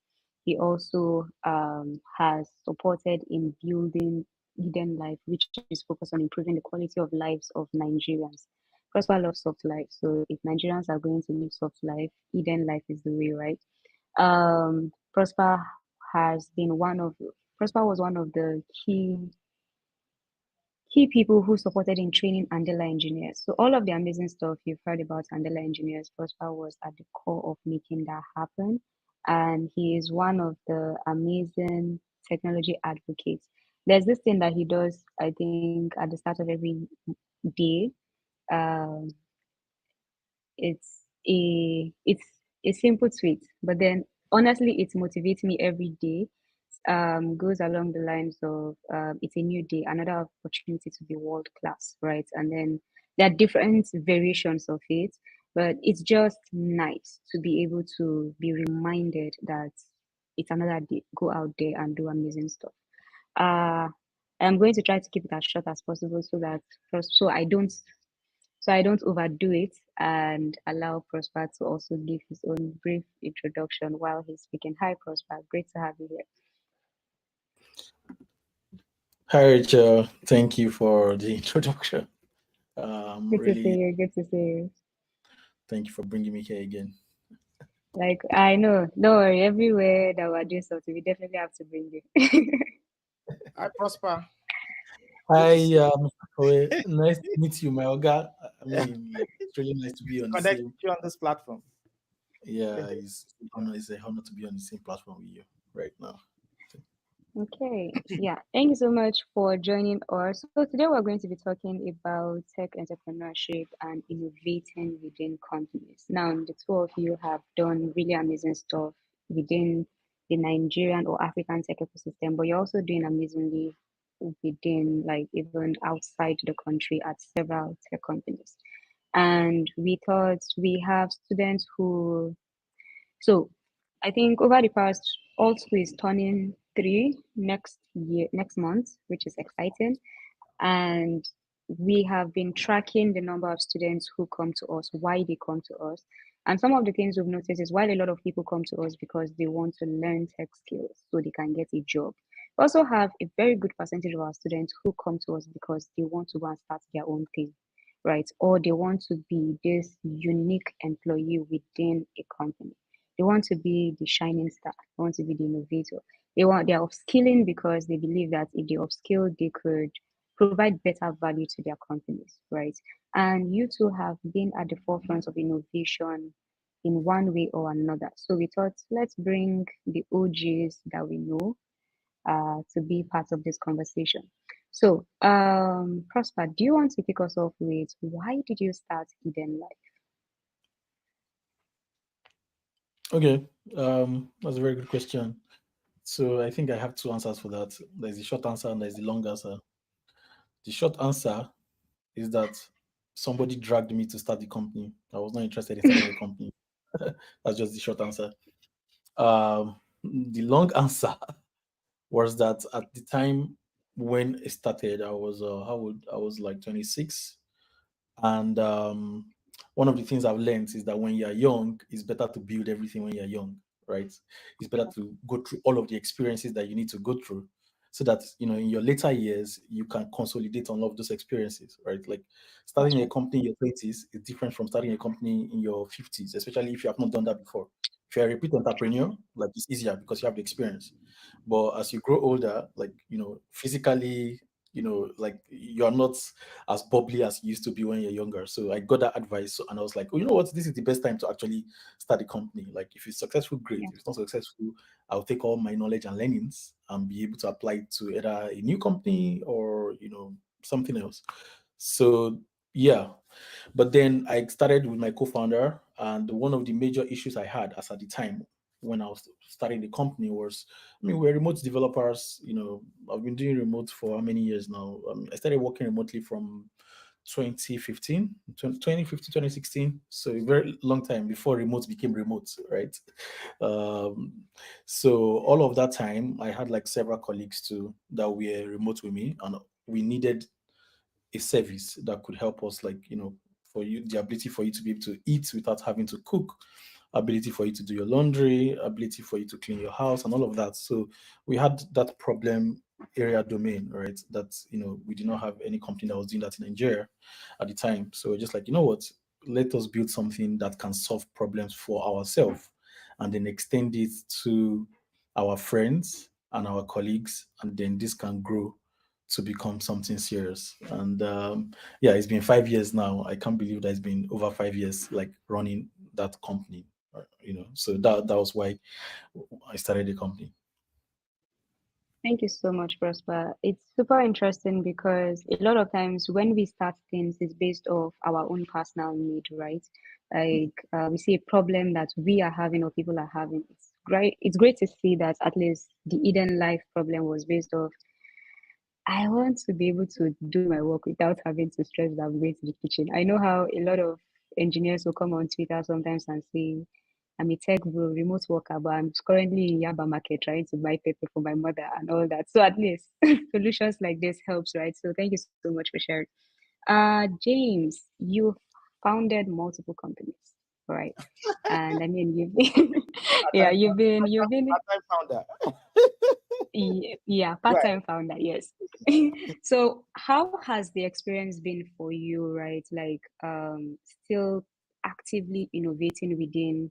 He also has supported in building Eden Life, which is focused on improving the quality of lives of Nigerians. Prosper loves soft life, so if Nigerians are going to live soft life, Eden Life is the way, right? Prosper has been one of Prosper was one of the key people who supported in training Andela engineers. So all of the amazing stuff you've heard about Andela engineers, Prosper was at the core of making that happen. And he is one of the amazing technology advocates. There's this thing that he does, I think, at the start of every day. Um, it's a simple tweet, but then honestly, it motivates me every day. goes along the lines of it's a new day, another opportunity to be world class, right? And then there are different variations of it, but it's just nice to be able to be reminded that it's another day. Go out there and do amazing stuff. Uh, I'm going to try to keep it as short as possible so that so I don't overdo it and allow Prosper to also give his own brief introduction while he's speaking. Hi, Prosper. Great to have you here. Hi, Rachel. Thank you for the introduction. Good to see Really, you. Good to see you. thank you for bringing me here again. Like, I know, don't worry. Everywhere that we're doing something, we definitely have to bring you. Hi, Prosper. Hi, nice to meet you, my Oga. I mean, it's really nice to be on the Connect same. you on this platform. Yeah, it's an honor to be on the same platform with you right now. Okay, yeah, thank you so much for joining us. So today we're going to be talking about tech entrepreneurship and innovating within companies. Now, the two of you have done really amazing stuff within the Nigerian or African tech ecosystem, but you're also doing amazingly within, like, even outside the country at several tech companies. And we thought we have students who so I think over the past, alt school is turning 3 next year, next month, which is exciting. And we have been tracking the number of students who come to us, why they come to us. And some of the things we've noticed is while a lot of people come to us because they want to learn tech skills so they can get a job, we also have a very good percentage of our students who come to us because they want to go and start their own thing, right? Or they want to be this unique employee within a company. They want to be the shining star. They want to be the innovator. They're upskilling because they believe that if they upskill, they could provide better value to their companies, right? And you two have been at the forefront of innovation in one way or another. So we thought let's bring the OGs that we know to be part of this conversation. So, Prosper, do you want to kick us off with why did you start Eden Life? Okay, that's a very good question. So I think I have two answers for that. There's the short answer and there's the long answer. The short answer is that somebody dragged me to start the company. I was not interested in starting a company. That's just the short answer. The long answer was that at the time when it started, I was I was like 26, and one of the things I've learned is that when you're young, it's better to build everything when you're young, right? It's better to go through all of the experiences that you need to go through so that, in your later years, you can consolidate on all of those experiences, right? Like That's starting a right. company in your 20s is different from starting a company in your 50s, especially if you have not done that before. If you're a repeat entrepreneur, like it's easier because you have the experience. But as you grow older, like, physically, like you're not as bubbly as you used to be when you're younger. So I got that advice, and I was like, oh, you know what? This is the best time to actually start a company. Like, if it's successful, great. Yeah. If it's not successful, I'll take all my knowledge and learnings and be able to apply it to either a new company or something else. So yeah, but then I started with my co-founder, and one of the major issues I had as at the time when I was starting the company was, I mean, we're remote developers. I've been doing remote for how many years now? I started working remotely from 2015, 2015, 2016. So a very long time before remote became remote, right? Um, so all of that time, I had like several colleagues too that were remote with me, and we needed a service that could help us, like, for you, the ability for you to be able to eat without having to cook, ability for you to do your laundry, ability for you to clean your house, and all of that. So we had that problem area domain, right? That, we did not have any company that was doing that in Nigeria at the time. So we're just like, you know what? Let us build something that can solve problems for ourselves and then extend it to our friends and our colleagues, and then this can grow to become something serious. And yeah, it's been 5 years now. I can't believe that it's been over 5 years, like running that company. So that was why I started the company. Thank you so much, Prosper. It's super interesting because a lot of times when we start things, it's based off our own personal need, right? Like we see a problem that we are having or people are having. It's it's great to see that at least the Eden life problem was based off I want to be able to do my work without having to stress that I'm going to the kitchen. I know how a lot of engineers will come on Twitter sometimes and say, I'm a tech bro, remote worker, but I'm currently in Yaba market trying to buy paper for my mother and all that. So at least solutions like this helps, right? So thank you so much for sharing. James, you founded multiple companies, right? And I mean, you've been, yeah, Part-time founder. yeah, Right. part-time founder, yes. So how has the experience been for you, right? Like still actively innovating within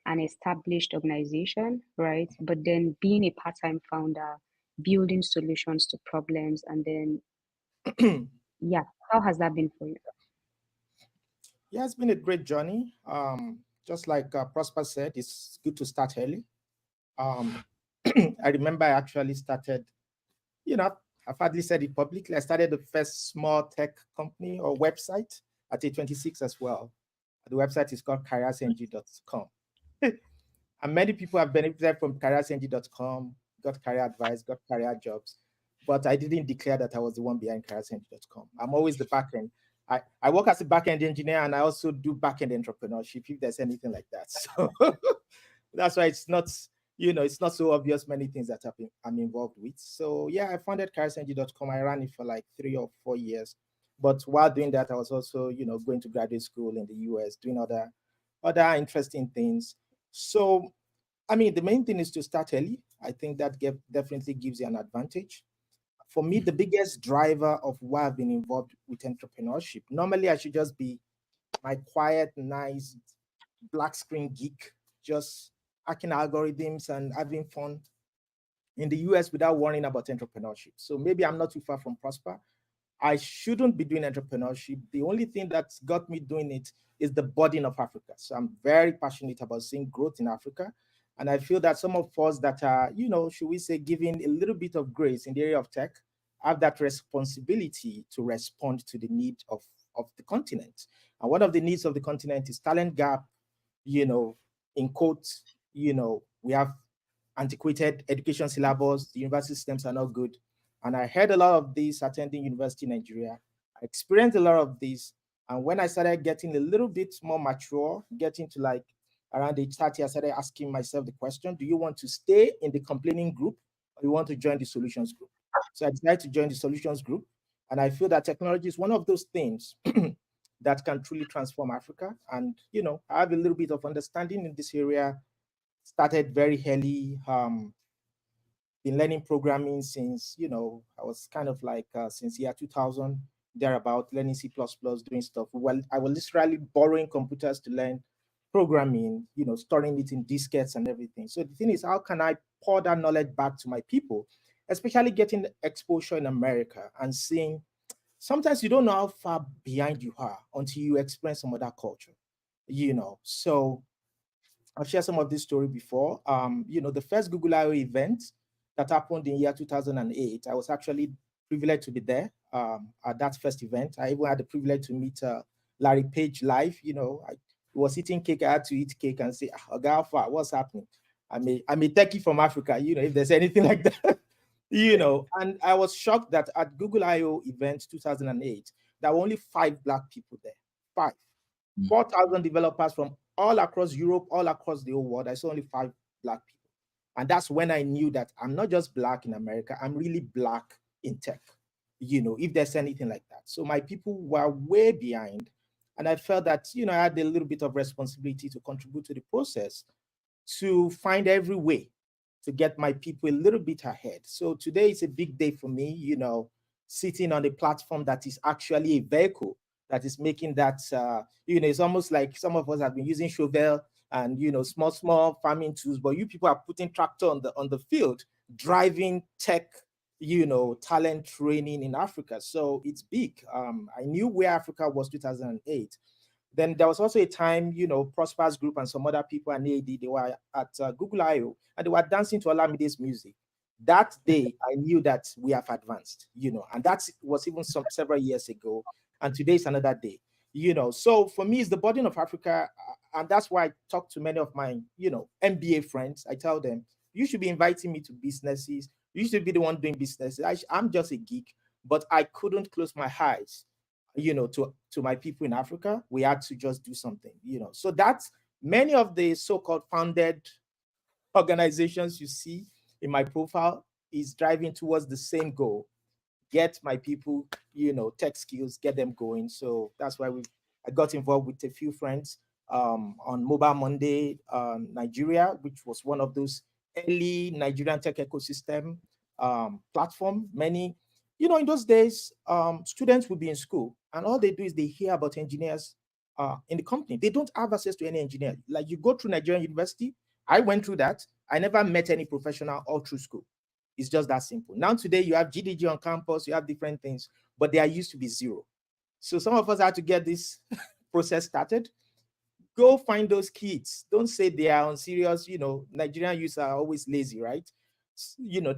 an established organization, right? But then being a part-time founder, building solutions to problems, and then yeah, how has that been for you? Yeah, it's been a great journey. Just like Prosper said, it's good to start early. Um, I remember I actually started, you know, I've hardly said it publicly. I started the first small tech company or website at age 26 as well. The website is called careersng.com. And many people have benefited from careersng.com, got career advice, got career jobs. But I didn't declare that I was the one behind careersng.com. I'm always the back end. I work as a back-end engineer and I also do back-end entrepreneurship, if there's anything like that. So that's why it's not, it's not so obvious many things that I'm involved with. So yeah, I founded careersng.com. I ran it for like 3 or 4 years. But while doing that, I was also, going to graduate school in the US, doing other interesting things. So, I mean, the main thing is to start early. I think that definitely gives you an advantage. For me, the biggest driver of why I've been involved with entrepreneurship, normally I should just be my quiet, nice, black screen geek, just hacking algorithms and having fun in the US without worrying about entrepreneurship. So maybe I'm not too far from Prosper. I shouldn't be doing entrepreneurship. The only thing that's got me doing it is the burden of Africa. So I'm very passionate about seeing growth in Africa. And I feel that some of us that are, should we say, giving a little bit of grace in the area of tech, have that responsibility to respond to the need of the continent. And one of the needs of the continent is talent gap, in quotes, we have antiquated education syllabus, the university systems are not good. And I heard a lot of this attending university in Nigeria. I experienced a lot of this. And when I started getting a little bit more mature, getting to like around age 30, I started asking myself the question, do you want to stay in the complaining group or you want to join the solutions group? So I decided to join the solutions group. And I feel that technology is one of those things that can truly transform Africa. And, I have a little bit of understanding in this area, started very early, been learning programming since, I was kind of like since year 2000, thereabout, learning C++, doing stuff. Well, I was literally borrowing computers to learn programming, storing it in diskettes and everything. So the thing is, how can I pour that knowledge back to my people, especially getting exposure in America and seeing sometimes you don't know how far behind you are until you experience some other culture, So I've shared some of this story before. The first Google I/O event that happened in year 2008, I was actually privileged to be there at that first event. I even had the privilege to meet Larry Page live. I was eating cake. I had to eat cake and say, Alpha, what's happening? I'm a techie from Africa, if there's anything like that. And I was shocked that at Google I/O event 2008, there were only 5 Black people there. 5. 4,000 developers from all across Europe, all across the whole world. I saw only 5 Black people. And that's when I knew that I'm not just Black in America, I'm really Black in tech, if there's anything like that. So my people were way behind. And I felt that, I had a little bit of responsibility to contribute to the process, to find every way to get my people a little bit ahead. So today is a big day for me, sitting on a platform that is actually a vehicle that is making that, it's almost like some of us have been using shovel and, small farming tools, but you people are putting tractor on the field, driving tech, talent training in Africa. So it's big. I knew where Africa was 2008. Then there was also a time, Prosper's group and some other people and AD, they were at Google I/O and they were dancing to Olamide's music. That day, I knew that we have advanced, and that was even several years ago. And today is another day. So for me, it's the burden of Africa. And that's why I talk to many of my, MBA friends. I tell them, you should be inviting me to businesses. You should be the one doing business. I'm just a geek, but I couldn't close my eyes, to my people in Africa. We had to just do something. So that's many of the so-called founded organizations you see in my profile is driving towards the same goal: get my people, tech skills, get them going. So that's why I got involved with a few friends on Mobile Monday Nigeria, which was one of those early Nigerian tech ecosystem platform. Many, in those days, students would be in school and all they do is they hear about engineers in the company. They don't have access to any engineer. Like you go through Nigerian university, I went through that. I never met any professional all through school. It's just that simple. Now today you have GDG on campus, you have different things, but there used to be zero. So some of us had to get this process started. Go find those kids. Don't say they are on serious. Nigerian youth are always lazy, right?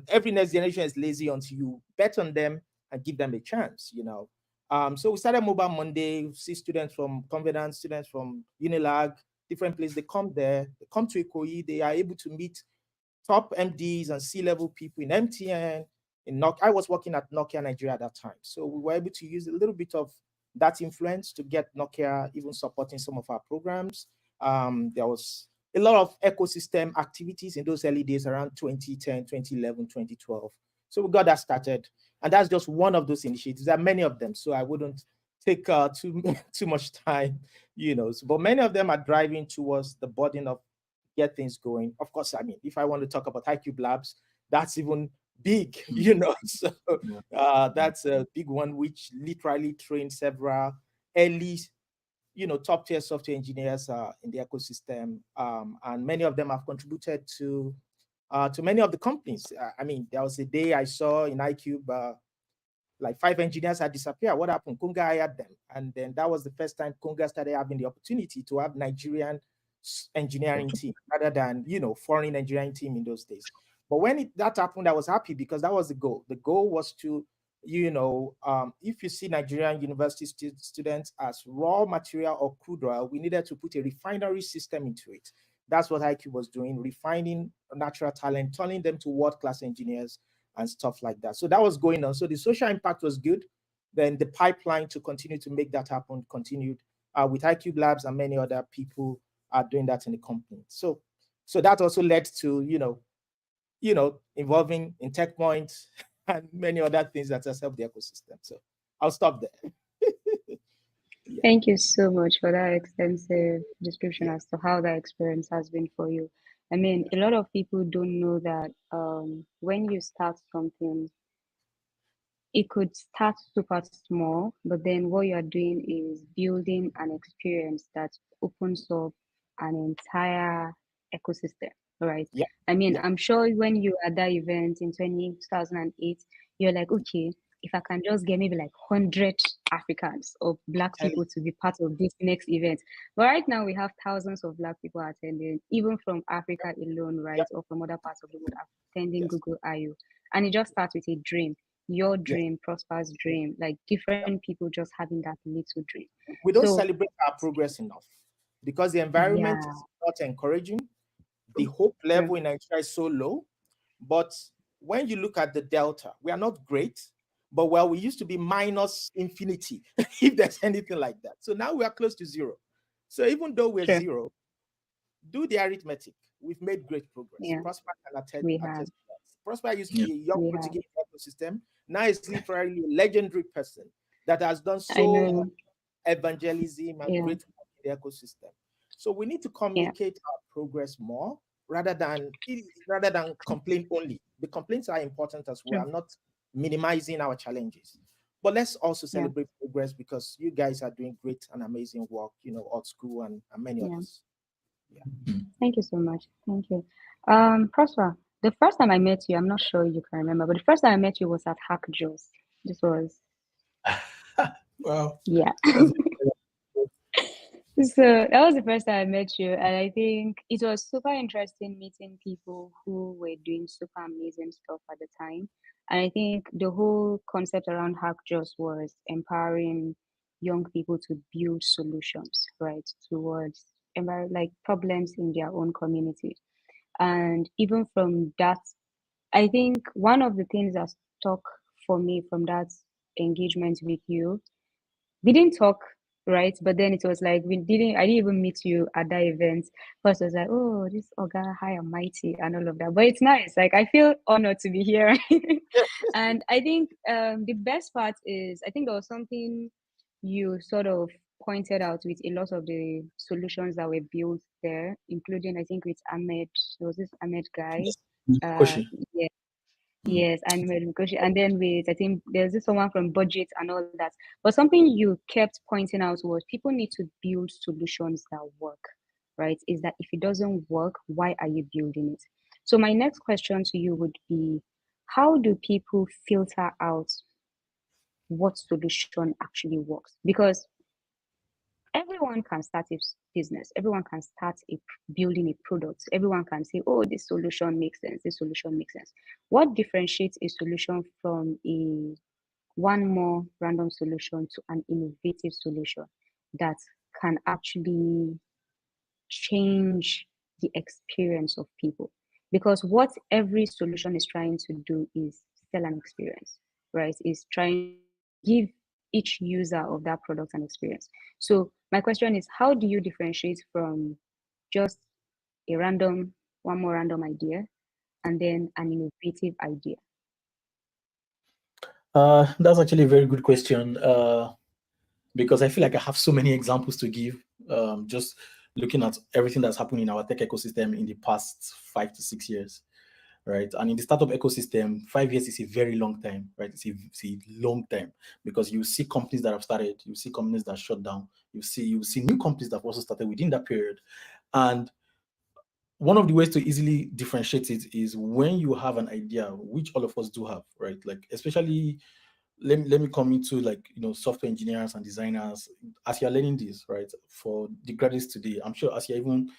Every next generation is lazy until you bet on them and give them a chance. So we started Mobile Monday. We see students from Covenant, students from Unilag, different places. They come there, they come to Ikoyi, they are able to meet top MDs and C-level people in MTN, in Nokia. I was working at Nokia Nigeria at that time. So we were able to use a little bit of that influence to get Nokia even supporting some of our programs. There was a lot of ecosystem activities in those early days around 2010, 2011, 2012. So we got that started. And that's just one of those initiatives. There are many of them, so I wouldn't take too much time, but many of them are driving towards the burden of get things going. Of course, I mean, if I want to talk about IQ Labs, that's even big, So that's a big one, which literally trained several early, top tier software engineers in the ecosystem, and many of them have contributed to many of the companies. I mean, there was a day I saw in iCube. Like 5 engineers had disappeared. What happened? Kunga hired them. And then that was the first time Kunga started having the opportunity to have Nigerian engineering team rather than, foreign engineering team in those days. But when that happened, I was happy because that was the goal. The goal was to, if you see Nigerian university students as raw material or crude oil, we needed to put a refinery system into it. That's what IQ was doing, refining natural talent, turning them to world-class engineers and stuff like that. So that was going on. So the social impact was good. Then the pipeline to continue to make that happen continued with iCube Labs and many other people are doing that in the company. So that also led to, involving in TechPoint and many other things that has helped the ecosystem. So I'll stop there. Yeah. Thank you so much for that extensive description as to how that experience has been for you. I mean, a lot of people don't know that when you start something, it could start super small, but then what you're doing is building an experience that opens up an entire ecosystem, right? Yeah. I mean, I'm sure when you were at that event in 2008, you're like, okay, if I can just get maybe like 100 Africans or Black people to be part of this next event. But right now we have thousands of Black people attending, even from Africa alone, right? Or from other parts of the world attending Google I/O. And it just starts with a dream. Your dream, Prosper's dream, like different people just having that little dream. We don't celebrate our progress enough because the environment is not encouraging. The hope level in Nigeria is so low. But when you look at the delta, we are not great, but we used to be minus infinity, if there's anything like that. So now we are close to zero. So even though we're zero, do the arithmetic. We've made great progress. Prosper can attest. Prosper used to be a young Portuguese ecosystem. Now it's literally a legendary person that has done so much evangelism and great work in the ecosystem. So we need to communicate our progress more rather than complain only. The complaints are important as well. I'm not minimizing our challenges, but let's also celebrate progress because you guys are doing great and amazing work, AltSchool and many others. Thank you so much. Thank you. Prosper, the first time I met you, I'm not sure you can remember, but the first time I met you was at Hack Juice. This was well, So that was the first time I met you, and I think it was super interesting meeting people who were doing super amazing stuff at the time. And I think the whole concept around Hack Just was empowering young people to build solutions, right, towards like problems in their own community. And even from that, I think one of the things that stuck for me from that engagement with you, we didn't talk, right? But then it was like I didn't even meet you at that event. First, I was like, oh, this Oga high and mighty and all of that. But it's nice. Like, I feel honored to be here. And I think the best part is, I think there was something you sort of pointed out with a lot of the solutions that were built there, including, I think, with Ahmed. There was this Ahmed guy. Uh, Koshi. yeah, Mm. yes, and Merukoshi, and then with, I think there's this someone from budget and all that. But something you kept pointing out was people need to build solutions that work, right? Is that if it doesn't work, why are you building it? So my next question to you would be, how do people filter out what solution actually works? Because everyone can start a business, everyone can start building a product, everyone can say, oh, this solution makes sense, this solution makes sense. What differentiates a solution from a one more random solution to an innovative solution that can actually change the experience of people? Because what every solution is trying to do is sell an experience, right? Is trying to give each user of that product an experience. So my question is, how do you differentiate from just a random, one more random idea, and then an innovative idea? That's actually a very good question. Because I feel like I have so many examples to give. Just looking at everything that's happened in our tech ecosystem in the past 5 to 6 years, right? And in the startup ecosystem, 5 years is a very long time, right? It's a long time, because you see companies that have started, you see companies that shut down, you see new companies that have also started within that period. And one of the ways to easily differentiate it is when you have an idea, which all of us do have, right? Like, especially, let me come into, like, software engineers and designers. As you're learning this, right, for the graduates today, I'm sure as you even,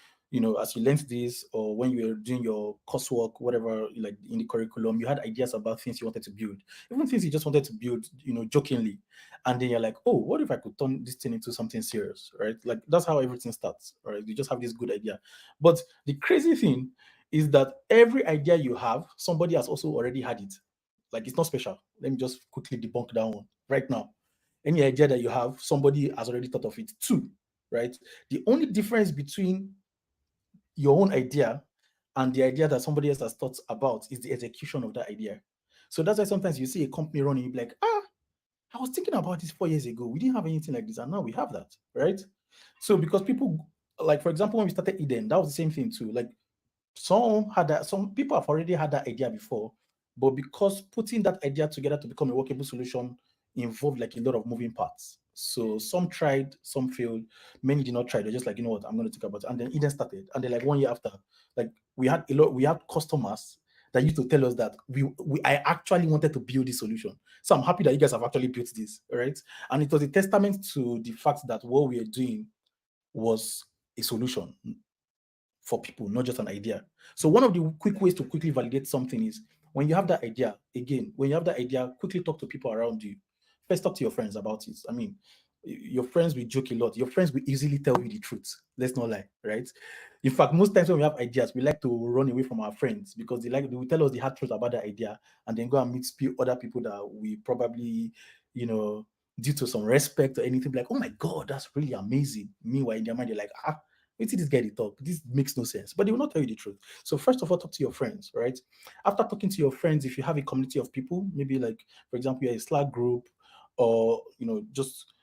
as you learned this, or when you were doing your coursework, whatever, like in the curriculum, you had ideas about things you wanted to build, even things you just wanted to build, jokingly. And then you're like, oh, what if I could turn this thing into something serious, right? Like, that's how everything starts, right? You just have this good idea. But the crazy thing is that every idea you have, somebody has also already had it. Like, it's not special. Let me just quickly debunk that one right now. Any idea that you have, somebody has already thought of it too, right? The only difference between your own idea and the idea that somebody else has thought about is the execution of that idea. So that's why sometimes you see a company running, you're like, I was thinking about this 4 years ago. We didn't have anything like this, and now we have that, right? So because people, like, for example, when we started Eden, that was the same thing too. Like, some people have already had that idea before, but because putting that idea together to become a workable solution involved like a lot of moving parts. So some tried, some failed, many did not try. They're just like, you know what, I'm going to think about it. And then Eden started, and then like 1 year after, like, we had customers that used to tell us that I actually wanted to build this solution. So I'm happy that you guys have actually built this, right? And it was a testament to the fact that what we are doing was a solution for people, not just an idea. So one of the quick ways to quickly validate something is, when you have that idea, again, when you have that idea, quickly talk to people around you. First, talk to your friends about it. I mean, your friends will joke a lot. Your friends will easily tell you the truth. Let's not lie, right? In fact, most times when we have ideas, we like to run away from our friends because they will tell us the hard truth about the idea, and then go and meet other people that we probably, due to some respect or anything, be like, oh my God, that's really amazing. Meanwhile, in their mind, they're like, wait till this guy they talk. This makes no sense. But they will not tell you the truth. So first of all, talk to your friends, right? After talking to your friends, if you have a community of people, maybe like, for example, you're a Slack group, or just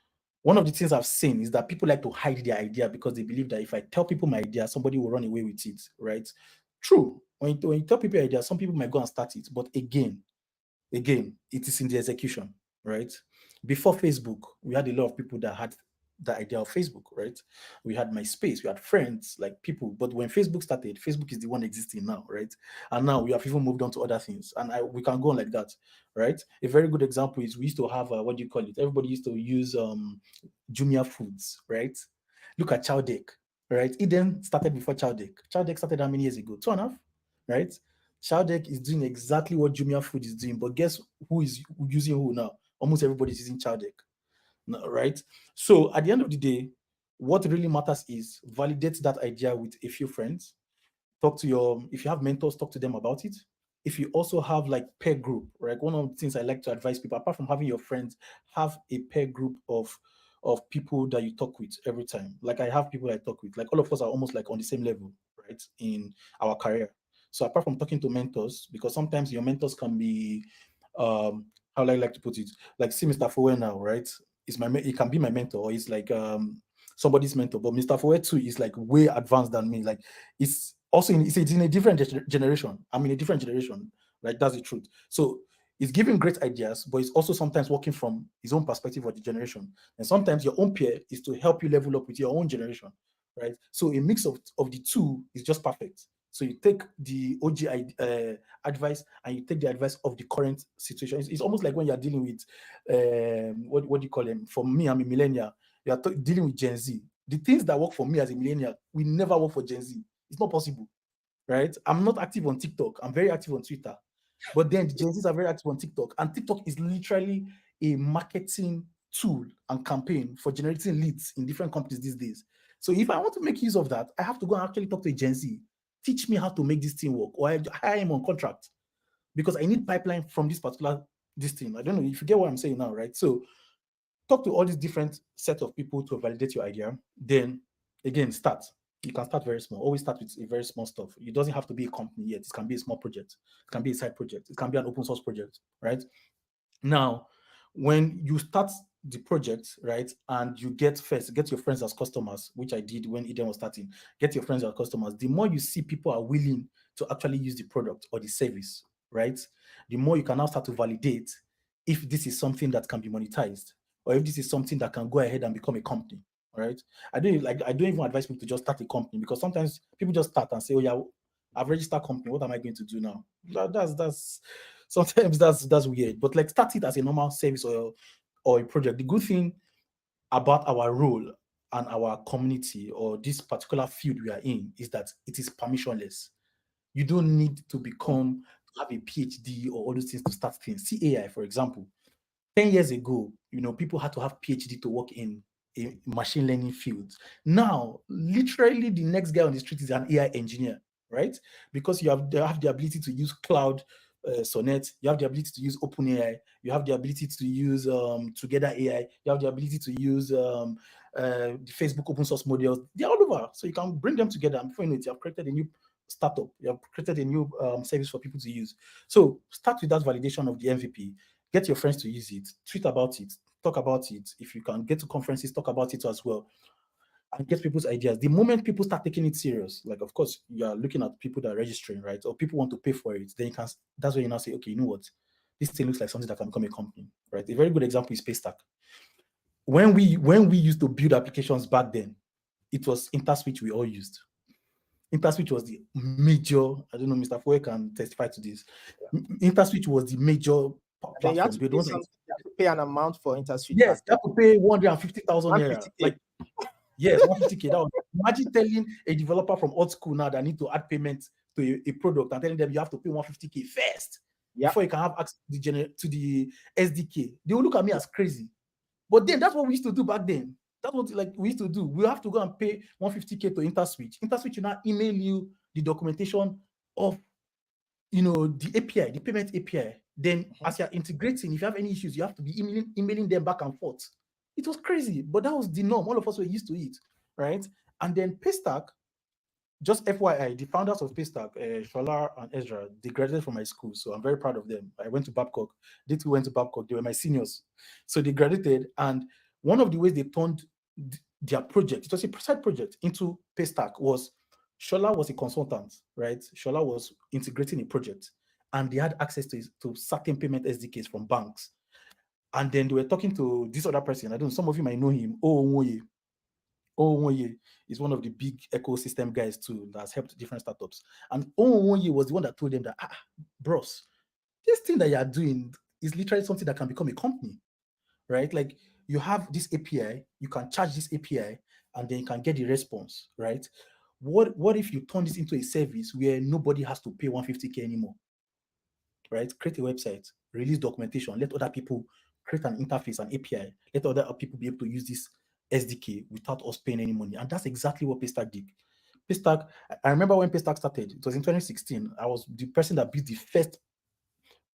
one of the things I've seen is that people like to hide their idea because they believe that if I tell people my idea, somebody will run away with it, right? True. When you tell people your idea, some people might go and start it. But again, it is in the execution, right? Before Facebook, we had a lot of people that had the idea of Facebook, right? We had MySpace, we had friends, like people. But when Facebook started, Facebook is the one existing now, right? And now we have even moved on to other things, and we can go on like that, right? A very good example is we used to have what do you call it? Everybody used to use Jumia Foods, right? Look at Chowdeck, right? Eden started before Chowdeck. Chowdeck started how many years ago? 2.5, right? Chowdeck is doing exactly what Jumia Food is doing, but guess who is using who now? Almost everybody is using Chowdeck. right? So at the end of the day, what really matters is validate that idea with a few friends. Talk to your, if you have mentors, talk to them about it. If you also have like peer group, right? One of the things I like to advise people, apart from having your friends, have a peer group of people that you talk with every time. Like I have people I talk with, like all of us are almost like on the same level, right? In our career. So apart from talking to mentors, because sometimes your mentors can be how do I like to put it? Like see Mr. Fowe now, right? It's he can be my mentor, or he's like somebody's mentor, but Mr. Fowe too is like way advanced than me. Like it's also it's in a different generation. I'm in a different generation, right? That's the truth. So he's giving great ideas, but he's also sometimes working from his own perspective of the generation. And sometimes your own peer is to help you level up with your own generation, right? So a mix of the two is just perfect. So you take the OG advice and you take the advice of the current situation. It's almost like when you're dealing with what do you call them? For me, I'm a millennial. You are dealing with Gen Z. The things that work for me as a millennial will never work for Gen Z. It's not possible, right? I'm not active on TikTok. I'm very active on Twitter. But then the Gen Zs are very active on TikTok. And TikTok is literally a marketing tool and campaign for generating leads in different companies these days. So if I want to make use of that, I have to go and actually talk to a Gen Z. Teach me how to make this thing work, or I hire him on contract because I need pipeline from this thing. I don't know if you get what I'm saying now, right? So talk to all these different set of people to validate your idea. Then again, start. You can start very small. Always start with a very small stuff. It doesn't have to be a company yet. It can be a small project. It can be a side project. It can be an open source project, right? Now, when you start the project, right, and you get your friends as customers, which I did when Eden was starting, get your friends as customers. The more you see people are willing to actually use the product or the service, right, the more you can now start to validate if this is something that can be monetized or if this is something that can go ahead and become a company, right? I don't even advise people to just start a company because sometimes people just start and say, oh yeah, I've registered a company. What am I going to do now? That's sometimes that's weird. But like start it as a normal service or a project. The good thing about our role and our community or this particular field we are in is that it is permissionless. You don't need to have a PhD or all those things to start things. See AI, for example. 10 years ago, people had to have PhD to work in a machine learning field. Now, literally the next guy on the street is an AI engineer, right? Because they have the ability to use cloud Sonnet, you have the ability to use OpenAI, you have the ability to use Together AI, you have the ability to use the Facebook open source models. They're all over. So you can bring them together, and before you know it, you have created a new startup, you have created a new service for people to use. So start with that validation of the MVP. Get your friends to use it, tweet about it, talk about it. If you can get to conferences, talk about it as well, and get people's ideas. The moment people start taking it serious, like of course you are looking at people that are registering, right? Or people want to pay for it, then that's when you now say, okay, you know what? This thing looks like something that can become a company, right? A very good example is Paystack. When we used to build applications back then, it was InterSwitch we all used. InterSwitch was the major, I don't know, Mr. Foy can testify to this. InterSwitch was the major Then you have platform. to pay an amount for InterSwitch. Yes, you have to pay 150,000 naira. 150K. Like, yes, 150K. Imagine telling a developer from old school now that need to add payment to a product and telling them you have to pay 150K first before you can have access to the SDK. They will look at me as crazy. But then that's what we used to do back then. That's what we used to do. We have to go and pay 150K to InterSwitch. InterSwitch will now email you the documentation of the API, the payment API. Then as you're integrating, if you have any issues, you have to be emailing them back and forth. It was crazy, but that was the norm. All of us were used to it, right? And then Paystack, just FYI, the founders of Paystack, Shola and Ezra, they graduated from my school, so I'm very proud of them. I went to Babcock. They too went to Babcock. They were my seniors. So they graduated, and one of the ways they turned their project, it was a side project, into Paystack was Shola was a consultant, right? Shola was integrating a project, and they had access to certain payment SDKs from banks. And then they were talking to this other person. I don't know, some of you might know him, Owoye. Owoye is one of the big ecosystem guys too that has helped different startups. And Owoye was the one that told them that, bros, this thing that you are doing is literally something that can become a company, right? Like you have this API, you can charge this API, and then you can get the response, right? What if you turn this into a service where nobody has to pay 150K anymore, right? Create a website, release documentation, let other people create an interface, an API, let other people be able to use this SDK without us paying any money. And that's exactly what Paystack did. Paystack, I remember when Paystack started, it was in 2016. I was the person that built the first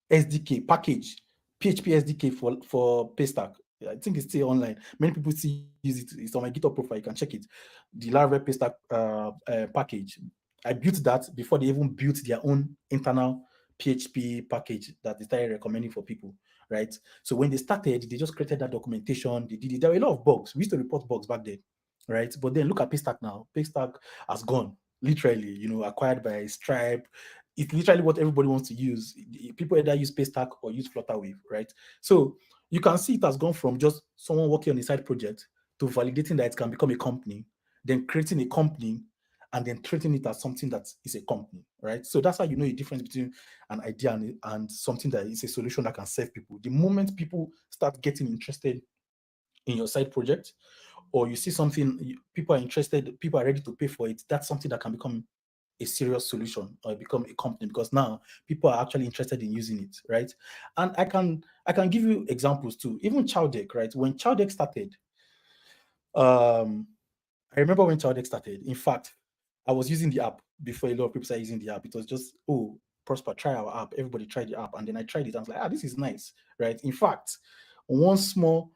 SDK package, PHP SDK for Paystack. I think it's still online. Many people still use it. It's on my GitHub profile. You can check it. The Laravel Paystack package. I built that before they even built their own internal PHP package that they started recommending for people, right? So when they started, they just created that documentation. They did it. There were a lot of bugs. We used to report bugs back then, right? But then look at Paystack now. Paystack has gone, literally, acquired by Stripe. It's literally what everybody wants to use. People either use Paystack or use Flutterwave, right? So you can see it has gone from just someone working on a side project to validating that it can become a company, then creating a company, and then treating it as something that is a company, right? So that's how you know the difference between an idea and something that is a solution that can serve people. The moment people start getting interested in your side project, or you see something, people are interested, people are ready to pay for it, that's something that can become a serious solution or become a company, because now people are actually interested in using it, right? And I can give you examples too. Even Chowdeck, right? When Chowdeck started, I remember when Chowdeck started. In fact, I was using the app before a lot of people started using the app. It was just, oh, Prosper, try our app. Everybody tried the app, and then I tried it. I was like, this is nice, right? In fact, one small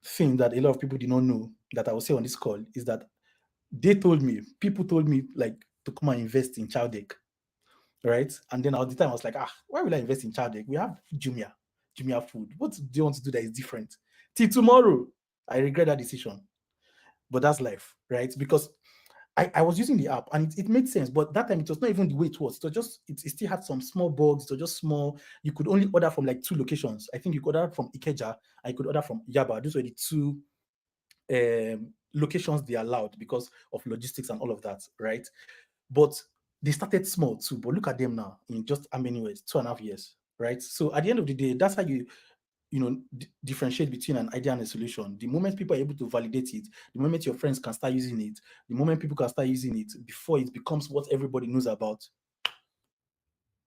thing that a lot of people did not know that I will say on this call is that people told me like to come and invest in Chowdeck, right? And then at the time I was like, why will I invest in Chowdeck? We have Jumia food. What do you want to do that is different? Till tomorrow, I regret that decision. But that's life, right? Because I was using the app and it made sense, but that time it was not even the way it was. So just it still had some small bugs. So just small. You could only order from like 2 locations. I think you could order from Ikeja. I could order from Yaba. Those were the 2 locations they allowed because of logistics and all of that, right? But they started small too. But look at them now in just how many years? 2.5 years, right? So at the end of the day, that's how you differentiate between an idea and a solution. The moment people are able to validate it, the moment your friends can start using it, the moment people can start using it before it becomes what everybody knows about,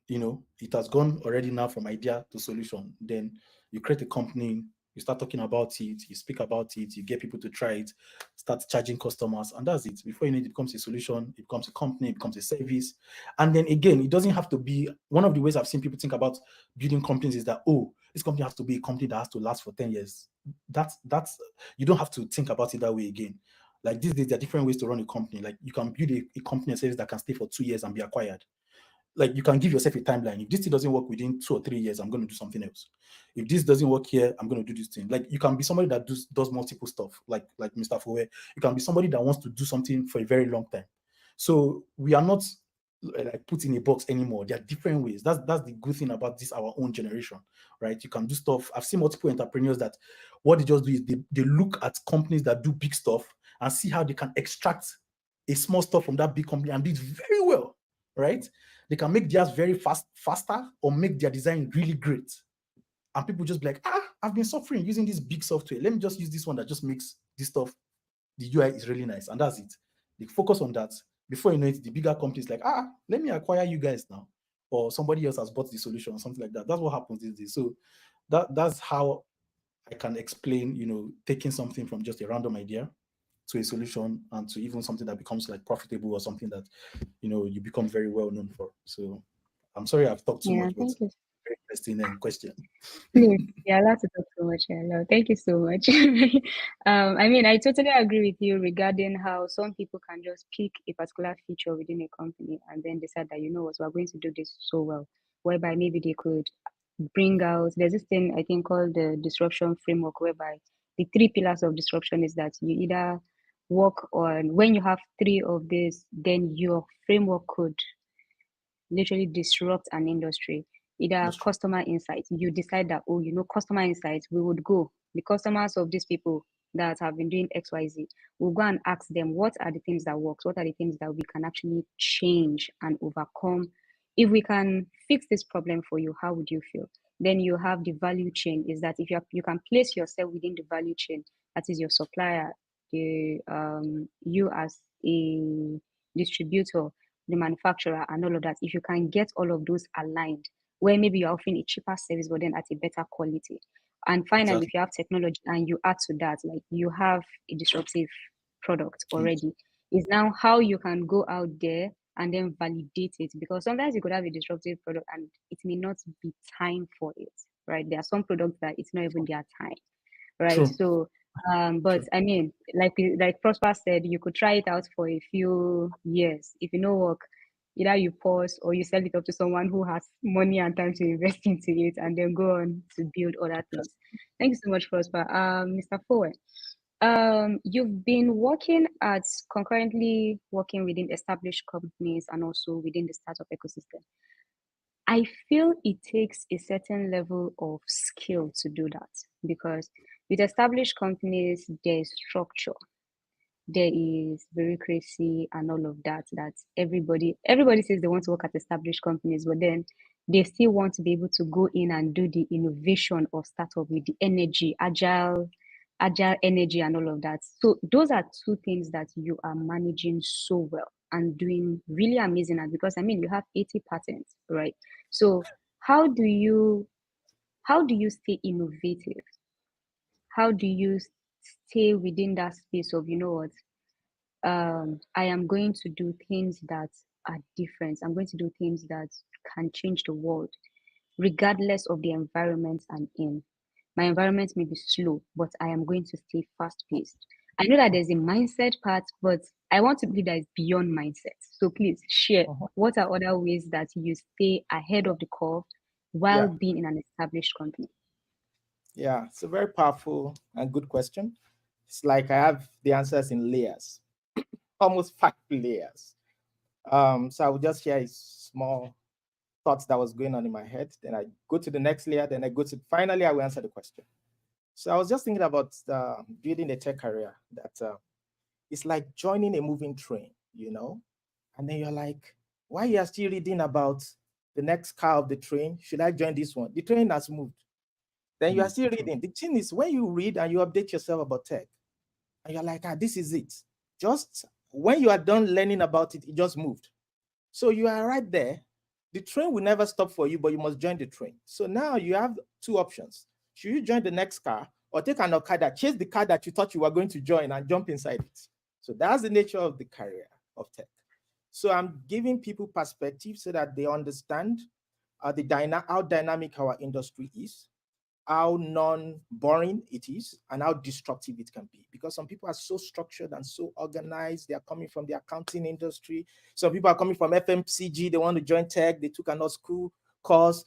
it has gone already now from idea to solution. Then you create a company, you start talking about it, you speak about it, you get people to try it, start charging customers, and that's it. Before you know it, it becomes a solution, it becomes a company, it becomes a service. And then again, it doesn't have to be one of the ways I've seen people think about building companies is that, this company has to be a company that has to last for 10 years. That's you don't have to think about it that way again. Like these days, there are different ways to run a company. Like you can build a company or service that can stay for 2 years and be acquired. Like you can give yourself a timeline. If this thing doesn't work within 2 or 3 years, I'm going to do something else. If this doesn't work here, I'm going to do this thing. Like you can be somebody that does multiple stuff, like Mr. Fowe. You can be somebody that wants to do something for a very long time. So we are not like put in a box anymore. There are different ways. That's the good thing about this our own generation, right? You can do stuff. I've seen multiple entrepreneurs that what they just do is they look at companies that do big stuff and see how they can extract a small stuff from that big company and do it very well, right? They can make theirs very faster, or make their design really great. And people just be like, I've been suffering using this big software. Let me just use this one that just makes this stuff. The UI is really nice, and that's it. They focus on that. Before you know it, the bigger companies like, let me acquire you guys now. Or somebody else has bought the solution or something like that. That's what happens these days. So that's how I can explain, taking something from just a random idea to a solution and to even something that becomes like profitable or something that you become very well known for. So I'm sorry I've talked too Yeah, much, but thank you. very interesting question. Please, you're allowed to talk so much. Hello. Thank you so much. I mean, I totally agree with you regarding how some people can just pick a particular feature within a company and then decide that, you know what, we're going to do this so well, whereby maybe they could bring out, there's this thing I think called the disruption framework, whereby the 3 pillars of disruption is that you either work on, when you have 3 of this, then your framework could literally disrupt an industry. Either That's true. customer insights, you decide that, customer insights, we would go, the customers of these people that have been doing XYZ, we'll go and ask them what are the things that works, what are the things that we can actually change and overcome. If we can fix this problem for you, how would you feel? Then you have the value chain, is that if you can place yourself within the value chain, that is your supplier, you as a distributor, the manufacturer, and all of that. If you can get all of those aligned, where maybe you're offering a cheaper service but then at a better quality, And finally, Exactly. if you have technology and you add to that, like you have a disruptive product Yes. already, is now how you can go out there and then validate it. Because sometimes you could have a disruptive product and it may not be time for it, right? There are some products that it's not even their time, right? True. So, but True. I mean, like Prosper said, you could try it out for a few years. If you know work, either you pause or you sell it up to someone who has money and time to invest into it, and then go on to build other things. Thank you so much, Prosper. Mr. Fowen, you've been working at concurrently working within established companies and also within the startup ecosystem. I feel it takes a certain level of skill to do that because with established companies, there is structure, there is bureaucracy and all of that. That everybody says they want to work at established companies, but then they still want to be able to go in and do the innovation of startup with the energy, agile energy and all of that. So those are two things that you are managing so well and doing really amazing at, because I mean you have 80 patents, right? So how do you how do you stay innovative? How do you stay within that space of, you know what, I am going to do things that are different. I'm going to do things that can change the world, regardless of the environment I'm in. My environment may be slow, but I am going to stay fast paced. I know that there's a mindset part, but I want to believe that it's beyond mindset. So please share, Uh-huh. what are other ways that you stay ahead of the curve while Yeah, being in an established company? yeah, it's a very powerful and good question. It's like I have the answers in layers, almost 5 layers. So I will just share a small thoughts that was going on in my head. Then I go to the next layer. Then I go to finally I will answer the question. So I was just thinking about building a tech career that it's like joining a moving train, and then you're like, why you are still reading about the next car of the train? Should I join this one? The train has moved. Then you are still reading. The thing is, when you read and you update yourself about tech, and you're like, this is it. Just when you are done learning about it, it just moved. So you are right there. The train will never stop for you, but you must join the train. So now you have two options. Should you join the next car or take an Okada, chase the car that you thought you were going to join and jump inside it? So that's the nature of the career of tech. So I'm giving people perspective so that they understand how dynamic our industry is, how non-boring it is, and how disruptive it can be. Because some people are so structured and so organized. They are coming from the accounting industry. Some people are coming from FMCG. They want to join tech. They took another school course.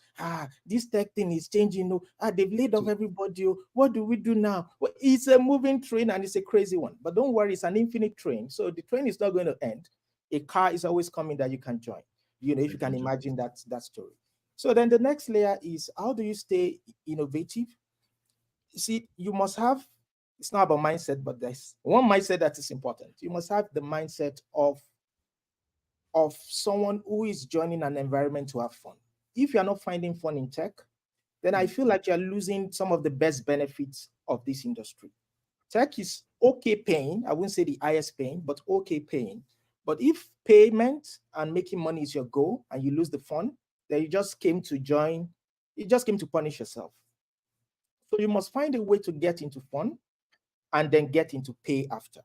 This tech thing is changing. They've laid off everybody. What do we do now? Well, it's a moving train and it's a crazy one. But don't worry, it's an infinite train. So the train is not going to end. A car is always coming that you can join. If you can imagine that story. So then the next layer is, how do you stay innovative? You see, you must have, it's not about mindset, but there's one mindset that is important. You must have the mindset of someone who is joining an environment to have fun. If you're not finding fun in tech, then I feel like you're losing some of the best benefits of this industry. Tech is okay paying. I wouldn't say the highest paying, but okay paying. But if payment and making money is your goal and you lose the fun, then you just came to punish yourself. So you must find a way to get into fun and then get into pay after.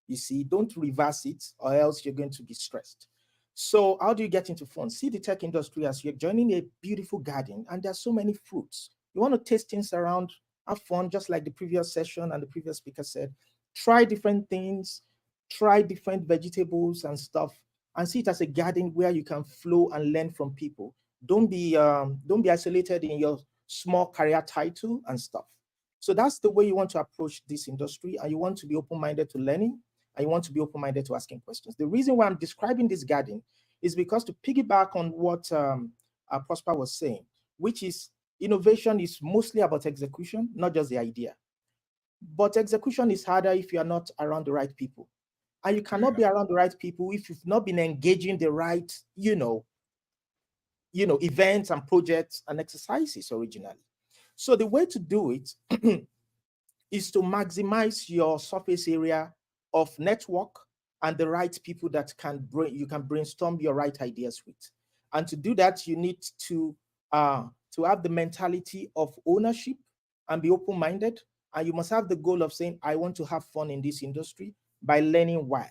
You see, don't reverse it or else you're going to be stressed. So how do you get into fun? See the tech industry as you're joining a beautiful garden and there's so many fruits. You want to taste things around, have fun, just like the previous session and the previous speaker said. Try different things, try different vegetables and stuff, and see it as a garden where you can flow and learn from people. Don't be isolated in your small career title and stuff. So that's the way you want to approach this industry, and you want to be open-minded to learning, and you want to be open-minded to asking questions. The reason why I'm describing this garden is because to piggyback on what Prosper was saying, which is innovation is mostly about execution, not just the idea. But execution is harder if you are not around the right people. And you cannot be around the right people if you've not been engaging the right, events and projects and exercises originally. So the way to do it is to maximize your surface area of network and the right people that you can brainstorm your right ideas with. And to do that, you need to have the mentality of ownership and be open-minded. And you must have the goal of saying, I want to have fun in this industry by learning wild.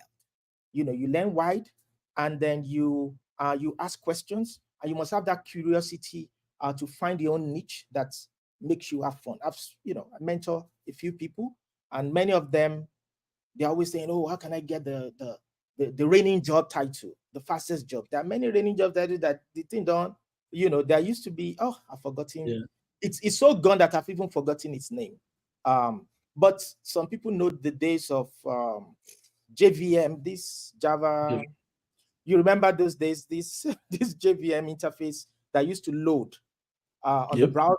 You learn wide, and then you ask questions, and you must have that curiosity to find your own niche that makes you have fun. I mentor a few people, and many of them, they're always saying, oh, how can I get the reigning job title, the fastest job? There are many reigning job titles that the thing don't, there used to be, oh, I've forgotten. Yeah. It's so gone that I've even forgotten its name. But some people know the days of JVM, this Java. You remember those days, this this JVM interface that used to load on the Yep. browser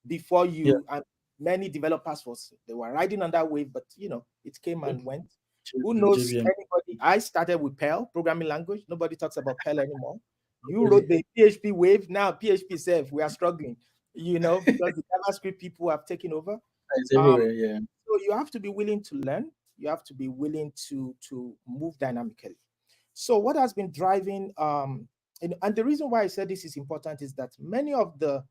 before Yeah. and many developers they were riding on that wave, but it came and went. Who knows JVM. anybody? I started with Perl, programming language. Nobody talks about Perl anymore. You wrote the PHP wave. Now PHP self, we are struggling, because the JavaScript people have taken over. It's everywhere. Yeah. So you have to be willing to learn. You have to be willing to move dynamically. So what has been driving and the reason why I said this is important is that many of the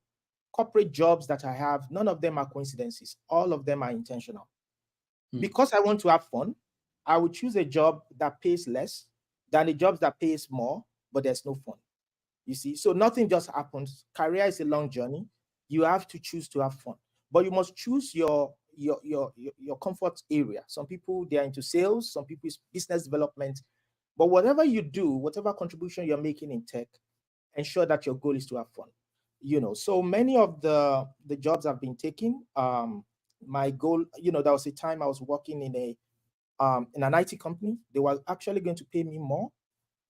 corporate jobs that I have, none of them are coincidences. All of them are intentional. Because I want to have fun, I would choose a job that pays less than a job that pays more, but there's no fun. You see, so nothing just happens. Career is a long journey. You have to choose to have fun, but you must choose your comfort area. Some people, they are into sales, some people is business development. But whatever you do, whatever contribution you're making in tech, ensure that your goal is to have fun. So many of the jobs I've been taking, my goal, there was a time I was working in an IT company. They were actually going to pay me more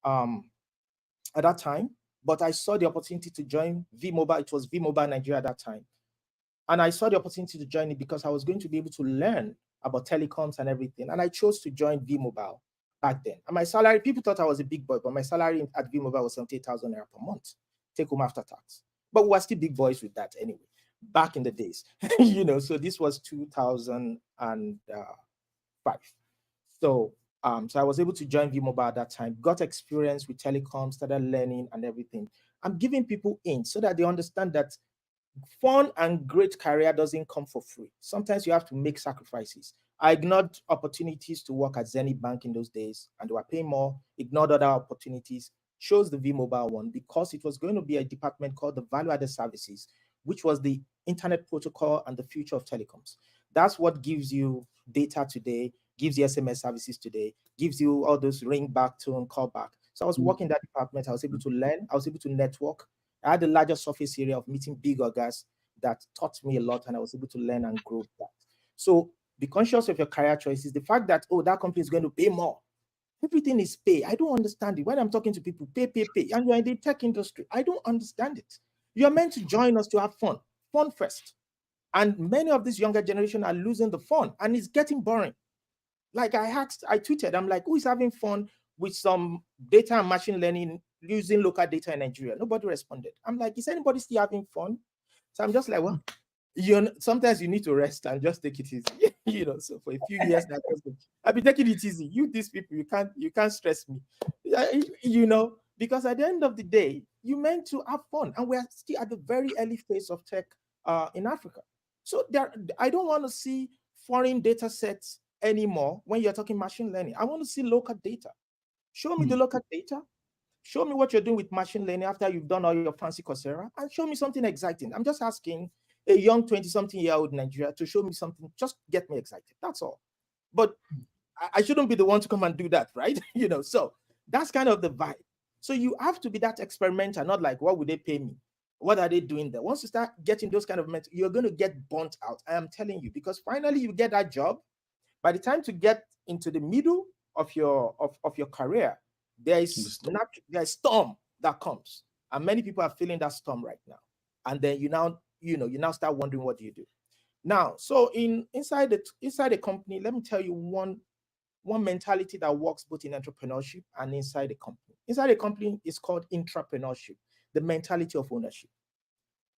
at that time, but I saw the opportunity to join V-Mobile. It was V-Mobile Nigeria at that time. And I saw the opportunity to join it because I was going to be able to learn about telecoms and everything. And I chose to join V-Mobile back then. And my salary, people thought I was a big boy, but my salary at V-Mobile was 78,000 naira per month, take home after tax. But we were still big boys with that anyway, back in the days. So this was 2005. So I was able to join V-Mobile at that time, got experience with telecom, started learning and everything. I'm giving people in so that they understand that fun and great career doesn't come for free. Sometimes you have to make sacrifices. I ignored opportunities to work at Zenith Bank in those days, and they were paying more, ignored other opportunities, chose the V-Mobile one because it was going to be a department called the Value-Added Services, which was the internet protocol and the future of telecoms. That's what gives you data today, gives you SMS services today, gives you all those ring back, tone, call back. So I was working in that department. I was able to learn. I was able to network. I had a larger surface area of meeting big guys that taught me a lot, and I was able to learn and grow that. So be conscious of your career choices. The fact that, oh, that company is going to pay more. Everything is pay. I don't understand it. When I'm talking to people, pay. And you're in the tech industry. I don't understand it. You're meant to join us to have fun. Fun first. And many of this younger generation are losing the fun, and it's getting boring. Like I tweeted, I'm like, who is having fun with some data and machine learning using local data in Nigeria? Nobody responded. I'm like, is anybody still having fun? So I'm just like, well, sometimes you need to rest and just take it easy. So for a few years now, I've been taking it easy. These people, you can't stress me. Because at the end of the day, you meant to have fun, and we're still at the very early phase of tech in Africa. So I don't want to see foreign data sets anymore when you're talking machine learning. I want to see local data. Show me the local data. Show me what you're doing with machine learning after you've done all your fancy Coursera, and show me something exciting. I'm just asking a young 20-something-year-old Nigeria to show me something, just get me excited. That's all. But I shouldn't be the one to come and do that, right? So that's kind of the vibe. So you have to be that experimenter, not like, what would they pay me? What are they doing there? Once you start getting those kind of mentors, you're going to get burnt out. I am telling you, because finally you get that job. By the time to get into the middle of your career, there is storm that comes, and many people are feeling that storm right now. And then you now start wondering, what do you do now? So inside the company, let me tell you one mentality that works both in entrepreneurship and inside the company. Inside the company is called intrapreneurship, the mentality of ownership.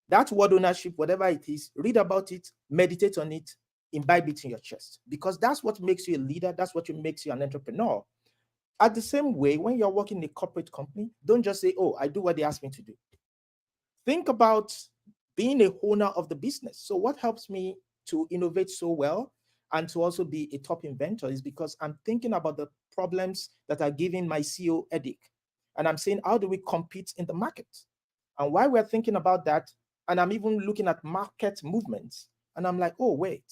That word ownership, whatever it is, read about it, meditate on it, imbibe it in your chest, because that's what makes you a leader. That's what makes you an entrepreneur. At the same way, when you're working in a corporate company, don't just say, oh, I do what they ask me to do. Think about being a owner of the business. So what helps me to innovate so well and to also be a top inventor is because I'm thinking about the problems that are giving my CEO headache. And I'm saying, how do we compete in the market? And while we're thinking about that, and I'm even looking at market movements, and I'm like, oh, wait,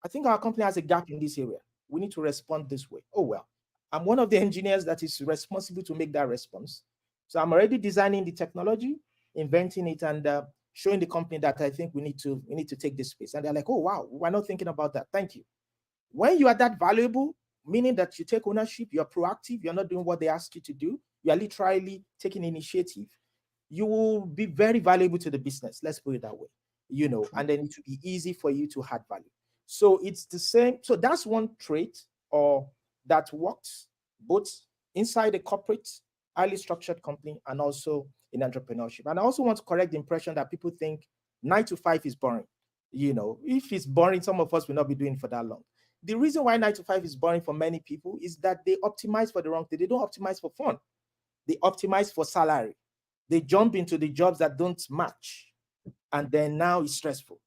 I think our company has a gap in this area. We need to respond this way. Oh, well, I'm one of the engineers that is responsible to make that response. So I'm already designing the technology, inventing it, and showing the company that I think we need to take this space. And they're like, oh, wow, we're not thinking about that. Thank you. When you are that valuable, meaning that you take ownership, you're proactive, you're not doing what they ask you to do, you are literally taking initiative, you will be very valuable to the business. Let's put it that way, and then it will be easy for you to add value. So it's the same. So that's one trait or that works both inside a corporate, highly structured company and also in entrepreneurship. And I also want to correct the impression that people think 9 to 5 is boring. If it's boring, some of us will not be doing it for that long. The reason why 9 to 5 is boring for many people is that they optimize for the wrong thing. They don't optimize for fun. They optimize for salary. They jump into the jobs that don't match. And then now it's stressful.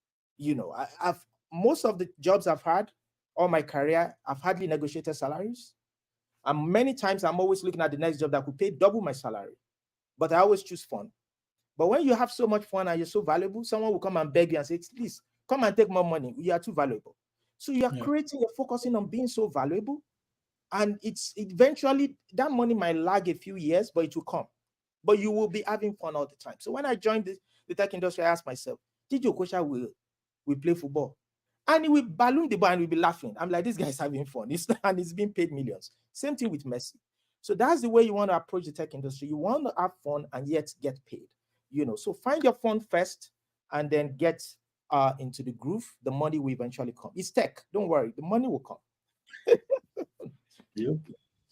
I've most of the jobs I've had all my career, I've hardly negotiated salaries. And many times I'm always looking at the next job that could pay double my salary. But I always choose fun. But when you have so much fun and you're so valuable, someone will come and beg you and say, please come and take more money. You are too valuable. So you're you're focusing on being so valuable. And it's eventually that money might lag a few years, but it will come. But you will be having fun all the time. So when I joined the tech industry, I asked myself, did Okosha will play football? And he will balloon the ball and we'll be laughing. I'm like, this guy's having fun. And he's being paid millions. Same thing with Messi. So that's the way you want to approach the tech industry. You want to have fun and yet get paid. So find your fun first and then get into the groove. The money will eventually come. It's tech. Don't worry. The money will come. Yep.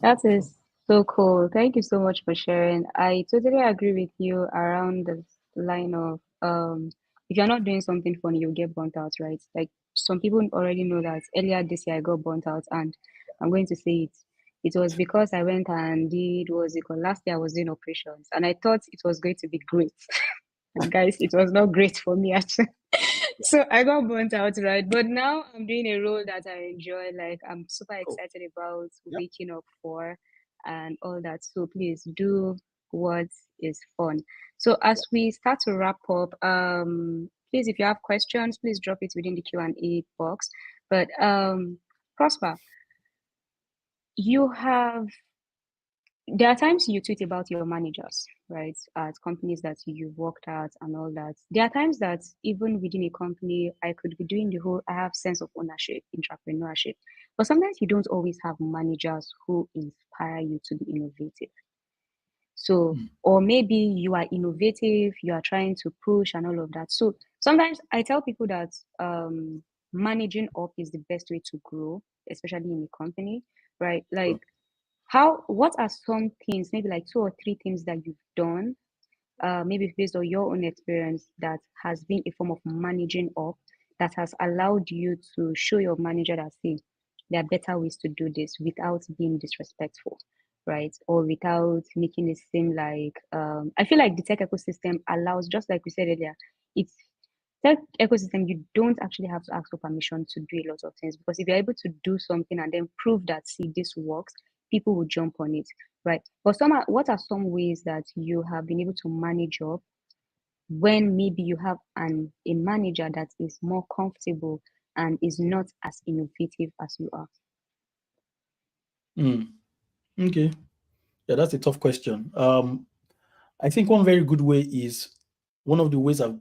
That is so cool. Thank you so much for sharing. I totally agree with you around the line of if you're not doing something fun, you'll get burnt out, right? Like some people already know that earlier this year I got burnt out, and I'm going to say it. It was because I went and did what was it called? Last year I was doing operations and I thought it was going to be great. And guys, it was not great for me actually. So I got burnt out, right? But now I'm doing a role that I enjoy. Like I'm super excited about waking up for and all that. So please do what is fun. So as we start to wrap up, please, if you have questions, please drop it within the Q&A box. But Prosper, there are times you tweet about your managers, right, at companies that you've worked at and all that. There are times that even within a company, I could be doing I have sense of ownership, entrepreneurship. But sometimes you don't always have managers who inspire you to be innovative. So, or maybe you are innovative, you are trying to push and all of that. So sometimes I tell people that managing up is the best way to grow, especially in a company, right? Like, what are some things, maybe like 2 or 3 things that you've done, maybe based on your own experience, that has been a form of managing up, that has allowed you to show your manager that, see, there are better ways to do this without being disrespectful, right? Or without making it seem like, I feel like the tech ecosystem allows, just like we said earlier, it's tech ecosystem, you don't actually have to ask for permission to do a lot of things, because if you're able to do something and then prove that, see, this works, people will jump on it, right? But what are some ways that you have been able to manage up when maybe you have a manager that is more comfortable and is not as innovative as you are? Okay. Yeah, that's a tough question. I think one very good way is, one of the ways I've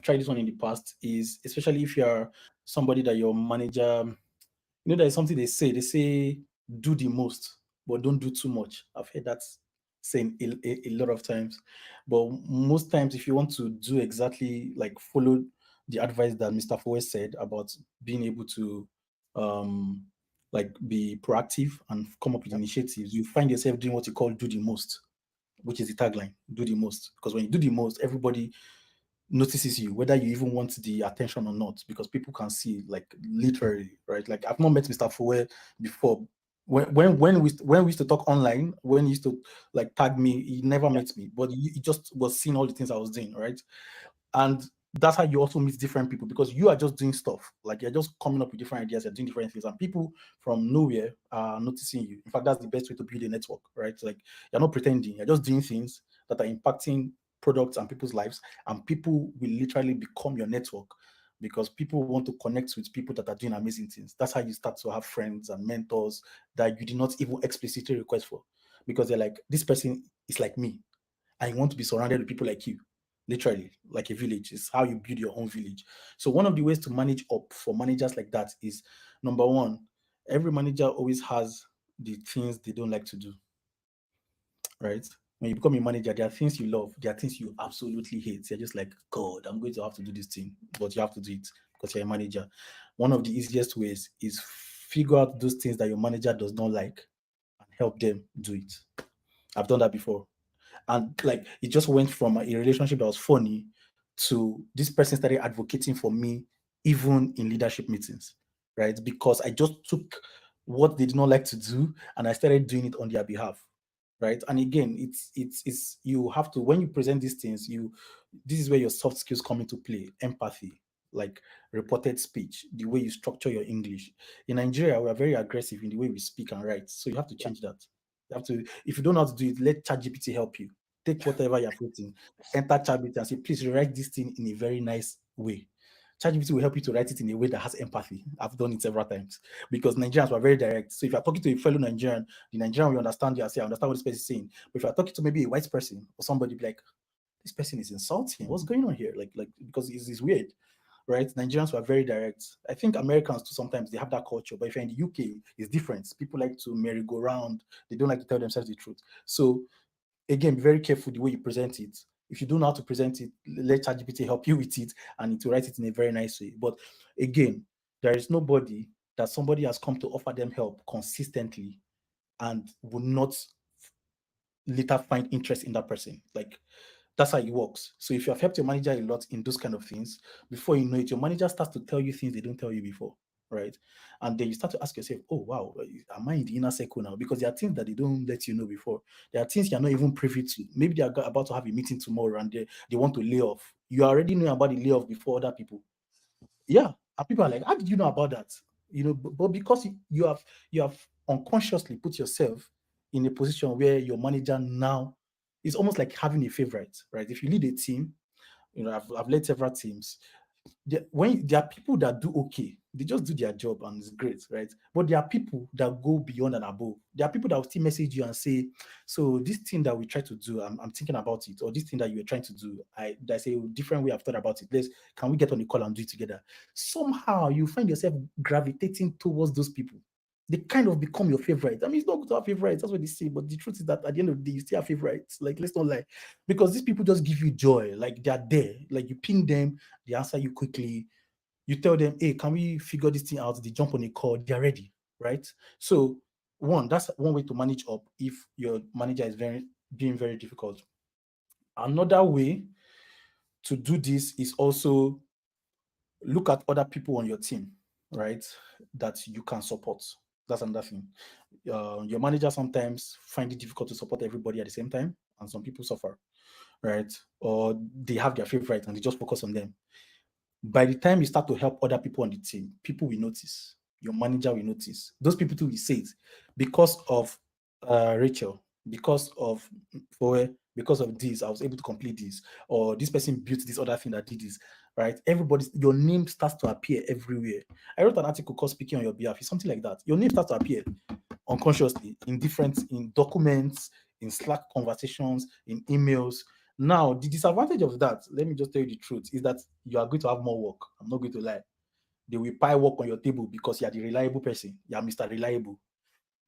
tried this one in the past is, especially if you're somebody that your manager, there's something they say, do the most, but don't do too much. I've heard that saying a lot of times. But most times, if you want to do exactly like follow the advice that Mr. Forwest said about being able to like be proactive and come up with initiatives, you find yourself doing what you call do the most, which is the tagline, do the most. Because when you do the most, everybody notices you, whether you even want the attention or not, because people can see, like, literally, right? Like, I've not met Mr. Fowe before. When we used to talk online, when he used to like tag me, he never met me, but he just was seeing all the things I was doing, right? And that's how you also meet different people, because you are just doing stuff, like you're just coming up with different ideas, you're doing different things, and people from nowhere are noticing you. In fact, that's the best way to build a network, right? Like, you're not pretending, you're just doing things that are impacting products and people's lives, and people will literally become your network, because people want to connect with people that are doing amazing things. That's how you start to have friends and mentors that you did not even explicitly request for, because they're like, this person is like me, and you want to be surrounded with people like you. Literally, like a village is how you build your own village. So one of the ways to manage up for managers like that is, number one, every manager always has the things they don't like to do, right? When you become a manager, there are things you love, there are things you absolutely hate. You're just like, God, I'm going to have to do this thing, but you have to do it because you're a manager. One of the easiest ways is figure out those things that your manager does not like and help them do it. I've done that before. And like, it just went from a relationship that was funny to this person started advocating for me even in leadership meetings, right? Because I just took what they did not like to do and I started doing it on their behalf, right? And again, it's you have to, when you present these things, this is where your soft skills come into play. Empathy, like reported speech, the way you structure your English. In Nigeria, we are very aggressive in the way we speak and write, so you have to change that. You have to, if you don't know how to do it, let ChatGPT help you. Take whatever you're putting, enter ChatGPT and say, please rewrite this thing in a very nice way. ChatGPT will help you to write it in a way that has empathy. I've done it several times because Nigerians were very direct. So if you're talking to a fellow Nigerian, the Nigerian will understand you and say, I understand what this person is saying. But if you're talking to maybe a white person or somebody, be like, this person is insulting. What's going on here? Like because it's weird, right? Nigerians were very direct. I think Americans too, sometimes they have that culture, but if you're in the UK, it's different. People like to merry-go-round. They don't like to tell themselves the truth. So again, be very careful the way you present it. If you don't know how to present it, let ChatGPT help you with it and it will write it in a very nice way. But again, there is nobody that somebody has come to offer them help consistently and will not later find interest in that person. Like, that's how it works. So if you have helped your manager a lot in those kind of things, before you know it, your manager starts to tell you things they don't tell you before, right? And then you start to ask yourself, oh wow, am I in the inner circle now? Because there are things that they don't let you know before. There are things you're not even privy to. Maybe they're about to have a meeting tomorrow and they want to lay off. You already know about the layoff before other people. Yeah, and people are like, how did you know about that? You know, but because you have unconsciously put yourself in a position where your manager now is almost like having a favorite, right? If you lead a team, I've led several teams. When there are people that do okay, they just do their job and it's great, right? But there are people that go beyond and above. There are people that will still message you and say, so this thing that we try to do, I'm thinking about it, or this thing that you were trying to do, there's a different way I've thought about it. Can we get on the call and do it together? Somehow you find yourself gravitating towards those people. They kind of become your favorite. I mean, it's not good to have favorites, that's what they say, but the truth is that at the end of the day, you still have favorites. Like, let's not lie. Because these people just give you joy. Like, they're there. Like, you ping them, they answer you quickly. You tell them, hey, can we figure this thing out? They jump on a call, they're ready, right? So, that's one way to manage up if your manager is being very difficult. Another way to do this is also look at other people on your team, right? That you can support. That's another thing. Your manager sometimes find it difficult to support everybody at the same time, and some people suffer, right? Or they have their favorite and they just focus on them. By the time you start to help other people on the team, people will notice. Your manager will notice. Those people too will say it because of Rachel, because of Foe, because of this, I was able to complete this, or this person built this other thing that did this, right? Your name starts to appear everywhere. I wrote an article called Speaking on Your Behalf. It's something like that. Your name starts to appear unconsciously in documents, in Slack conversations, in emails. Now, the disadvantage of that, let me just tell you the truth, is that you are going to have more work. I'm not going to lie. They will pile work on your table because you are the reliable person. You are Mr. Reliable.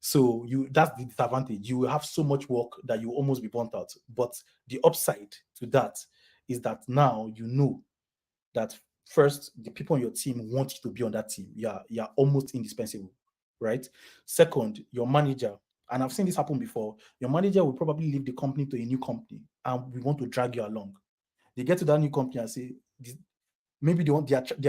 So that's the disadvantage. You will have so much work that you will almost be burnt out. But the upside to that is that now you know that first, the people on your team want you to be on that team. You're almost indispensable, right? Second, your manager, and I've seen this happen before, your manager will probably leave the company to a new company and we want to drag you along. They get to that new company and say, maybe they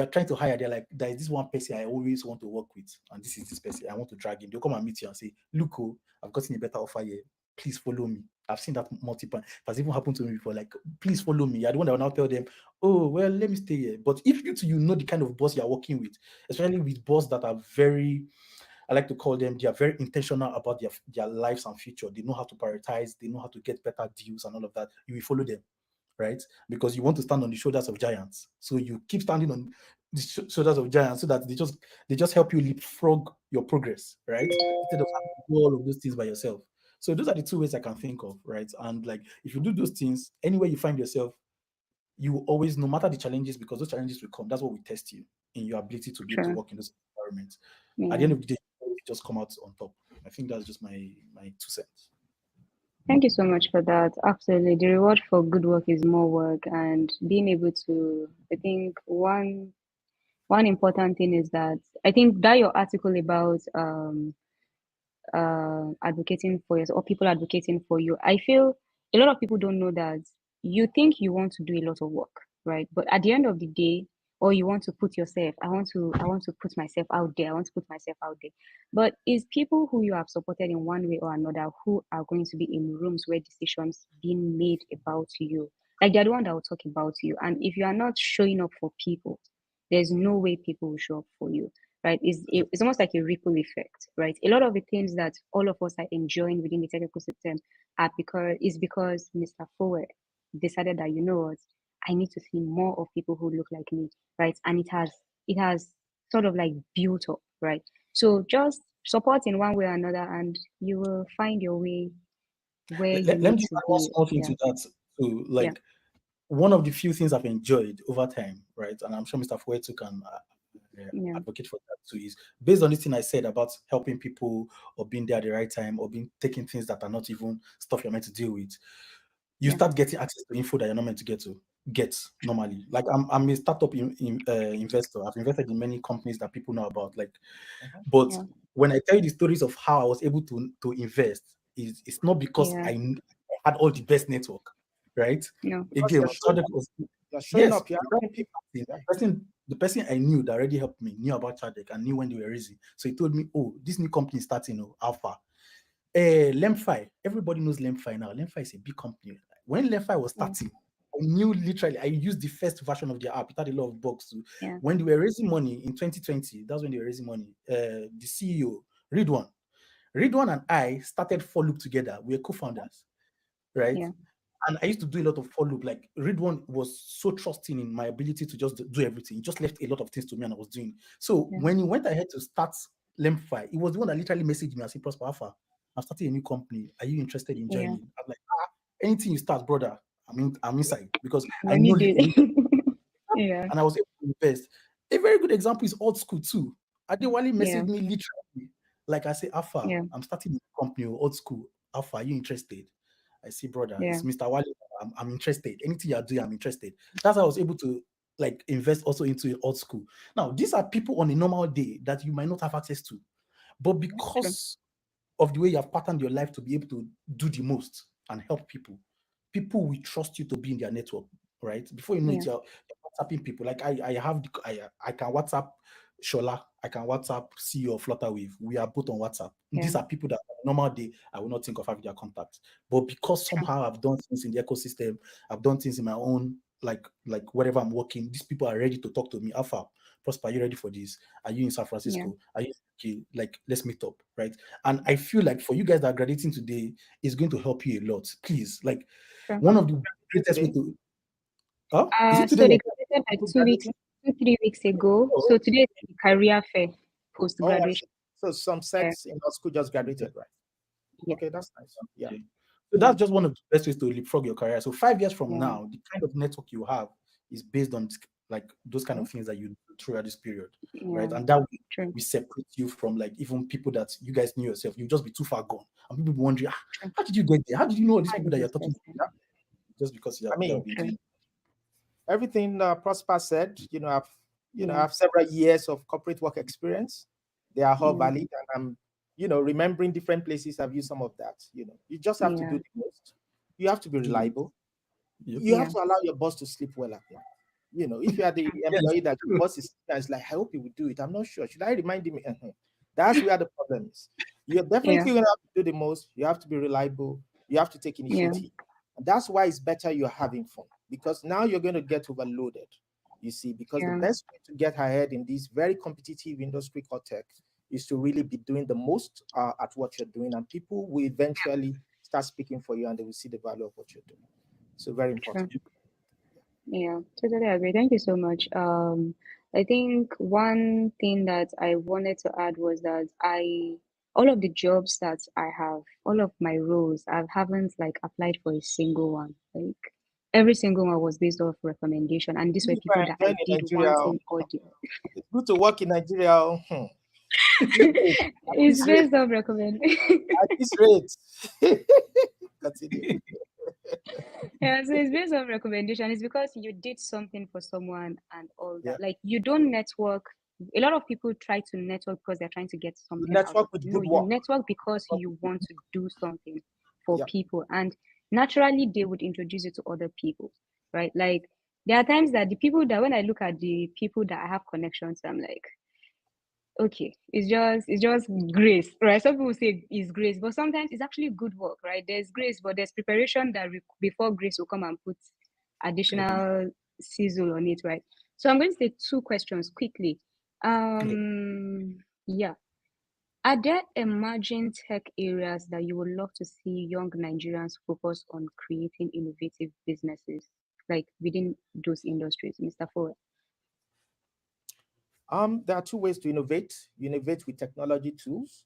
are trying to hire, they're like, there is this one person I always want to work with, and this is this person I want to drag in. They'll come and meet you and say, look, I've gotten a better offer here. please follow me. I've seen that multiple. It has even happened to me before. Like, please follow me. You're the one that will now tell them, oh, well, let me stay here. But if you know the kind of boss you're working with, especially with boss that are very, I like to call them, they are very intentional about their lives and future. They know how to prioritize. They know how to get better deals and all of that. You will follow them, right? Because you want to stand on the shoulders of giants. So you keep standing on the shoulders of giants so that they just help you leapfrog your progress, right? Instead of having to do all of those things by yourself. So those are the two ways I can think of, right? And like if you do those things, anywhere you find yourself, you will always, no matter the challenges, because those challenges will come. That's what we test you in your ability to be able to True. work in those environments. At the Yeah. end of the day, you always just come out on top. I think that's just my 2 cents. Thank you so much for that. Absolutely. The reward for good work is more work, and being able to, I think one important thing is that I think that your article about advocating for yourself or people advocating for you. I feel a lot of people don't know that you think you want to do a lot of work, right? But at the end of the day, or you want to put yourself, I want to put myself out there. I want to put myself out there. But it's people who you have supported in one way or another who are going to be in rooms where decisions being made about you. Like they're the one that will talk about you. And if you are not showing up for people, there's no way people will show up for you, right? It's almost like a ripple effect, right? A lot of the things that all of us are enjoying within the tech ecosystem because Mr. Forward decided that, you know what, I need to see more of people who look like me, right? And it has sort of like built up, right? So just support in one way or another, and you will find your way where you Let me need just to add one be. small thing Yeah, to that. So, yeah, like, one of the few things I've enjoyed over time, right, and I'm sure Mr. Fuetu can yeah, advocate for that too, is based on this thing I said about helping people or being there at the right time or being taking things that are not even stuff you're meant to deal with. You yeah, start getting access to info that you're not meant to get normally. Like I'm a startup investor. I've invested in many companies that people know about. Like, but yeah, when I tell you the stories of how I was able to invest, it's not because yeah. I had all the best network, right? No, Because Again, you're showing up. was, You're showing yes, up. You're that helping people. Yeah. the person I knew that already helped me knew about Chadek and knew when they were raising. So he told me, oh, this new company is starting, Alpha. Lemfi, everybody knows Lemfi now. Lemfi is a big company. When Lemfi was yeah, starting, I knew literally, I used the first version of their app. It had a lot of bugs too. yeah, When they were raising money in 2020, that's when they were raising money. The CEO, Ridwan and I started Folloop together. We were co-founders, right? yeah, And I used to do a lot of follow-up. Like Ridwan was so trusting in my ability to just do everything. He just left a lot of things to me and I was doing. So yeah, when he went ahead to start Lemfi, he was the one that literally messaged me and said, Prosper Alpha, I'm starting a new company. Are you interested in yeah. joining? I'm like, anything you start, brother, I'm inside because I Let me know do you it. Yeah, and I was able to invest. A very good example is Old School too. Adewale yeah, messaged me literally, like I say, Alpha, yeah, I'm starting a company, Old School. Alpha, are you interested? I say, brother, yeah, it's Mr. Wale. I'm interested. Anything you're doing, I'm interested. That's how I was able to like invest also into Old School. Now, these are people on a normal day that you might not have access to, but true. because of the way you have patterned your life to be able to do the most and help people, people will trust you to be in their network, right? Before you know Yeah, it, you're WhatsApping people. Like I can WhatsApp Shola, I can WhatsApp CEO of Flutterwave. We are both on WhatsApp. yeah, These are people that on a normal day I will not think of having their contact. But because true. somehow I've done things in the ecosystem, I've done things in my own like wherever I'm working, these people are ready to talk to me. Alpha, Prosper, are you ready for this? Are you in San Yeah, Francisco? Are you okay? Like, let's meet up, right? And I feel like for you guys that are graduating today, it's going to help you a lot. Please, like true. one of the greatest way Today. to is it today? So they graduated like People 2 weeks, graduating. 2, 3 weeks ago. Oh, So today is the career fair post Oh, I see. graduation. So some Yeah, sets in our school just okay. graduated, right? yeah, Okay, that's nice. Yeah. Okay. So yeah, that's just one of the best ways to leapfrog your career. So 5 years from yeah, now, the kind of network you have is based on like those kind Mhm. of things that you do throughout this period, right? yeah, And that true, will separate you from like even people that you guys knew yourself. You just be too far gone, and people be wondering, true. how did you get there? How did you know all these How people did that you're this talking to? person? Yeah. Just because I you mean, have been True. doing. everything Prosper said, I Yeah, have several years of corporate work experience. They are all yeah, valid, and I'm, remembering different places. I've used some of that. You just have to yeah, do the most. You have to be Do the reliable. yep. You have yeah, to allow your boss to sleep well at night. If you are the Yes. employee that your boss is like, I hope he will do it. I'm not sure. Should I remind him? That's where the problem is. You're Yeah. definitely going to have to do the most. You have to be reliable. You have to take Yeah. initiative. And that's why it's better you're having fun, because now you're going to get overloaded. You see, because the Yeah. best way to get ahead in this very competitive industry called tech is to really be doing the most at what you're doing, and people will eventually start speaking for you and they will see the value of what you're doing. So very True. important. Yeah, totally agree. Thank you so much. I think one thing that I wanted to add was that all of the jobs that I have, all of my roles, I haven't like applied for a single one. Like every single one was based off recommendation, and these were If you people are that I enjoying in did Nigeria, one thing or the it's good to work in Nigeria. These days, at it's this rate, based off recommendation. at this rate. Continue. Yeah, so it's based on recommendation. It's because you did something for someone and all Yeah. that. Like you don't network. A lot of people try to network because they're trying to get You something out of network it. with No, good you work. network because you want to do something for Yeah. people. And naturally they would introduce you to other people, right? Like there are times that the people that when I look at the people that I have connections, I'm like, okay, it's just grace, right? Some people say it's grace, but sometimes it's actually good work, right? There's grace, but there's preparation that before grace will come and put additional sizzle on it, right? So I'm going to take two questions quickly. Yeah, are there emerging tech areas that you would love to see young Nigerians focus on creating innovative businesses, like within those industries, Mr. Ford? There are two ways to innovate. You innovate with technology tools,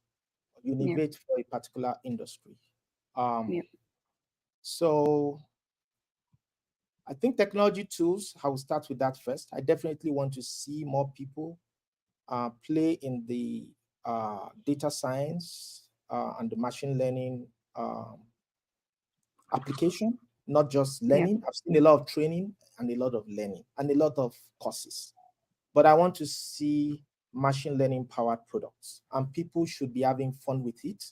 you Yeah, innovate for a particular industry. Um, yeah, so I think technology tools, I will start with that first. I definitely want to see more people play in the data science and the machine learning application, not just yeah, learning. I've seen a lot of training and a lot of learning and a lot of courses. But I want to see machine learning powered products, and people should be having fun with it,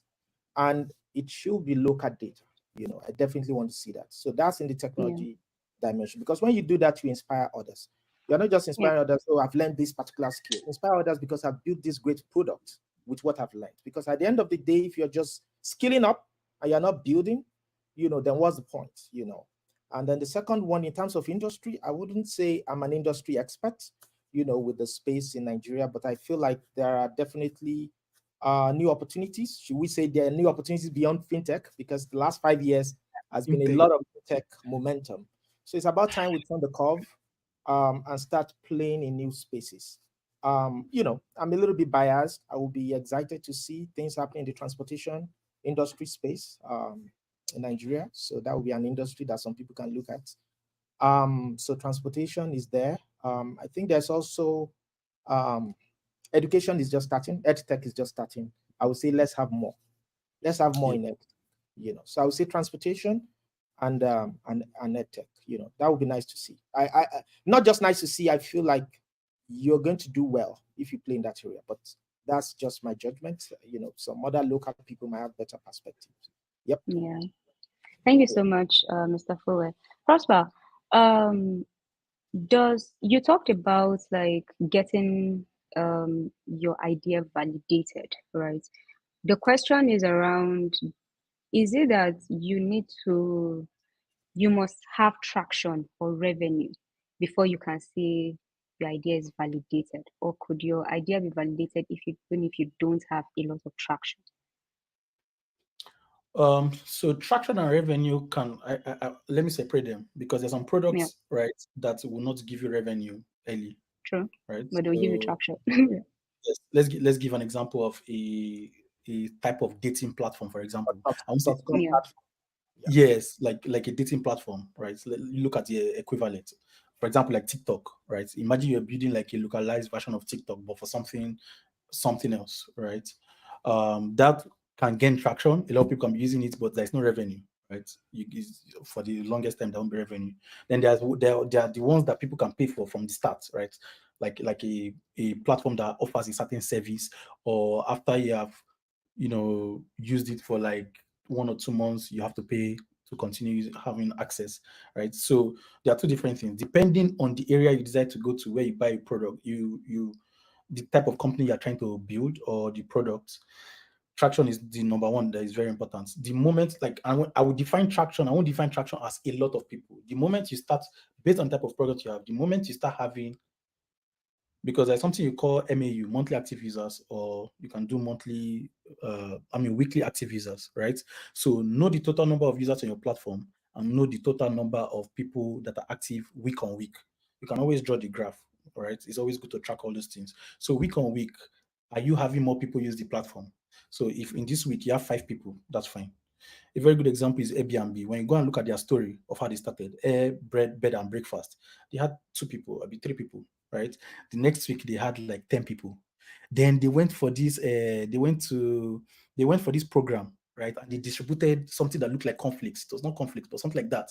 and it should be local data. I definitely want to see that. So that's in the yeah, technology dimension, because when you do that, you inspire others. You're not just yeah, inspiring others, oh, I've learned this particular skill. Inspire others because I've built this great product with what I've learned. Because at the end of the day, if you're just skilling up and you're not building, then what's the point? And then the second one, in terms of industry, I wouldn't say I'm an industry expert, with the space in Nigeria, but I feel like there are definitely new opportunities. Should we say there are new opportunities beyond fintech? Because the last 5 years has been a Fintech. lot of tech momentum. So it's about time we turn the curve and start playing in new spaces. I'm a little bit biased. I will be excited to see things happening in the transportation industry space in Nigeria. So that will be an industry that some people can look at. So transportation is there. I think there's also education is just starting. EdTech is just starting. I would say let's have more. Let's have more Yeah. in it. So I would say transportation and EdTech. That would be nice to see. I not just nice to see. I feel like you're going to do well if you play in that area. But that's just my judgment. Some other local people might have better perspectives. Yep. yeah. Thank you so much, Mr. Fuller. Prosper, um, does you talked about like getting your idea validated, right? The question is around, is it that you must have traction or revenue before you can say your idea is validated, or could your idea be validated even if you don't have a lot of traction? So traction and revenue let me separate them, because there's some Yeah, products, right, that will not give you revenue early, true. right? But they'll give you So traction. yes, let's give an example of a type of dating platform, for example. I won't say Dot com Yeah, platform. yes, like a dating platform, right? So you look at the equivalent, for example, like TikTok, right? Imagine you're building like a localized version of TikTok, but for something else, right? That can gain traction. A lot of people can be using it, but there's no revenue, right? For the longest time, there won't be revenue. Then there are the ones that people can pay for from the start, right? Like a platform that offers a certain service, or after you have used it for like 1 or 2 months, you have to pay to continue having access, right? So there are two different things depending on the area you decide to go to, where you buy a product, the type of company you're trying to build, or the product. traction is the number one that is very important. The moment, like, I would define traction, I won't define traction as a lot of people. The moment you start, based on the type of product you have, the moment you start having, because there's something you call MAU, monthly active users, or you can do weekly active users, right? So know the total number of users on your platform and know the total number of people that are active week on week. You can always draw the graph, right? It's always good to track all those things. So week on week, are you having more people use the platform? So if in this week you have 5 people, that's fine. A very good example is Airbnb. When you go and look at their story of how they started, air, bread, bed, and breakfast, they had 2 people, maybe 3 people, right? The next week they had like 10 people. Then they went for this, they went for this program, right? And they distributed something that looked like conflicts. It was not conflicts, but something like that.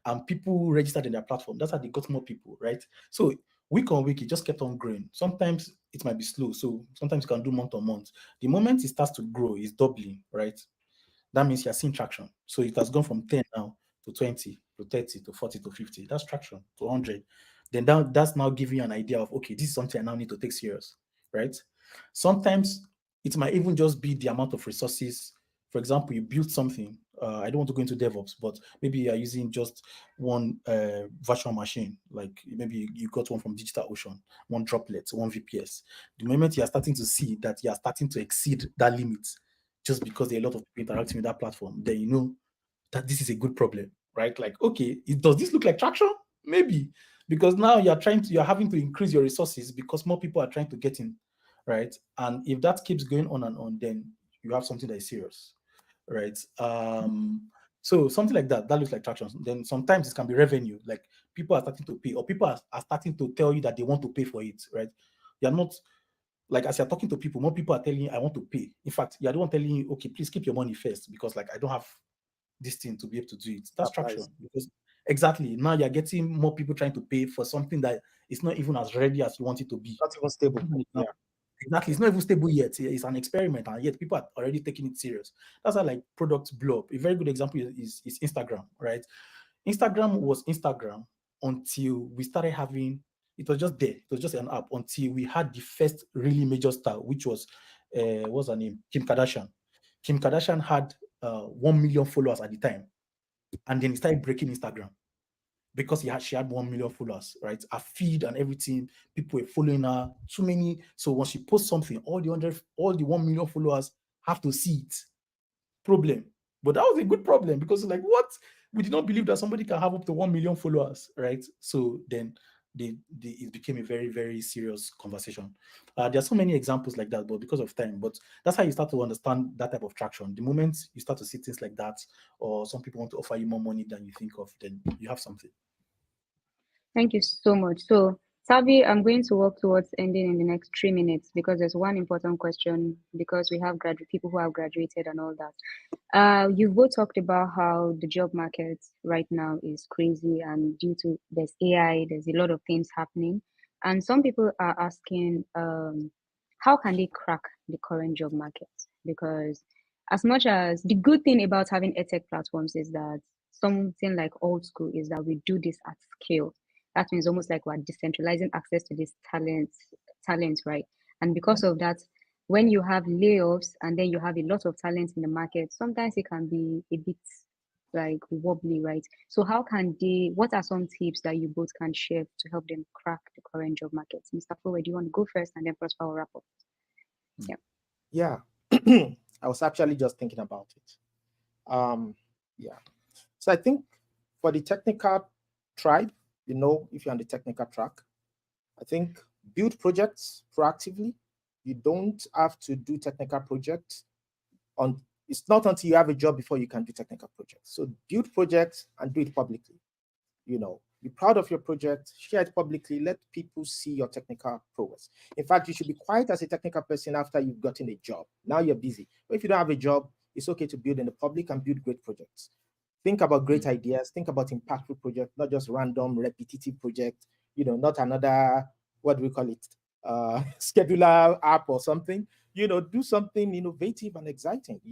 And people registered in their platform. That's how they got more people, right? So week on week, it just kept on growing. Sometimes it might be slow. So sometimes you can do month on month. The moment it starts to grow, it's doubling, right? That means you're seeing traction. So it has gone from 10 now to 20 to 30 to 40 to 50. That's traction to 100. Then that's now giving you an idea of, okay, this is something I now need to take serious, right? Sometimes it might even just be the amount of resources. For example, you build something. I don't want to go into DevOps, but maybe you're using just one virtual machine. Like maybe you got one from DigitalOcean, one Droplet, one VPS. The moment you are starting to see that you are starting to exceed that limit, just because there are a lot of people interacting with that platform, then you know that this is a good problem, right? Like, okay, does this look like traction? Maybe, because now you're having to increase your resources because more people are trying to get in, right? And if that keeps going on and on, then you have something that is serious, right? So something like that looks like traction. Then sometimes it can be revenue, like people are starting to pay, or people are starting to tell you that they want to pay for it, right? You're not, like, as you're talking to people, more people are telling you, I want to pay. In fact, you're the one telling you, okay, please keep your money first because, like, I don't have this thing to be able to do it. That's traction. Because exactly now you're getting more people trying to pay for something that is not even as ready as you want it to be. Not even stable. Yeah. Exactly. It's not even stable yet. It's an experiment, and yet people are already taking it serious. That's how, like, products blow up. A very good example is Instagram, right? Instagram was Instagram until we started having, it was just there. It was just an app until we had the first really major star, which was what's her name? Kim Kardashian. Kim Kardashian had 1 million followers at the time, and then he started breaking Instagram because she had 1 million followers, right? Her feed and everything, people were following her, too many. So when she posts something, all the 1 million followers have to see it. Problem. But that was a good problem because it's like, what? We did not believe that somebody can have up to 1 million followers, right? So then it became a very, very serious conversation. There are so many examples like that, but because of time, but that's how you start to understand that type of traction. The moment you start to see things like that, or some people want to offer you more money than you think of, then you have something. Thank you so much. So, Savi, I'm going to work towards ending in the next 3 minutes because there's one important question because we have people who have graduated and all that. You've both talked about how the job market right now is crazy, and due to there's AI, there's a lot of things happening, and some people are asking, how can they crack the current job market? Because as much as the good thing about having edtech platforms is that something like old school is that we do this at scale. That means almost like we're decentralizing access to this talent, right? And because of that, when you have layoffs and then you have a lot of talent in the market, sometimes it can be a bit like wobbly, right? So what are some tips that you both can share to help them crack the current job market? Mr. Forward, do you want to go first and then Prosper will wrap up? Yeah. Yeah. I was actually just thinking about it. Yeah. So I think for the technical tribe, if you're on the technical track, I think build projects proactively. You don't have to do technical projects it's not until you have a job before you can do technical projects. So build projects and do it publicly. Be proud of your project, share it publicly, let people see your technical progress. In fact, you should be quiet as a technical person after you've gotten a job. Now you're busy. But if you don't have a job, it's okay to build in the public and build great projects. Think about great ideas, think about impactful projects, not just random, repetitive projects, not another, what do we call it? Scheduler app or something. Do something innovative and exciting,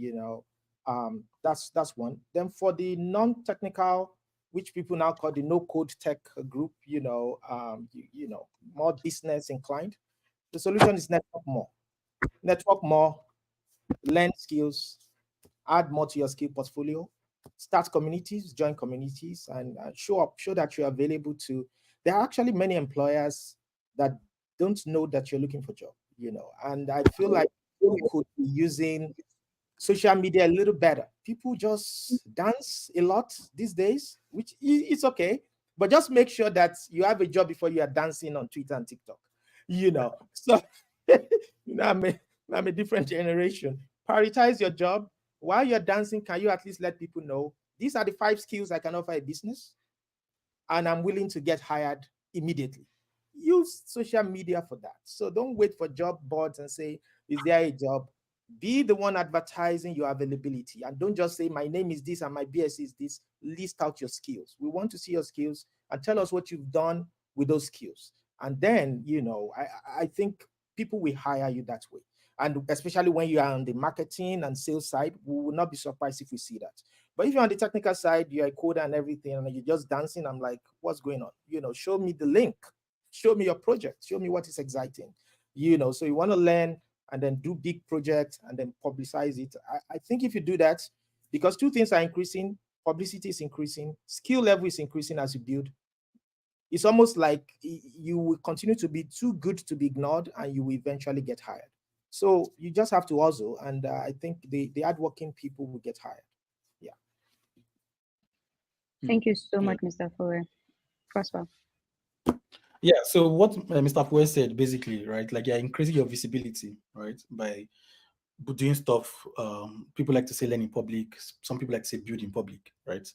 that's one. Then for the non-technical, which people now call the no-code tech group, more business inclined, the solution is network more. Network more, learn skills, add more to your skill portfolio, start communities, join communities, and show up, show that you're available to. There are actually many employers that don't know that you're looking for job, and I feel like we could be using social media a little better. People just dance a lot these days, which it's okay, but just make sure that you have a job before you are dancing on Twitter and TikTok. So I'm a different generation. Prioritize your job. While you're dancing, can you at least let people know these are the 5 skills I can offer a business, and I'm willing to get hired immediately? Use social media for that. So don't wait for job boards and say, is there a job? Be the one advertising your availability, and don't just say, my name is this and my BS is this. List out your skills. We want to see your skills and tell us what you've done with those skills. And then, I think people will hire you that way. And especially when you are on the marketing and sales side, we will not be surprised if we see that. But if you're on the technical side, you're a coder and everything, and you're just dancing, I'm like, what's going on? Show me the link, show me your project, show me what is exciting. So you want to learn and then do big projects and then publicize it. I think if you do that, because 2 things are increasing, publicity is increasing, skill level is increasing as you build. It's almost like you will continue to be too good to be ignored, and you will eventually get hired. So you just have to hustle, and I think the hardworking people will get hired. Yeah. Thank you so Yeah. much, Mr. Fuller. Prosper. Yeah, so what Mr. Poe said basically, right? Like you're increasing your visibility, right? By doing stuff. People like to say learn in public. Some people like to say build in public, right?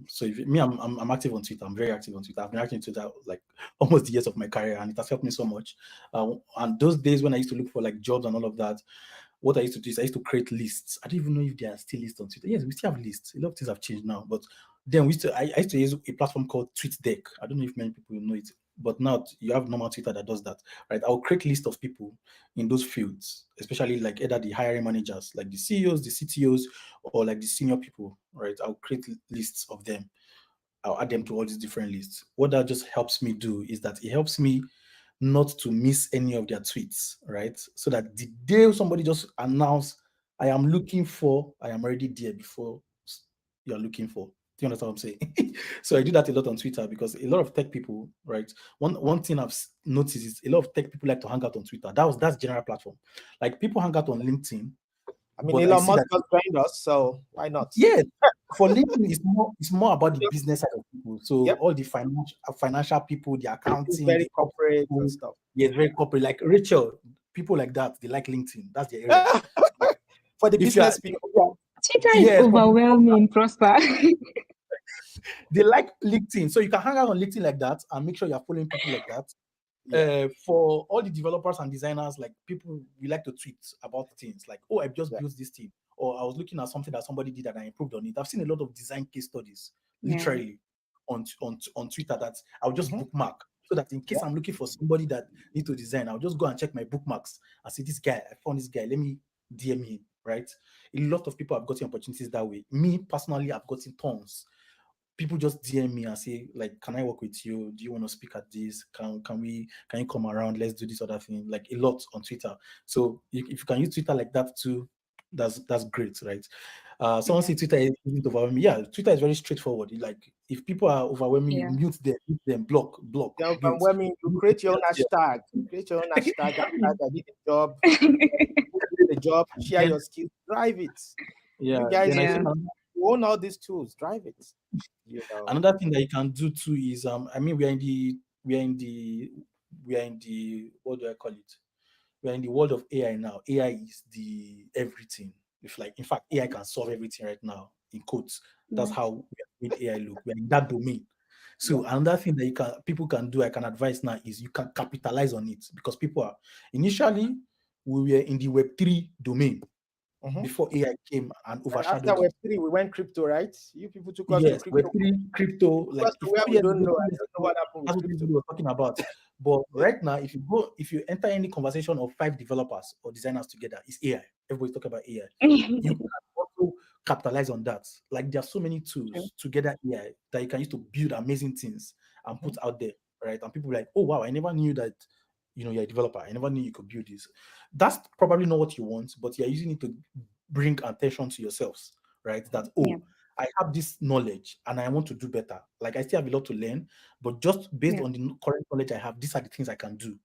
So if me, I'm active on Twitter. I'm very active on Twitter. I've been active on Twitter like almost the years of my career, and it has helped me so much. And those days when I used to look for like jobs and all of that, what I used to do is I used to create lists. I don't even know if there are still lists on Twitter. Yes, we still have lists. A lot of things have changed now, but then I used to use a platform called TweetDeck. I don't know if many people know it, but now you have normal Twitter that does that, right? I'll create list of people in those fields, especially like either the hiring managers, like the CEOs, the CTOs, or like the senior people, right? I'll create lists of them. I'll add them to all these different lists. What that just helps me do is that it helps me not to miss any of their tweets, right? So that the day somebody just announce, I am looking for, I am already there before you're looking for. Do you understand what I'm saying? So I do that a lot on Twitter because a lot of tech people, right? One thing I've noticed is a lot of tech people like to hang out on Twitter. That's general platform. Like people hang out on LinkedIn, I mean, but I Elon see Musk that just joined us, so why not? yeah, for LinkedIn, it's more about the business side of people. So Yep. all the financial people, the It's accounting, very the ops corporate and people, stuff. yeah, very corporate. Like Rachel, people like that, they like LinkedIn. That's their area. For the If you are, business people. Twitter is yes, overwhelming, Prosper. they like LinkedIn. So you can hang out on LinkedIn like that and make sure you're following people like that. Yeah. For all the developers and designers, like people, we like to tweet about things like, oh, I just Yeah. built this thing, or I was looking at something that somebody did and I improved on it. I've seen a lot of design case studies, Yeah. literally, on Twitter that I'll just Mhm. bookmark so that in case Yeah. I'm looking for somebody that need to design, I'll just go and check my bookmarks and see this guy. I found this guy. Let me DM him. Right? A lot of people have gotten opportunities that way. Me personally, I've gotten tons. People just DM me and say, like, can I work with you? Do you want to speak at this? Can you come around? Let's do this other thing. Like a lot on Twitter. So if you can use Twitter like that too, that's great, right? Someone Yeah. say Twitter isn't overwhelming. Yeah, Twitter is very straightforward. Like if people are overwhelming, you Yeah. mute them, block, Yeah, mute. when you create your own Yeah. hashtag, hashtag, I did a job, did the job, share Then, your skills, drive it. yeah, You guys then I think Yeah. own all these tools, drive it. another thing that you can do too is I mean we are in the what do I call it? We're in the world of AI now. AI is the everything. If like in fact AI can solve everything right now in quotes. That's Yeah. how we made AI look. We're in that domain. So Yeah. another thing that people can do, I can advise now is you can capitalize on it because people are initially we were in the Web3 domain Mhm. before AI came and And after overshadowed it. Web3, we went crypto, right? You people took us to Yes, crypto. Web3, crypto, like Because if where 2 years we don't ago, know, 3 I years don't know ago, what happened that's with what crypto. everybody was talking about. But right now, if you enter any conversation of 5 developers or designers together, it's AI. Everybody's talking about AI. You can also capitalize on that. Like there are so many True. tools together AI that you can use to build amazing things and Mhm. put out there, right? And people are like, oh wow, I never knew that you're a developer. I never knew you could build this. That's probably not what you want, but you're using it to bring attention to yourselves, right? That, Yeah. I have this knowledge and I want to do better. Like, I still have a lot to learn, but just based Yeah. on the current knowledge I have, these are the things I can do.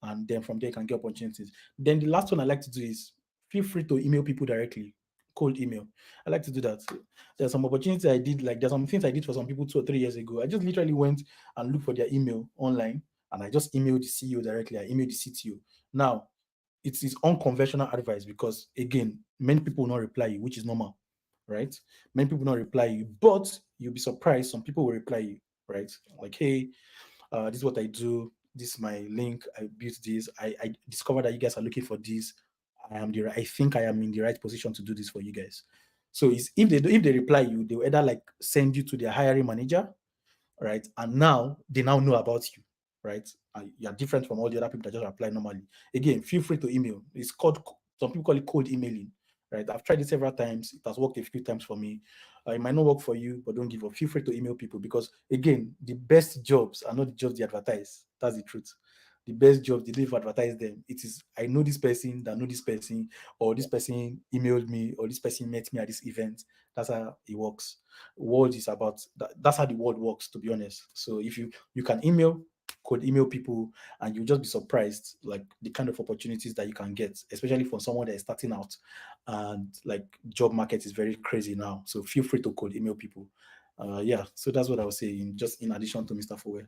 And then from there, you can get opportunities. Then the last one I like to do is feel free to email people directly, cold email. I like to do that. There's some opportunities I did, like there's some things I did for some people 2 or 3 years ago. I just literally went and looked for their email online and I just emailed the CEO directly. I emailed the CTO. Now, it is unconventional advice because, again, many people will not reply you, which is normal, right? Many people will not reply you, but you'll be surprised. Some people will reply you, right? Like, hey, this is what I do. This is my link. I built this. I discovered that you guys are looking for this. I think I am in the right position to do this for you guys. So if they reply you, they will either like send you to their hiring manager, right? And now they now know about you, right? You're different from all the other people that just apply normally. Again, feel free to email. It's called, some people call it cold emailing, right? I've tried it several times. It has worked a few times for me. It might not work for you, but don't give up. Feel free to email people because, again, the best jobs are not the jobs they advertise. That's the truth. The best jobs, they don't advertise them. It is, I know this person that know this person, or this person emailed me, or this person met me at this event. That's how it works. World is about that, that's how the world works, to be honest. So if you can email, could email people, and you'll just be surprised, like the kind of opportunities that you can get, especially for someone that is starting out. And like, job market is very crazy now, so feel free to cold email people. Yeah, so that's what I was saying, just in addition to Mr. Fowe,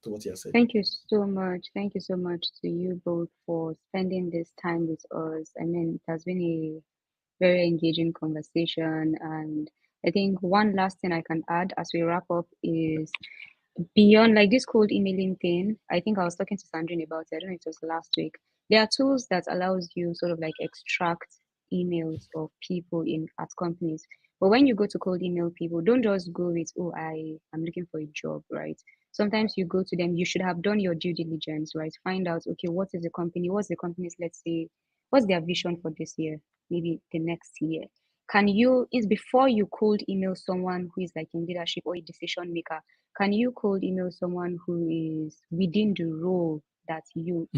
to what you have said. Thank you so much. Thank you so much to you both for spending this time with us. I mean, it has been a very engaging conversation. And I think one last thing I can add as we wrap up is, beyond like this cold emailing thing, I think I was talking to Sandrine about it. I don't know if it was last week. There are tools that allows you sort of like extract emails of people in at companies. But when you go to cold email people, don't just go with, oh, I am looking for a job, right? Sometimes you go to them, you should have done your due diligence, right? Find out, okay, what is the company? What's the company's, let's say, what's their vision for this year, maybe the next year? Can you, is before you cold email someone who is like in leadership or a decision maker, can you cold email someone who is within the role that you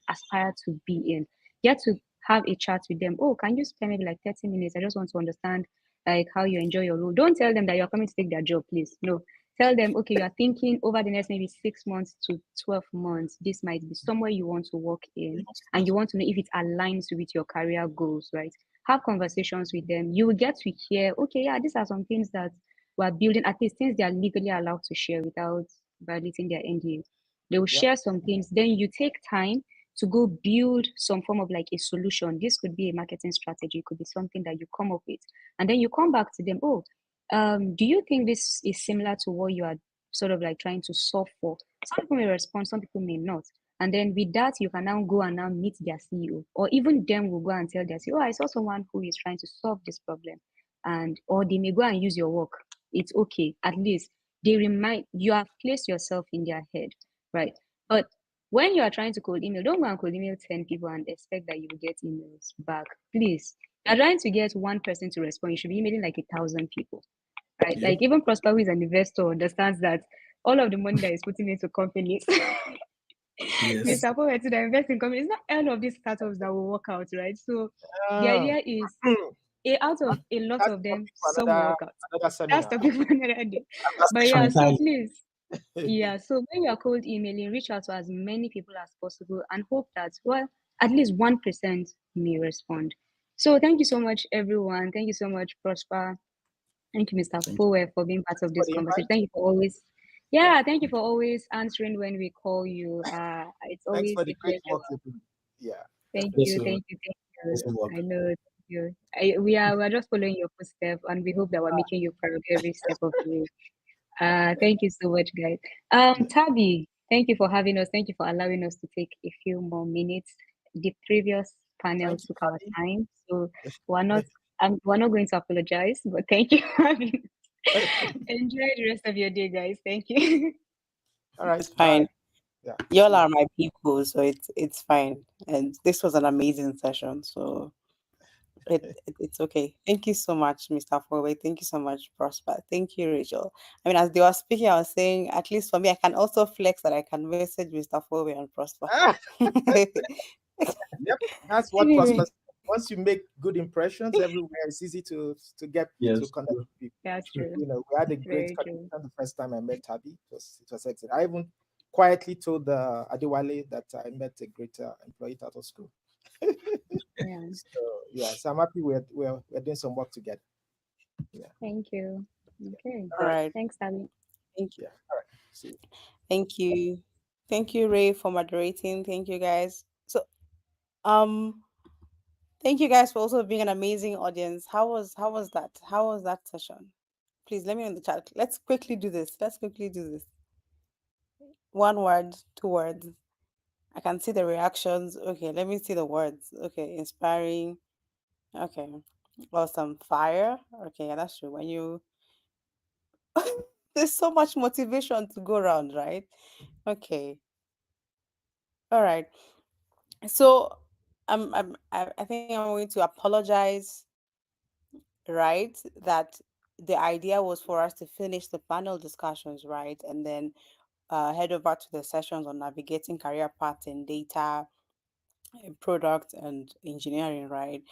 aspire to be in? Get to have a chat with them. Oh, can you spend maybe like 30 minutes? I just want to understand like how you enjoy your role. Don't tell them that you're coming to take their job, please. No. Tell them, okay, you are thinking over the next maybe 6 months to 12 months, this might be somewhere you want to work in, and you want to know if it aligns with your career goals, right? Have conversations with them. You will get to hear, okay, yeah, these are some things that we're building, at least things they are legally allowed to share without violating their NDA. They will Yeah. share some things. Then you take time to go build some form of like a solution. This could be a marketing strategy, it could be something that you come up with. And then you come back to them, oh, do you think this is similar to what you are sort of like trying to solve for? Some people may respond, some people may not. And then with that, you can now go and now meet their CEO, or even them will go and tell their CEO, oh, I saw someone who is trying to solve this problem. And or they may go and use your work. It's okay. At least they remind you have placed yourself in their head, right? But when you are trying to cold email, don't go and cold email 10 people and expect that you will get emails back. Please. You're trying to get one person to respond. You should be emailing like 1,000 people, right? Yep. Like even Prosper, who is an investor, understands that all of the money that is putting into companies, Yes. Mr. Poet, to invest in companies, not all of these startups that will work out, right? So the Ah, idea is out of a lot that's of the them, topic for some will another work out. another That's seminar. the people another day. That's But yeah, so entirely. please, yeah. So when you are cold emailing, reach out to as many people as possible and hope that, well, at least 1% may respond. So thank you so much, everyone. Thank you so much, Prosper. Thank you, Mr. Thank you. Fowe, for being part of For this the conversation. invite. Thank you for always, yeah, thank you for always answering when we call you. It's Thanks always for the a great pleasure. work you do. Yeah, Thank definitely. Yes, you, sir. thank you, thank you. Awesome work. I know, thank you. We are just following your footsteps, and we hope that we're making you proud every step of the way. Thank you so much, guys. Tabi, thank you for having us. Thank you for allowing us to take a few more minutes. The previous panel Thank you, took our Abby. time, so we're not we're not going to apologize, but thank you for having us. Enjoy the rest of your day, guys. Thank you. All right, It's bye. fine. Yeah. Y'all are my people, so it's fine. And this was an amazing session. So It's okay. Thank you so much, Mr. Forway. Thank you so much, Prosper. Thank you, Rachel. I mean, as they were speaking, I was saying, at least for me, I can also flex that I can message Mr. Forway and Prosper. Ah, yep, that's what Anyway, prospers. Once you make good impressions everywhere, it's easy to Yes. connect with people. That's True. true. You know, we had a It's great very true. connection the first time I met Tabby. It was excellent. I even quietly told Adewale that I met a great employee out of school. Yeah. So yeah, so I'm happy we're doing some work together. Yeah, Thank you. Okay. all all right. right. Thanks, Abby. Thank Yeah, all right. See you. thank you. Thank you, Ray, for moderating. Thank you guys. So um thank you guys for also being an amazing audience. How was that? How was that session? Please let me know in the chat. Let's quickly do this. Let's quickly do this. One word, two words. I can see the reactions. Okay, let me see the words. Okay, inspiring. Okay. Awesome. Fire. Okay, yeah, that's true. When you there's so much motivation to go around, right? Okay. All right. So I think I'm going to apologize, right? That the idea was for us to finish the panel discussions, right? And then head over to the sessions on navigating career paths in data, product and engineering, right?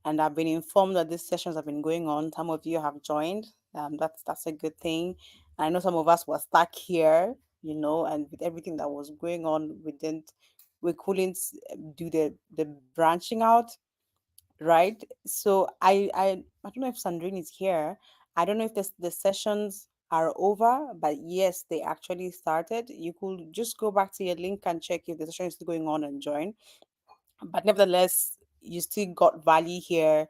And I've been informed that these sessions have been going on. Some of you have joined. That's a good thing. I know some of us were stuck here, and with everything that was going on, we couldn't do the branching out, right? So I don't know if Sandrine is here. I don't know if the sessions are over, but yes, they actually started. You could just go back to your link and check if the session is still going on and join, but nevertheless you still got value here.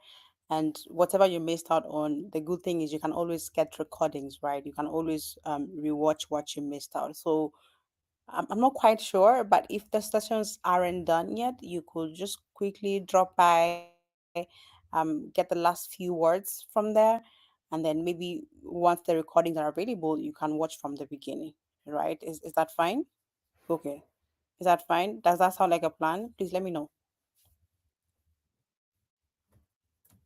And whatever you missed out on, the good thing is you can always get recordings, right? You can always rewatch what you missed out. So I'm not quite sure, but if the sessions aren't done yet, you could just quickly drop by, get the last few words from there, and then maybe once the recordings are available, you can watch from the beginning, right? Is that fine? Okay. Is that fine? Does that sound like a plan? Please let me know.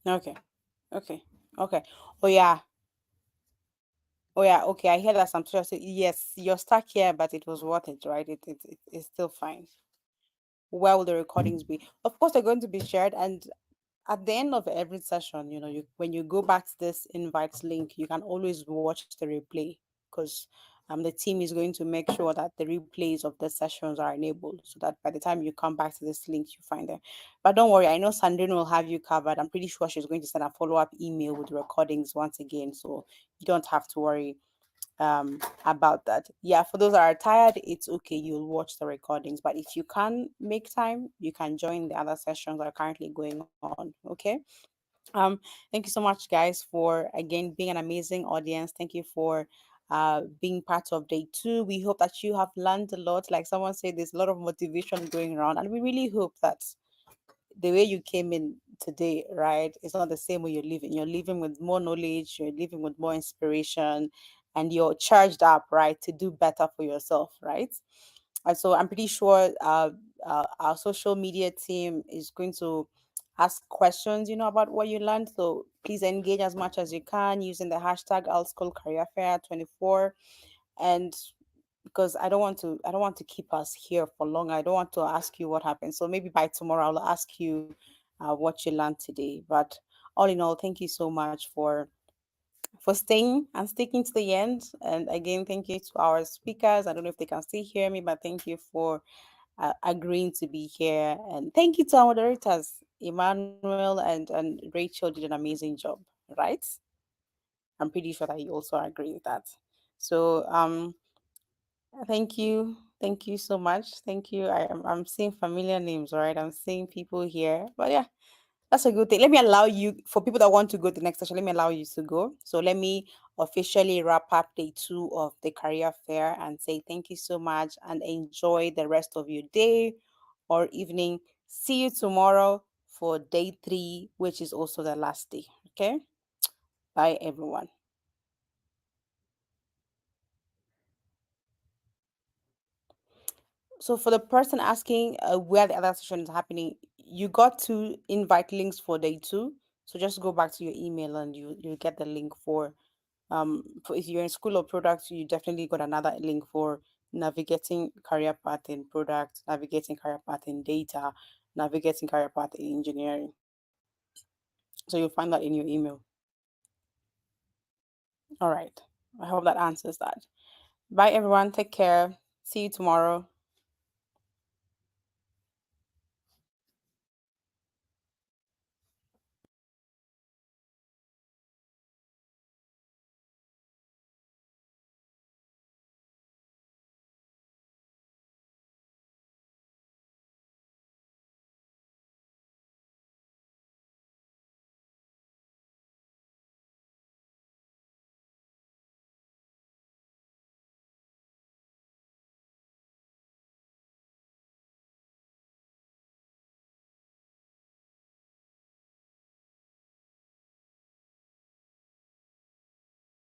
Okay. Okay. Okay. Oh yeah. Oh yeah. Okay. I hear that some teachers say yes, you're stuck here, but it was worth it, right? It's still fine. Where will the recordings be? Of course, they're going to be shared, and at the end of every session, when you go back to this invites link, you can always watch the replay, because the team is going to make sure that the replays of the sessions are enabled, so that by the time you come back to this link, you find them. But don't worry, I know Sandrine will have you covered. I'm pretty sure she's going to send a follow-up email with recordings once again, so you don't have to worry about that. Yeah, for those that are tired, it's okay, you'll watch the recordings, but if you can make time, you can join the other sessions that are currently going on. Okay. Thank you so much, guys, for again being an amazing audience. Thank you for being part of day 2. We hope that you have learned a lot. Like someone said, there's a lot of motivation going around, and we really hope that the way you came in today, right, it's not the same way you're living. You're living with more knowledge, you're living with more inspiration, and you're charged up, right, to do better for yourself, right? And so I'm pretty sure our social media team is going to ask questions, about what you learned. So please engage as much as you can using the hashtag AltSchool Career Fair 24. And because I don't want to keep us here for long. I don't want to ask you what happened. So maybe by tomorrow I'll ask you what you learned today. But all in all, thank you so much for staying and sticking to the end. And again, thank you to our speakers. I don't know if they can still hear me, but thank you for agreeing to be here. And thank you to our moderators, Emmanuel and Rachel did an amazing job, right? I'm pretty sure that you also agree with that. So thank you. Thank you so much. Thank you. I'm seeing familiar names, right? I'm seeing people here. But yeah, that's a good thing. Let me allow you, for people that want to go to the next session, let me allow you to go. So let me officially wrap up day 2 of the career fair and say thank you so much and enjoy the rest of your day or evening. See you tomorrow for day 3, which is also the last day. Okay. Bye, everyone. So for the person asking where the other session is happening, you got to invite links for day 2. So just go back to your email and you get the link for if you're in school of products, you definitely got another link for navigating career path in product, navigating career path in data, navigating career path in engineering. So you'll find that in your email. All right. I hope that answers that. Bye everyone. Take care. See you tomorrow.